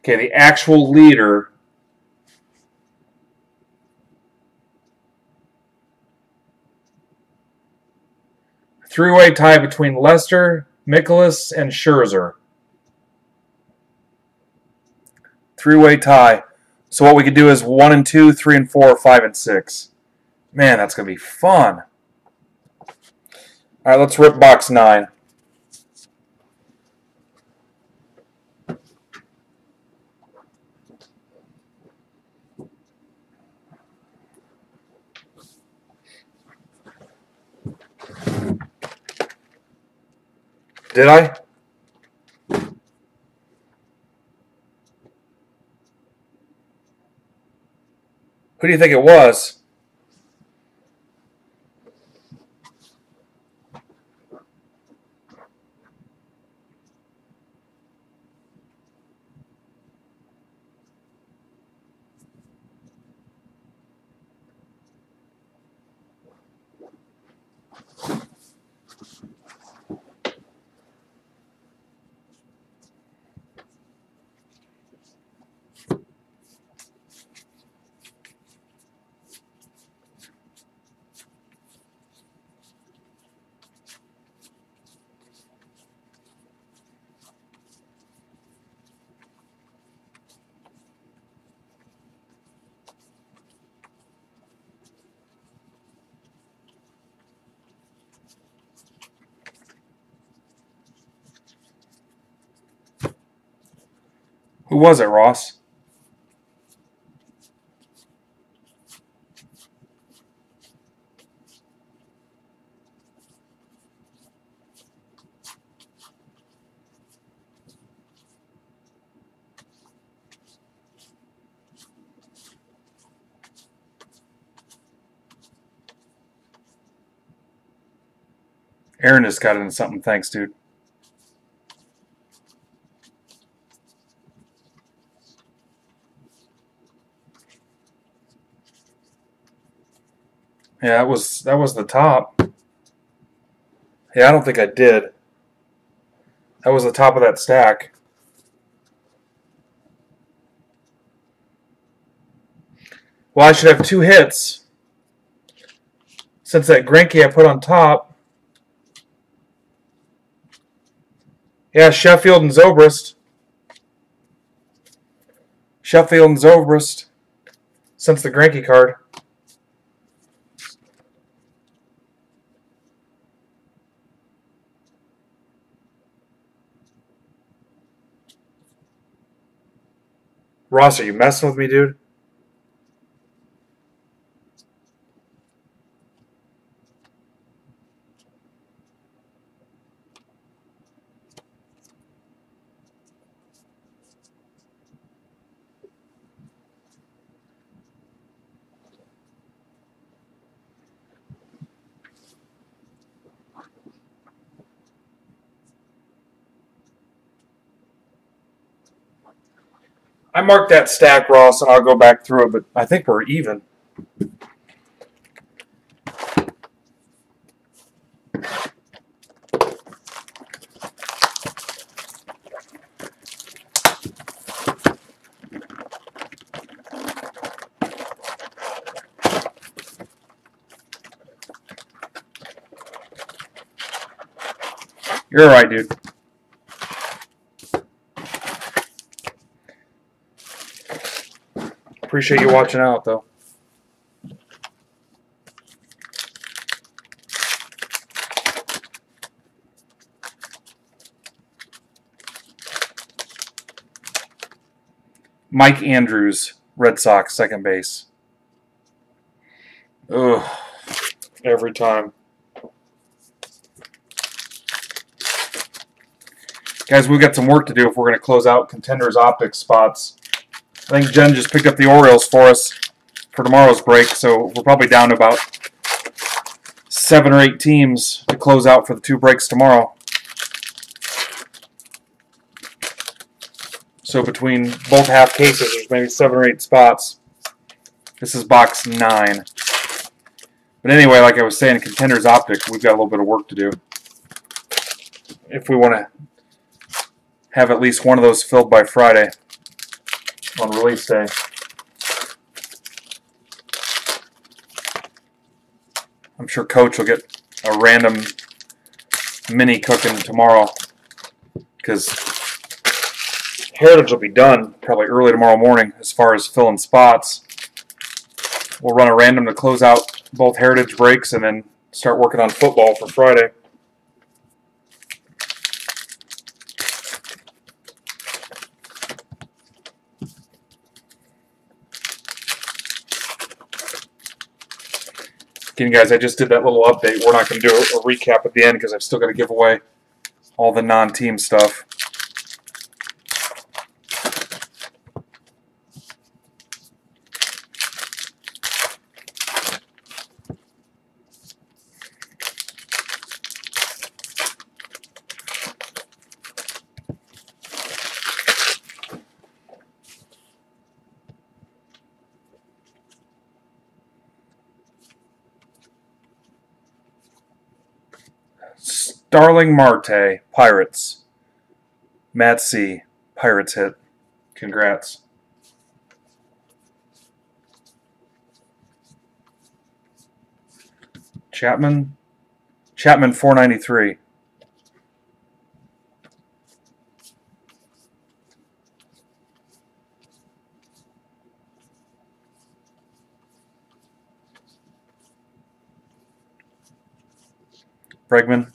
Okay, the actual leader. Three-way tie between Lester, Mikolas, and Scherzer. Three-way tie. So what we could do is 1 and 2, 3 and 4, 5 and 6. Man, that's going to be fun. All right, let's rip box 9. Did I? Who do you think it was? Who was it, Ross? Aaron just got into something. Thanks, dude. Yeah, that was the top. Yeah, I don't think I did. That was the top of that stack. Well, I should have 2 hits. Since that Greinke I put on top. Yeah, Sheffield and Zobrist. Sheffield and Zobrist. Since the Greinke card. Ross, are you messing with me, dude? I marked that stack, Ross, and I'll go back through it, but I think we're even. You're all right, dude. Appreciate you watching out, though. Mike Andrews, Red Sox, second base. Ugh. Every time. Guys, we've got some work to do if we're going to close out Contenders Optics spots. I think Jen just picked up the Orioles for us for tomorrow's break, so we're probably down to about 7 or 8 teams to close out for the 2 breaks tomorrow. So between both half cases, there's maybe 7 or 8 spots. This is box 9. But anyway, like I was saying, Contenders Optics, we've got a little bit of work to do. If we want to have at least one of those filled by Friday on release day. I'm sure Coach will get a random mini cooking tomorrow because Heritage will be done probably early tomorrow morning as far as filling spots. We'll run a random to close out both Heritage breaks and then start working on football for Friday. Again, guys, I just did that little update. We're not going to do a recap at the end because I've still got to give away all the non-team stuff. Starling Marte, Pirates. Matt C., Pirates hit. Congrats. Chapman 493. Bregman.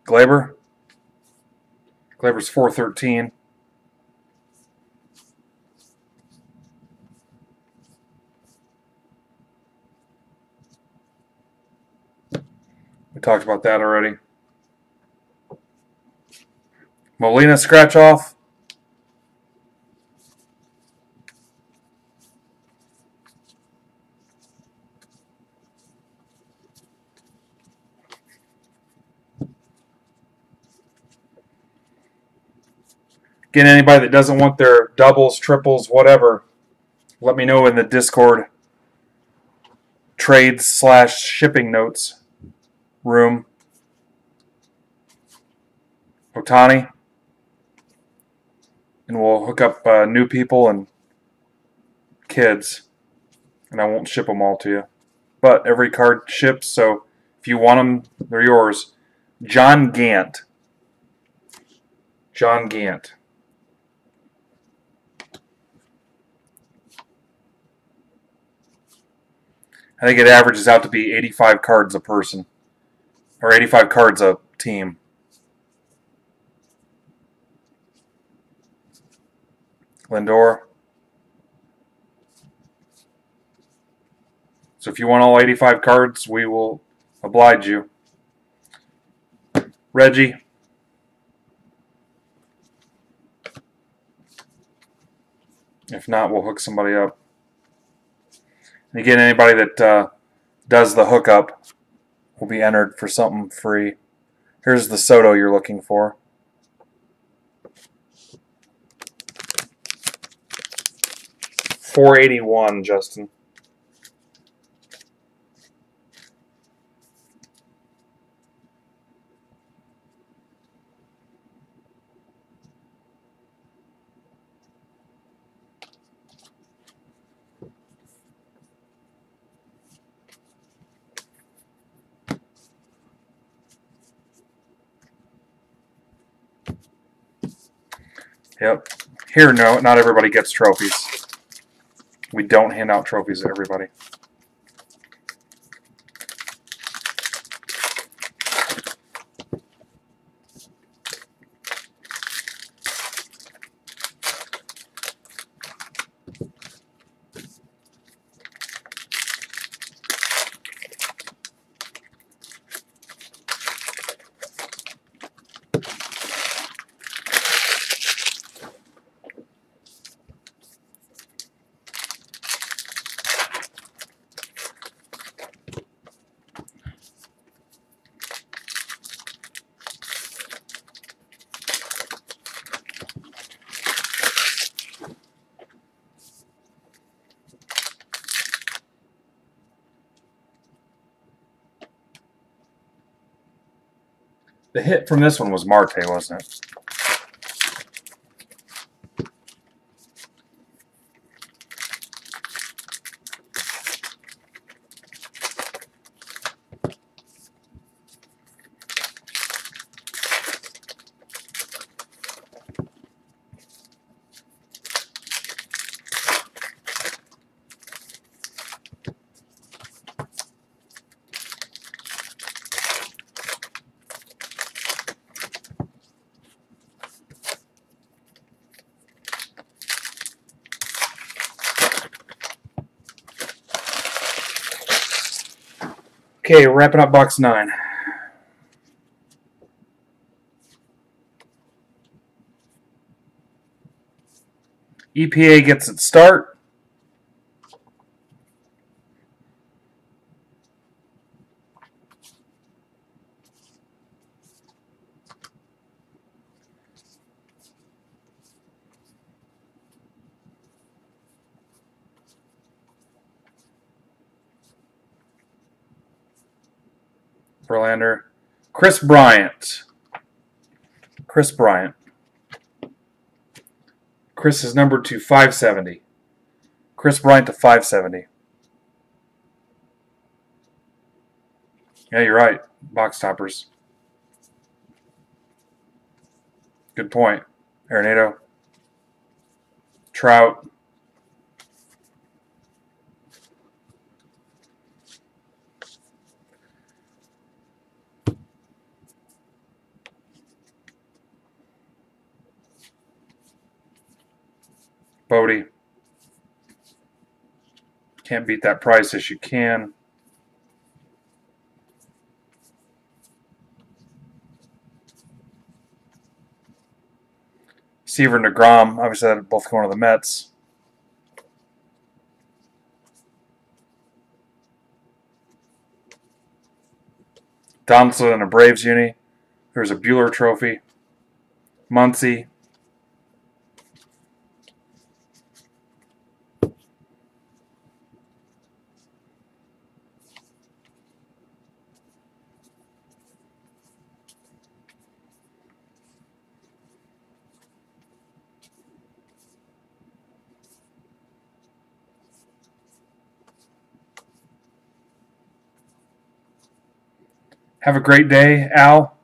Glaber. Glaber's 413. We talked about that already. Molina scratch off. Again, anybody that doesn't want their doubles, triples, whatever, let me know in the Discord trades/shipping notes room. Ohtani. And we'll hook up new people and kids. And I won't ship them all to you. But every card ships, so if you want them, they're yours. John Gant. John Gant. I think it averages out to be 85 cards a person. Or 85 cards a team. Lindor. So if you want all 85 cards, we will oblige you. Reggie. If not, we'll hook somebody up. And again, anybody that does the hookup will be entered for something free. Here's the Soto you're looking for. $481, Justin. Yep. Here, no, not everybody gets trophies. We don't hand out trophies to everybody. The hit from this one was Marte, wasn't it? Okay, wrapping up box 9. EPA gets its start. Verlander. Chris Bryant. Chris Bryant. Chris is numbered to 570. Chris Bryant to 570. Yeah, you're right. Box toppers. Good point. Arenado. Trout. Bodie. Can't beat that price as you can. Seaver and DeGrom. Obviously, they're both going to the Mets. Donaldson in a Braves uni. There's a Buehler trophy. Muncy. Have a great day, Al.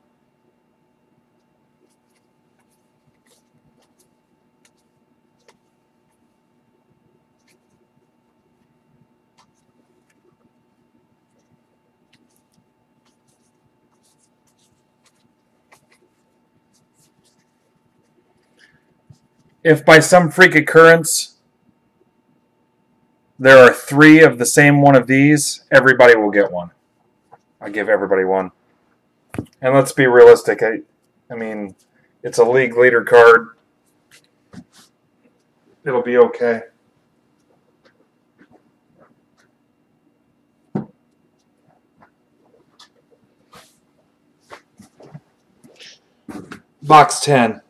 If by some freak occurrence there are 3 of the same one of these, everybody will get one. I give everybody one. And let's be realistic. I mean, it's a league leader card. It'll be okay. Box 10.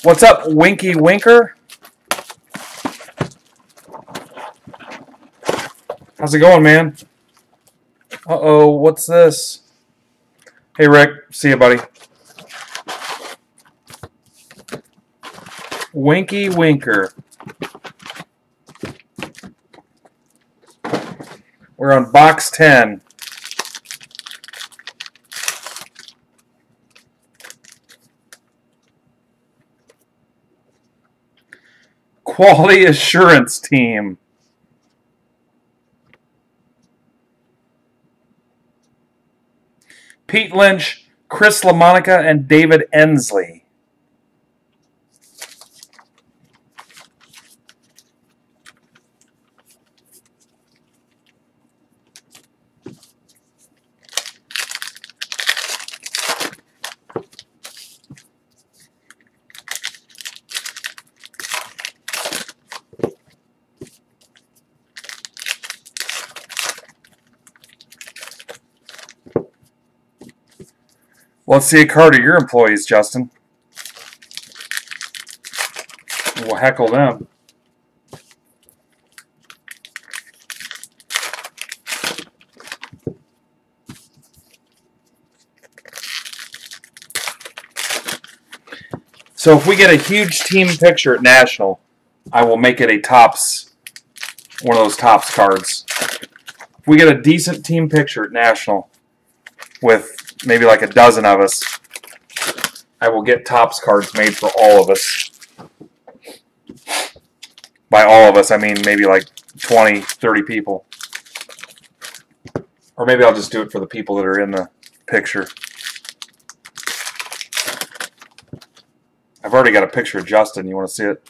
What's up, Winky Winker? How's it going, man? Uh-oh, what's this? Hey, Rick. See you, buddy. Winky Winker. We're on box 10. Quality Assurance Team. Pete Lynch, Chris LaMonica, and David Ensley. Let's see a card of your employees, Justin. We'll heckle them. So if we get a huge team picture at National, I will make it a Topps, one of those Topps cards. If we get a decent team picture at National with maybe like a dozen of us, I will get Topps cards made for all of us. By all of us, I mean maybe like 20, 30 people. Or maybe I'll just do it for the people that are in the picture. I've already got a picture of Justin. You want to see it?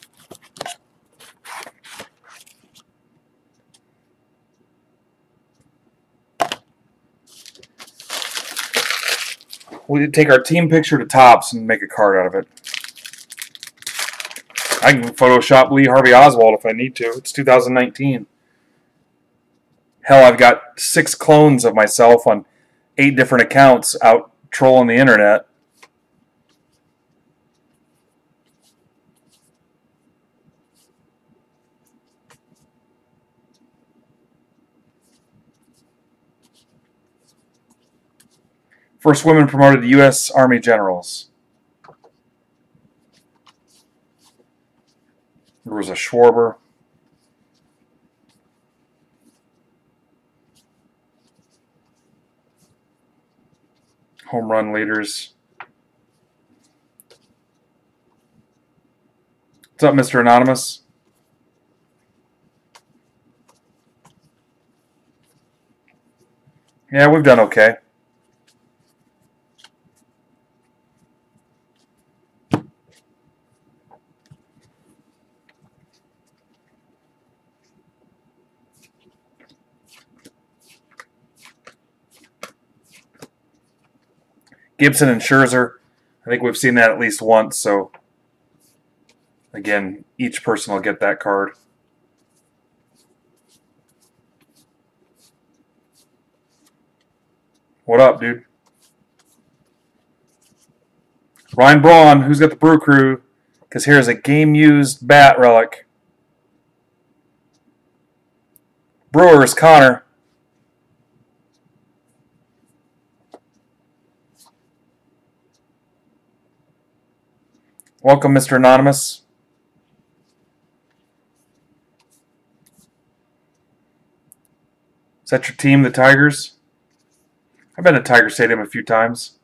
We take our team picture to Topps and make a card out of it. I can Photoshop Lee Harvey Oswald if I need to. It's 2019. Hell, I've got 6 clones of myself on 8 different accounts out trolling the internet. First women promoted to U.S. Army generals. There was a Schwarber. Home run leaders. What's up, Mr. Anonymous? Yeah, we've done okay. Gibson and Scherzer. I think we've seen that at least once, so again, each person will get that card. What up, dude? Ryan Braun, who's got the Brew Crew? Because here's a game-used bat relic. Brewers, Connor. Welcome, Mr. Anonymous. Is that your team, the Tigers? I've been to Tiger Stadium a few times.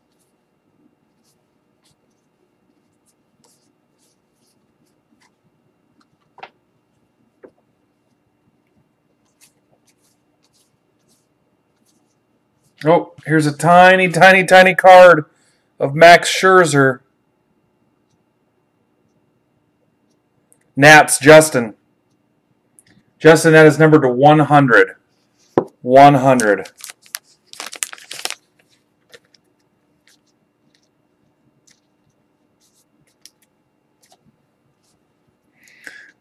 Oh, here's a tiny, tiny, tiny card of Max Scherzer. Nats, Justin. Justin, that is numbered to 100. 100.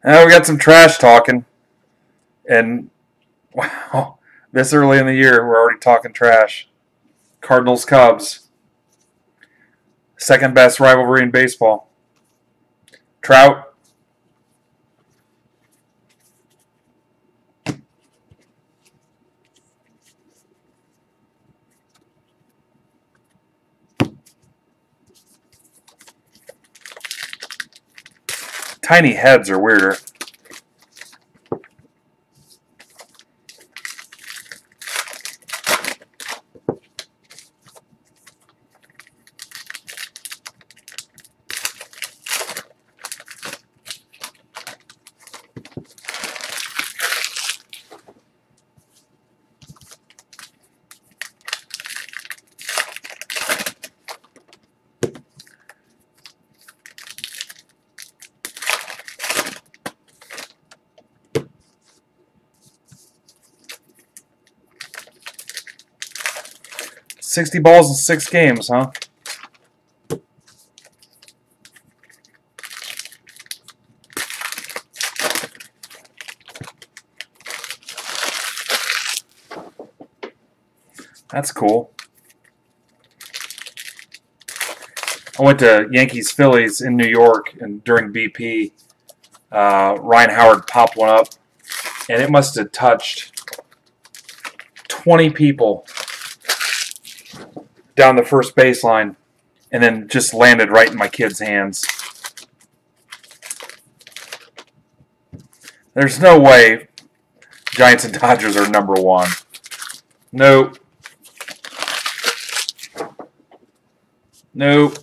Now we got some trash talking. And, wow, this early in the year, we're already talking trash. Cardinals, Cubs. Second best rivalry in baseball. Trout. Tiny heads are weirder. $60 in 6 games, huh? That's cool. I went to Yankees-Phillies in New York, and during BP, Ryan Howard popped one up, and it must have touched 20 people down the first baseline, and then just landed right in my kid's hands. There's no way Giants and Dodgers are number 1. Nope. Nope.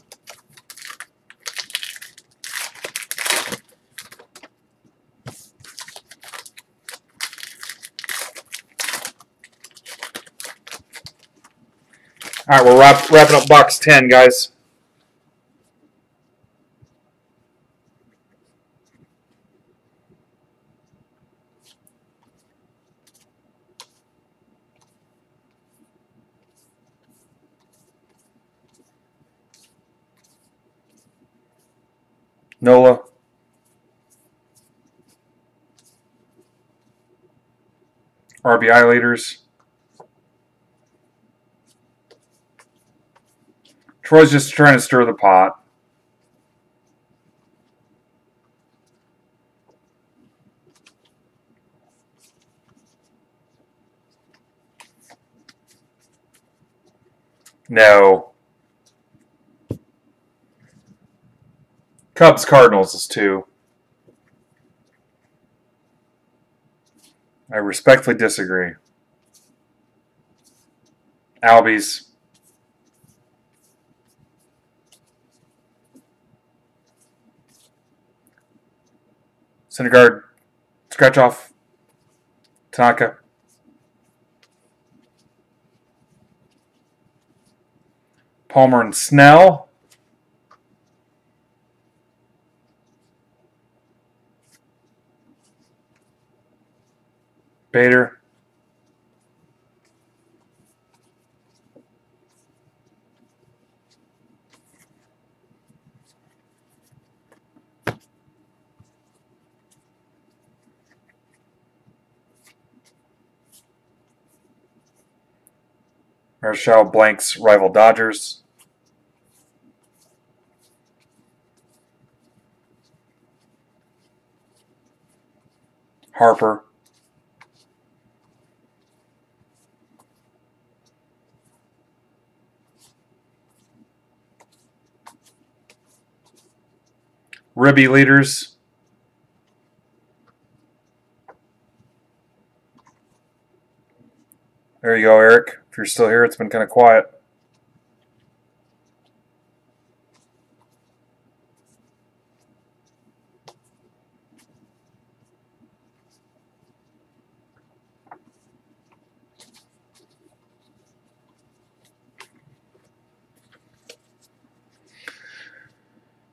All right, we're wrapping up box 10, guys. Nola. RBI leaders. Troy's just trying to stir the pot. No. Cubs Cardinals is 2. I respectfully disagree. Albies. Syndergaard. Scratch off. Tanaka. Palmer and Snell. Bader. Marshall blanks rival Dodgers. Harper. Ribby leaders. There you go, Eric. If you're still here, it's been kind of quiet.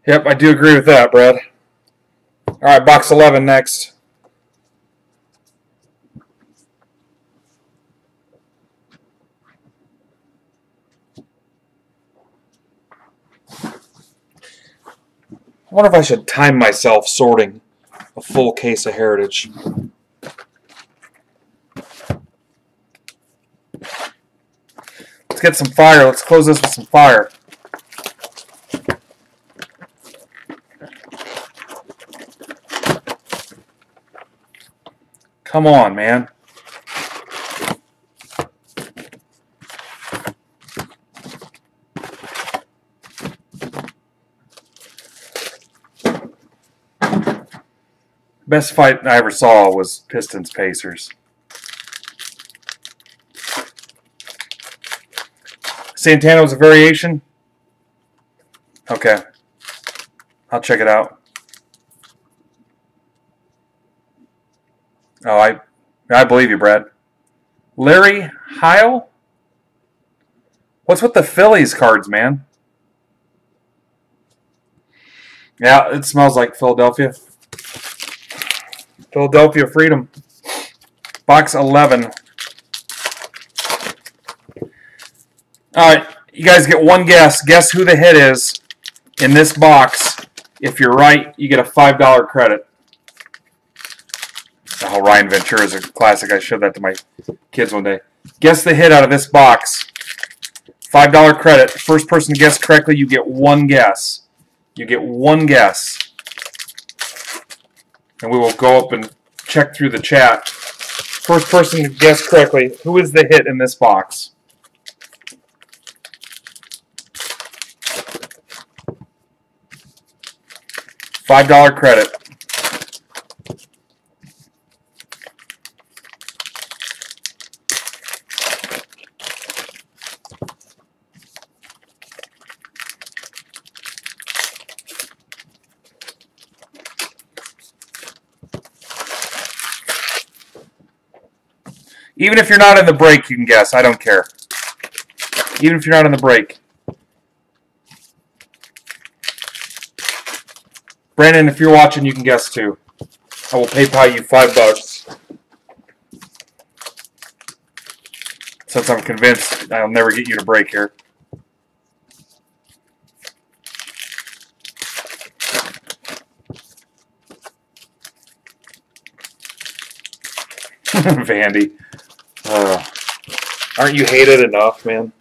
Yep, I do agree with that, Brad. All right, box 11 next. I wonder if I should time myself sorting a full case of Heritage. Let's get some fire. Let's close this with some fire. Come on, man. Best fight I ever saw was Pistons Pacers. Santana was a variation? Okay. I'll check it out. Oh, I believe you, Brad. Larry Heil? What's with the Phillies cards, man? Yeah, it smells like Philadelphia. Philadelphia Freedom. Box 11. All right, you guys get one guess. Guess who the hit is in this box. If you're right, you get a $5 credit. Oh, Ryan Ventura is a classic. I showed that to my kids one day. Guess the hit out of this box. $5 credit. First person to guess correctly, you get one guess. You get one guess. And we will go up and check through the chat. First person to guess correctly, who is the hit in this box? $5 credit. Even if you're not in the break, you can guess. I don't care. Even if you're not in the break. Brandon, if you're watching, you can guess too. I will PayPal you $5. Since I'm convinced I'll never get you to break here. Vandy. Aren't you hated enough, man?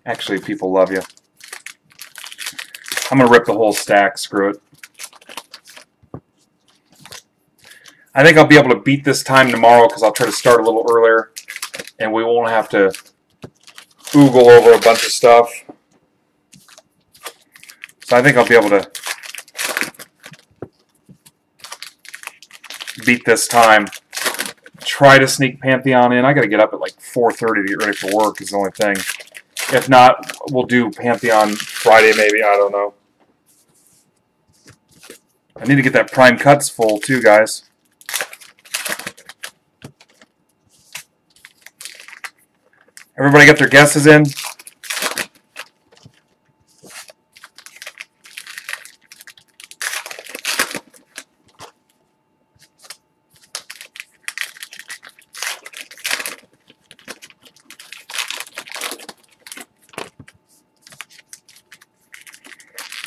Actually, people love you. I'm going to rip the whole stack. Screw it. I think I'll be able to beat this time tomorrow because I'll try to start a little earlier. And we won't have to oogle over a bunch of stuff. So I think I'll be able to beat this time. Try to sneak Pantheon in. I got to get up at like 4:30 to get ready for work is the only thing. If not, we'll do Pantheon Friday maybe. I don't know. I need to get that prime cuts full too, guys. Everybody got their guesses in?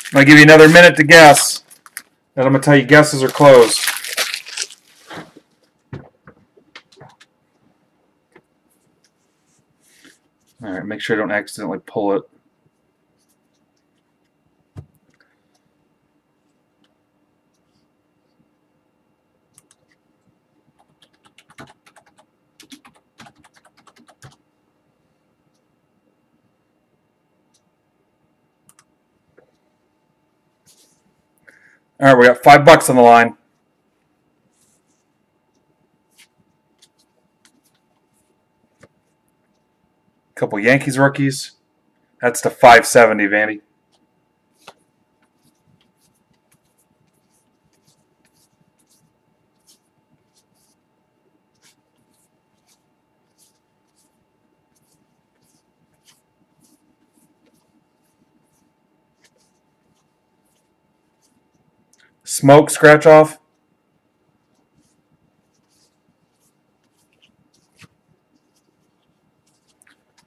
I'm going to give you another minute to guess. Then I'm going to tell you guesses are closed. All right, make sure I don't accidentally pull it. All right, we got $5 on the line. Couple Yankees rookies. That's the 570, Vandy. Smoke scratch off.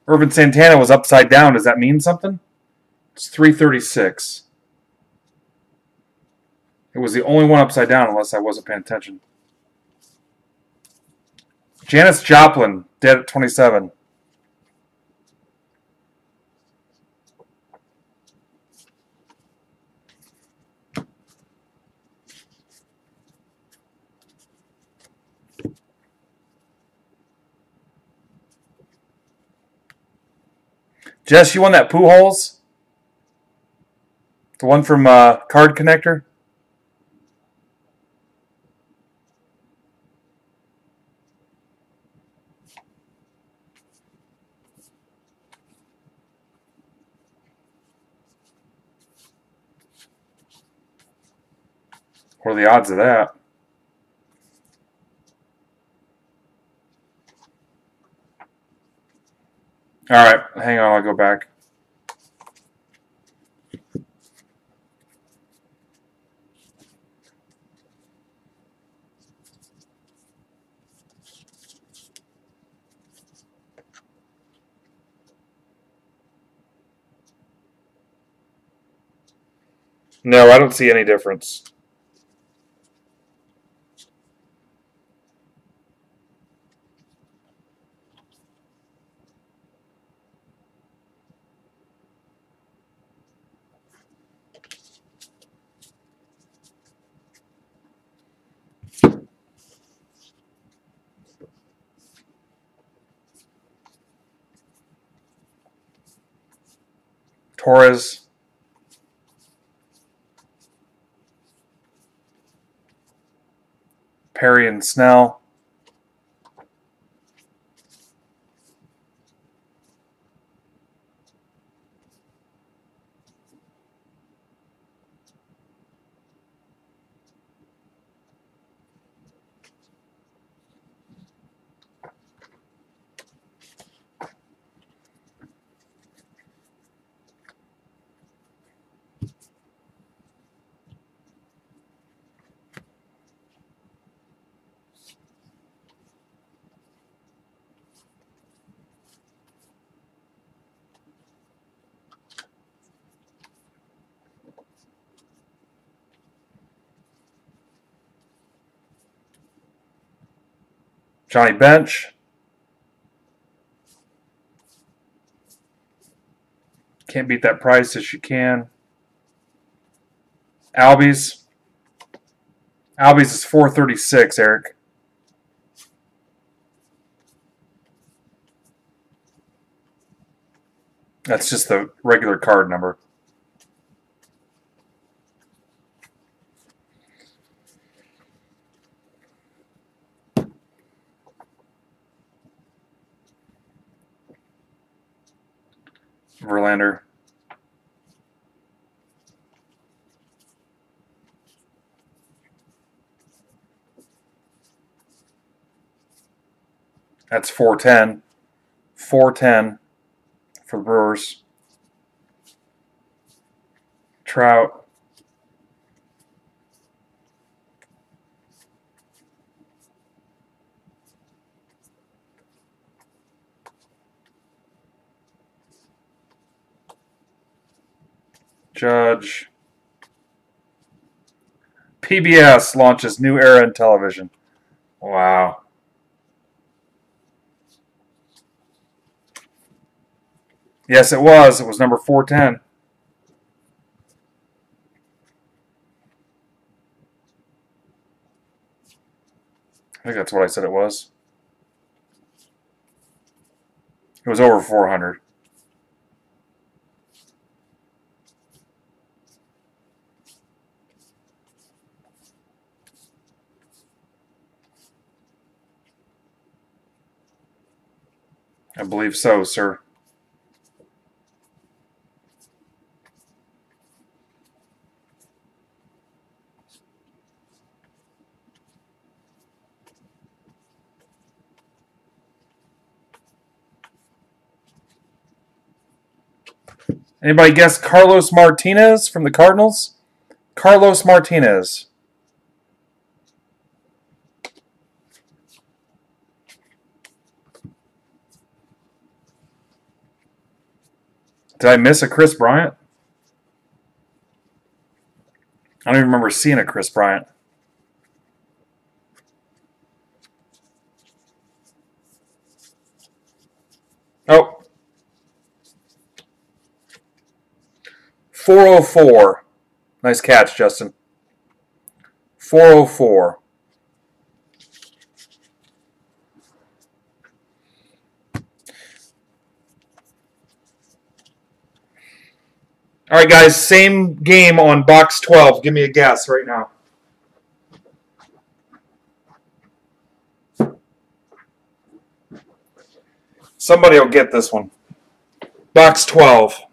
Irvin Santana was upside down. Does that mean something? It's 336. It was the only one upside down unless I wasn't paying attention. Janis Joplin, dead at 27. Jess, you won that Pujols? The one from Card Connector? What are the odds of that? All right, hang on, I'll go back. No, I don't see any difference. Torres. Perry and Snell. Johnny Bench. Can't beat that price as you can. Albies. Albies is $4.36, Eric. That's just the regular card number. Verlander. That's 410. 410 for the Brewers. Trout. Judge. PBS launches new era in television. Wow. Yes, it was. It was number 410. I think that's what I said it was. It was over 400. I believe so, sir. Anybody guess Carlos Martinez from the Cardinals? Carlos Martinez. Did I miss a Chris Bryant? I don't even remember seeing a Chris Bryant. Oh. 404. Nice catch, Justin. 404. All right, guys, same game on box 12. Give me a guess right now. Somebody will get this one. Box 12.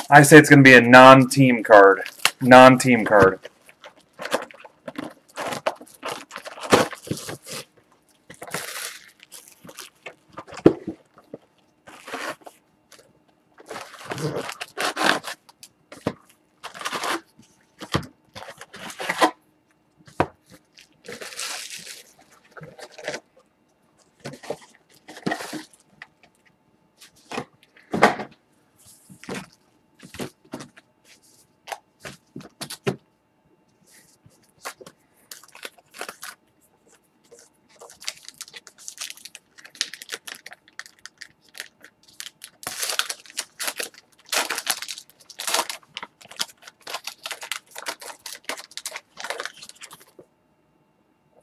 I say it's going to be a non-team card. Non-team card.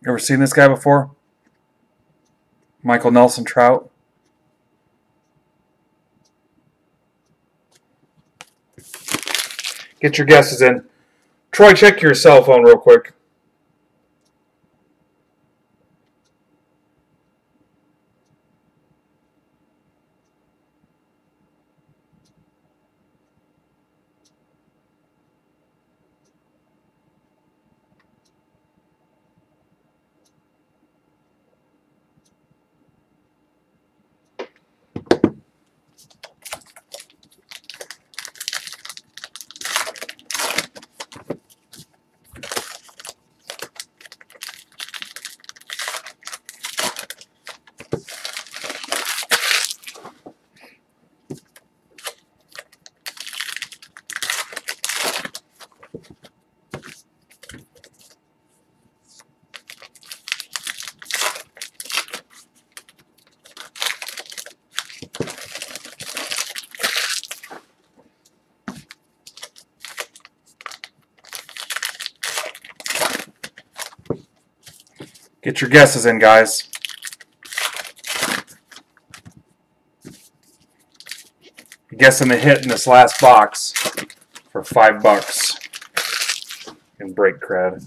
Ever seen this guy before? Michael Nelson Trout. Get your guesses in. Troy, check your cell phone real quick. Get your guesses in, guys. Guessing the hit in this last box for $5 in break cred.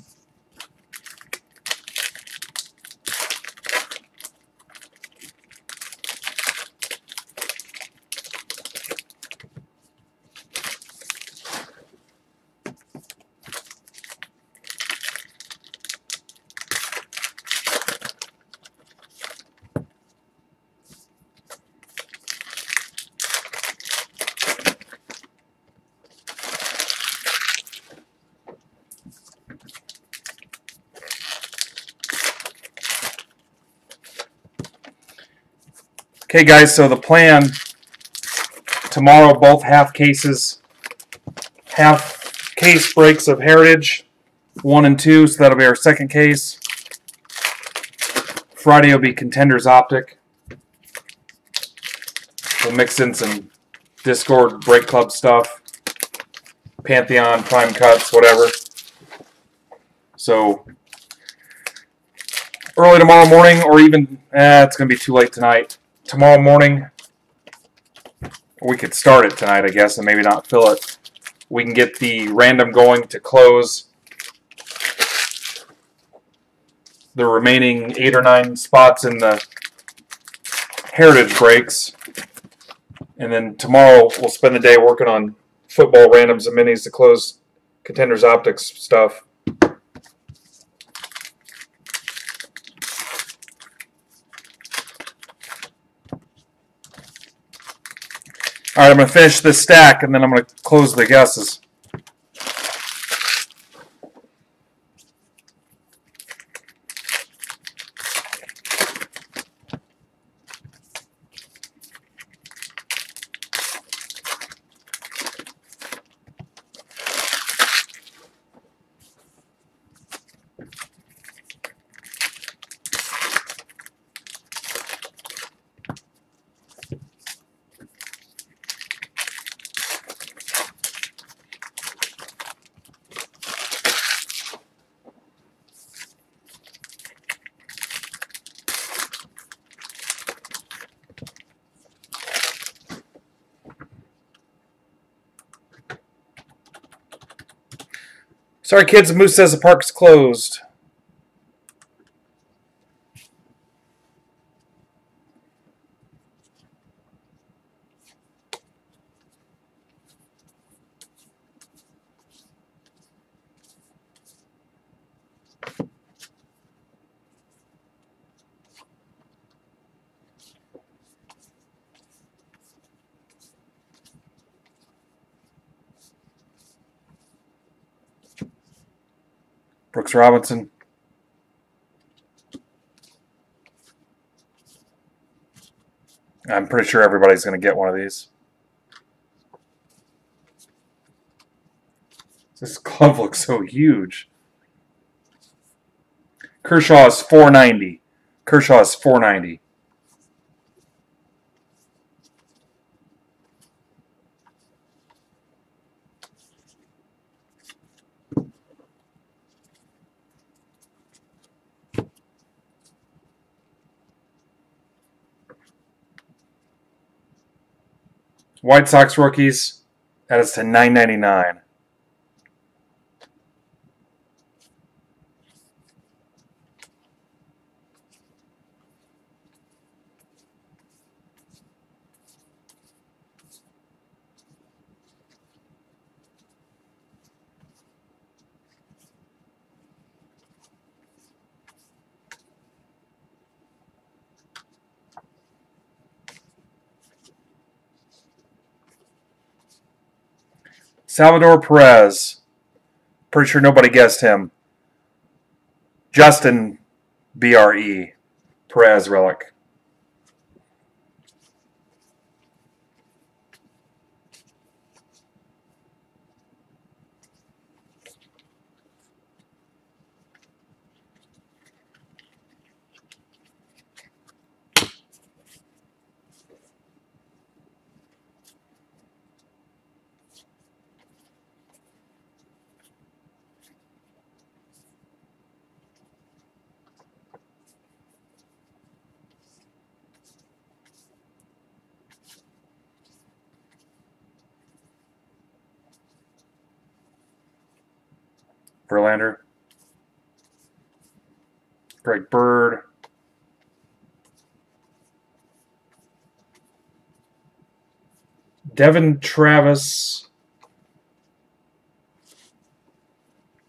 Okay, guys, so the plan tomorrow, both half case breaks of Heritage 1 and 2, so that'll be our second case. Friday will be Contenders Optic. We'll mix in some Discord Break Club stuff, Pantheon, Prime Cuts, whatever. So early tomorrow morning, or even, it's going to be too late tonight. Tomorrow morning, we could start it tonight, I guess, and maybe not fill it. We can get the random going to close the remaining 8 or 9 spots in the Heritage breaks. And then tomorrow, we'll spend the day working on football randoms and minis to close Contenders Optics stuff. All right, I'm going to finish this stack, and then I'm going to close the guesses. Sorry, kids, the Moose says the park's closed. Brooks Robinson. I'm pretty sure everybody's going to get one of these. This glove looks so huge. Kershaw is $4.90. Kershaw is $4.90. White Sox rookies, that is to $9.99. Salvador Perez. Pretty sure nobody guessed him. Justin BRE. Perez Relic. Verlander. Greg Bird. Devin Travis.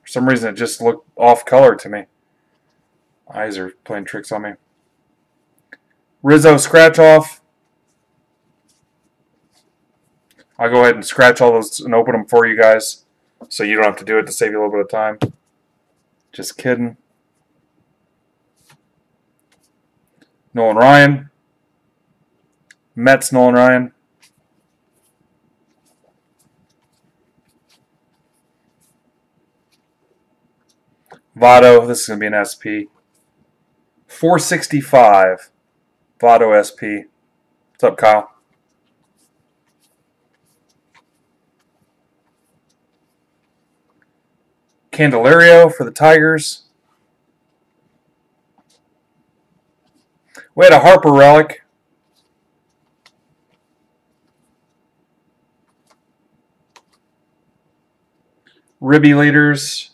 For some reason, it just looked off color to me. Eyes are playing tricks on me. Rizzo scratch off. I'll go ahead and scratch all those and open them for you guys so you don't have to do it to save you a little bit of time. Just kidding. Nolan Ryan. Mets Nolan Ryan. Votto, this is going to be an SP. 465. Votto SP. What's up, Kyle? Candelario for the Tigers. We had a Harper Relic. Ribby leaders.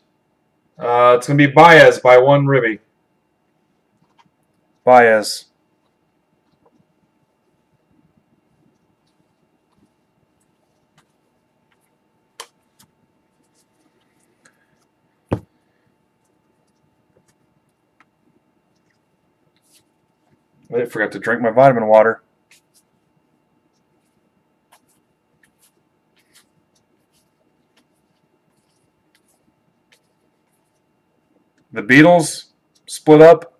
It's going to be Baez by one Ribby. Baez. I forgot to drink my vitamin water. The Beatles split up.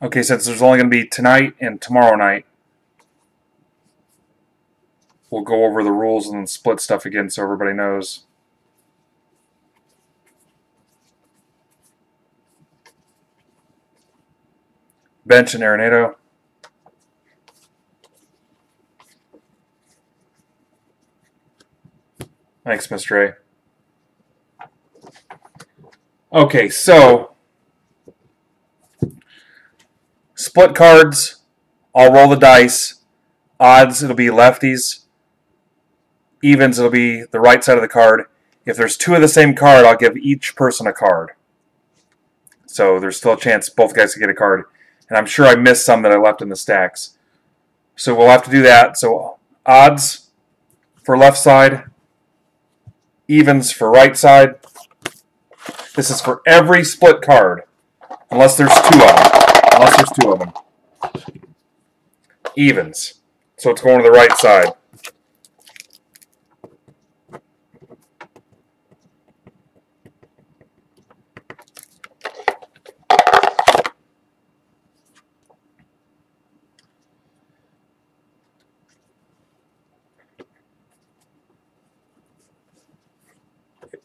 Okay, since there's only going to be tonight and tomorrow night, we'll go over the rules and then split stuff again so everybody knows. Bench and Arenado. Thanks, Mr. A. Okay, so split cards. I'll roll the dice. Odds, it'll be lefties. Evens, it'll be the right side of the card. If there's two of the same card, I'll give each person a card. So there's still a chance both guys can get a card. And I'm sure I missed some that I left in the stacks. So we'll have to do that. So odds for left side. Evens for right side. This is for every split card. Unless there's two of them. Evens. So it's going to the right side.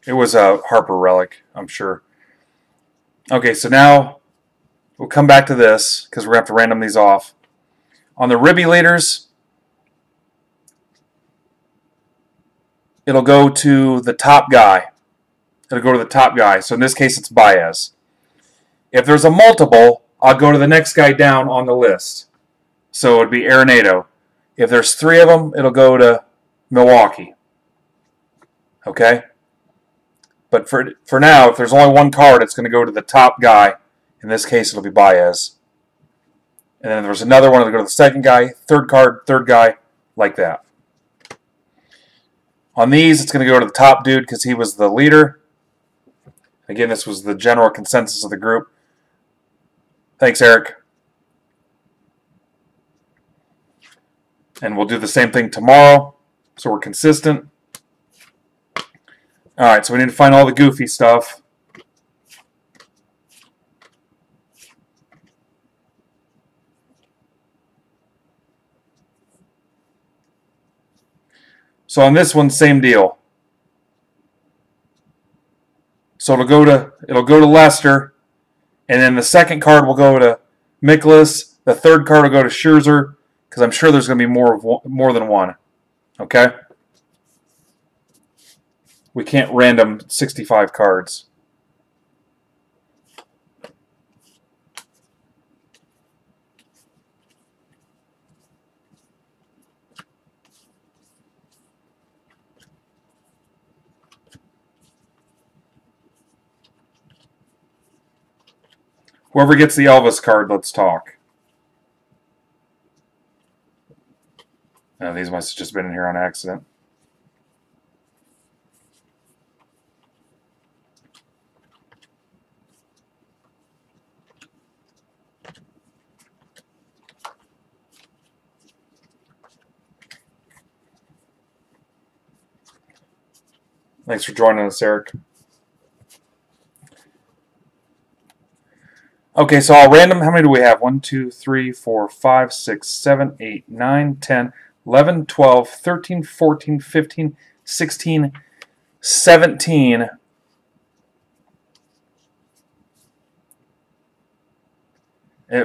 It was a Harper Relic, I'm sure. Okay, so now we'll come back to this because we're going to have to random these off. On the Ribby leaders, it'll go to the top guy. It'll go to the top guy. So in this case, it's Baez. If there's a multiple, I'll go to the next guy down on the list. So it would be Arenado. If there's three of them, it'll go to Milwaukee. Okay? But for now, if there's only one card, it's going to go to the top guy. In this case, it'll be Baez. And then there's another one that'll go to the second guy, third card, third guy, like that. On these, it's going to go to the top dude because he was the leader. Again, this was the general consensus of the group. Thanks, Eric. And we'll do the same thing tomorrow, so we're consistent. All right, so we need to find all the goofy stuff. So on this one, same deal. So it'll go to Lester, And then the second card will go to Mikolas. The third card will go to Scherzer, because I'm sure there's going to be more than one. Okay? We can't random 65 cards. Whoever gets the Elvis card, let's talk. These must have just been in here on accident. Thanks for joining us, Eric. Okay, so I'll random. How many do we have? 1, 2, 3, 4, 5, 6, 7, 8, 9, 10, 11, 12, 13, 14, 15, 16, 17.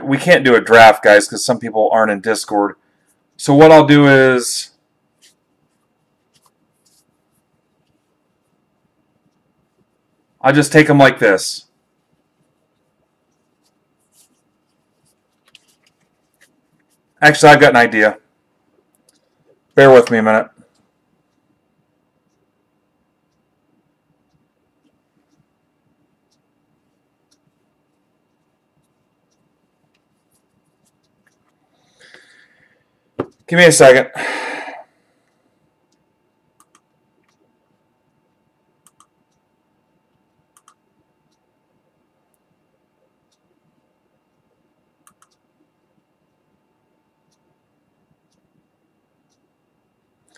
We can't do a draft, guys, because some people aren't in Discord. So what I'll do is I'll just take them like this. Actually, I've got an idea. Bear with me a minute. Give me a second.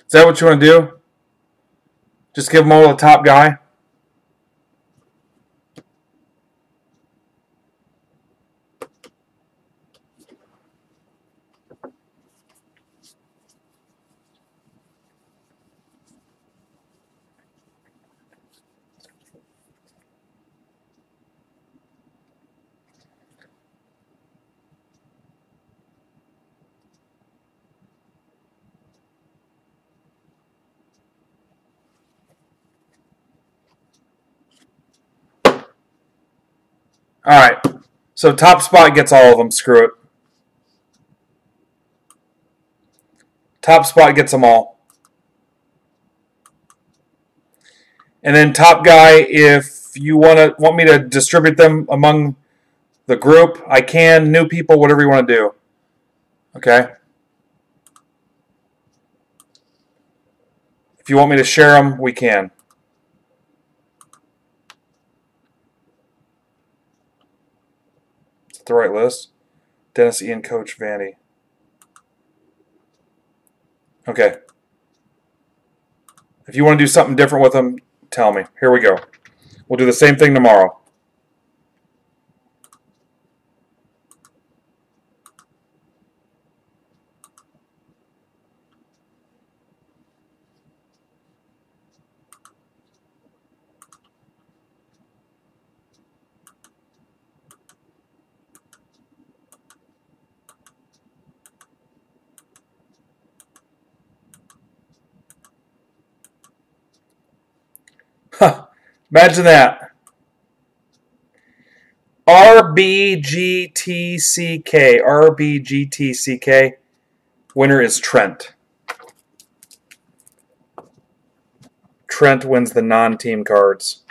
Is that what you want to do? Just give them all to the top guy? Alright, so top spot gets all of them, screw it. Top spot gets them all. And then top guy, if you want me to distribute them among the group, I can. New people, whatever you want to do. Okay? If you want me to share them, we can. Is that the right list? Dennis, Ian, Coach, Vandy. Okay. If you want to do something different with them, tell me. Here we go. We'll do the same thing tomorrow. Huh. Imagine that. RBGTCK. RBGTCK. Winner is Trent. Trent wins the non-team cards.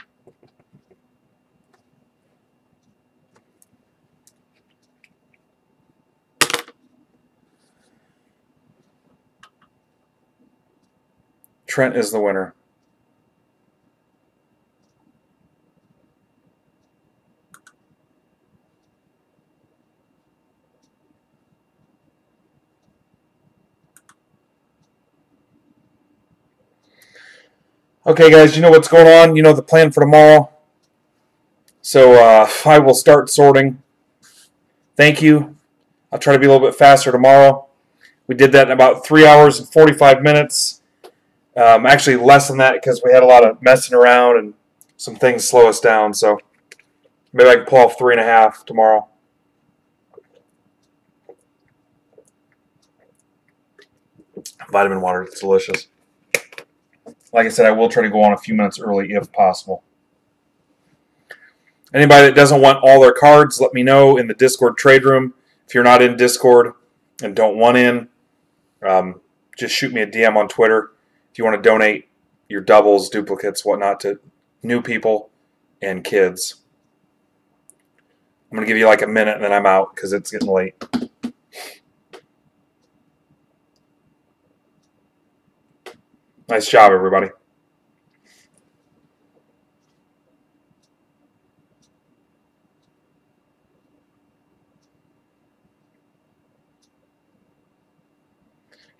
Trent is the winner. Okay, guys, you know what's going on. You know the plan for tomorrow. So I will start sorting. Thank you. I'll try to be a little bit faster tomorrow. We did that in about 3 hours and 45 minutes. Actually, less than that because we had a lot of messing around and some things slow us down. So Maybe I can pull off 3.5 tomorrow. Vitamin water, it's delicious. Like I said, I will try to go on a few minutes early if possible. Anybody that doesn't want all their cards, let me know in the Discord trade room. If you're not in Discord and don't want in, just shoot me a DM on Twitter if you want to donate your doubles, duplicates, whatnot to new people and kids. I'm going to give you like a minute and then I'm out because it's getting late. Nice job, everybody.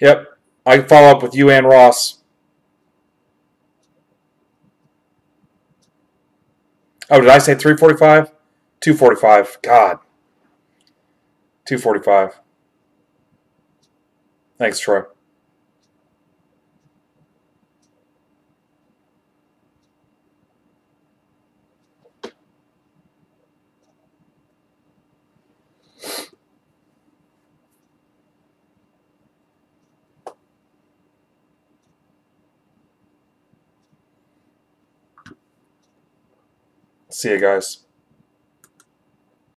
Yep. I can follow up with you and Ross. Oh, did I say 3:45? 2:45. God. 2:45. Thanks, Troy. See you guys.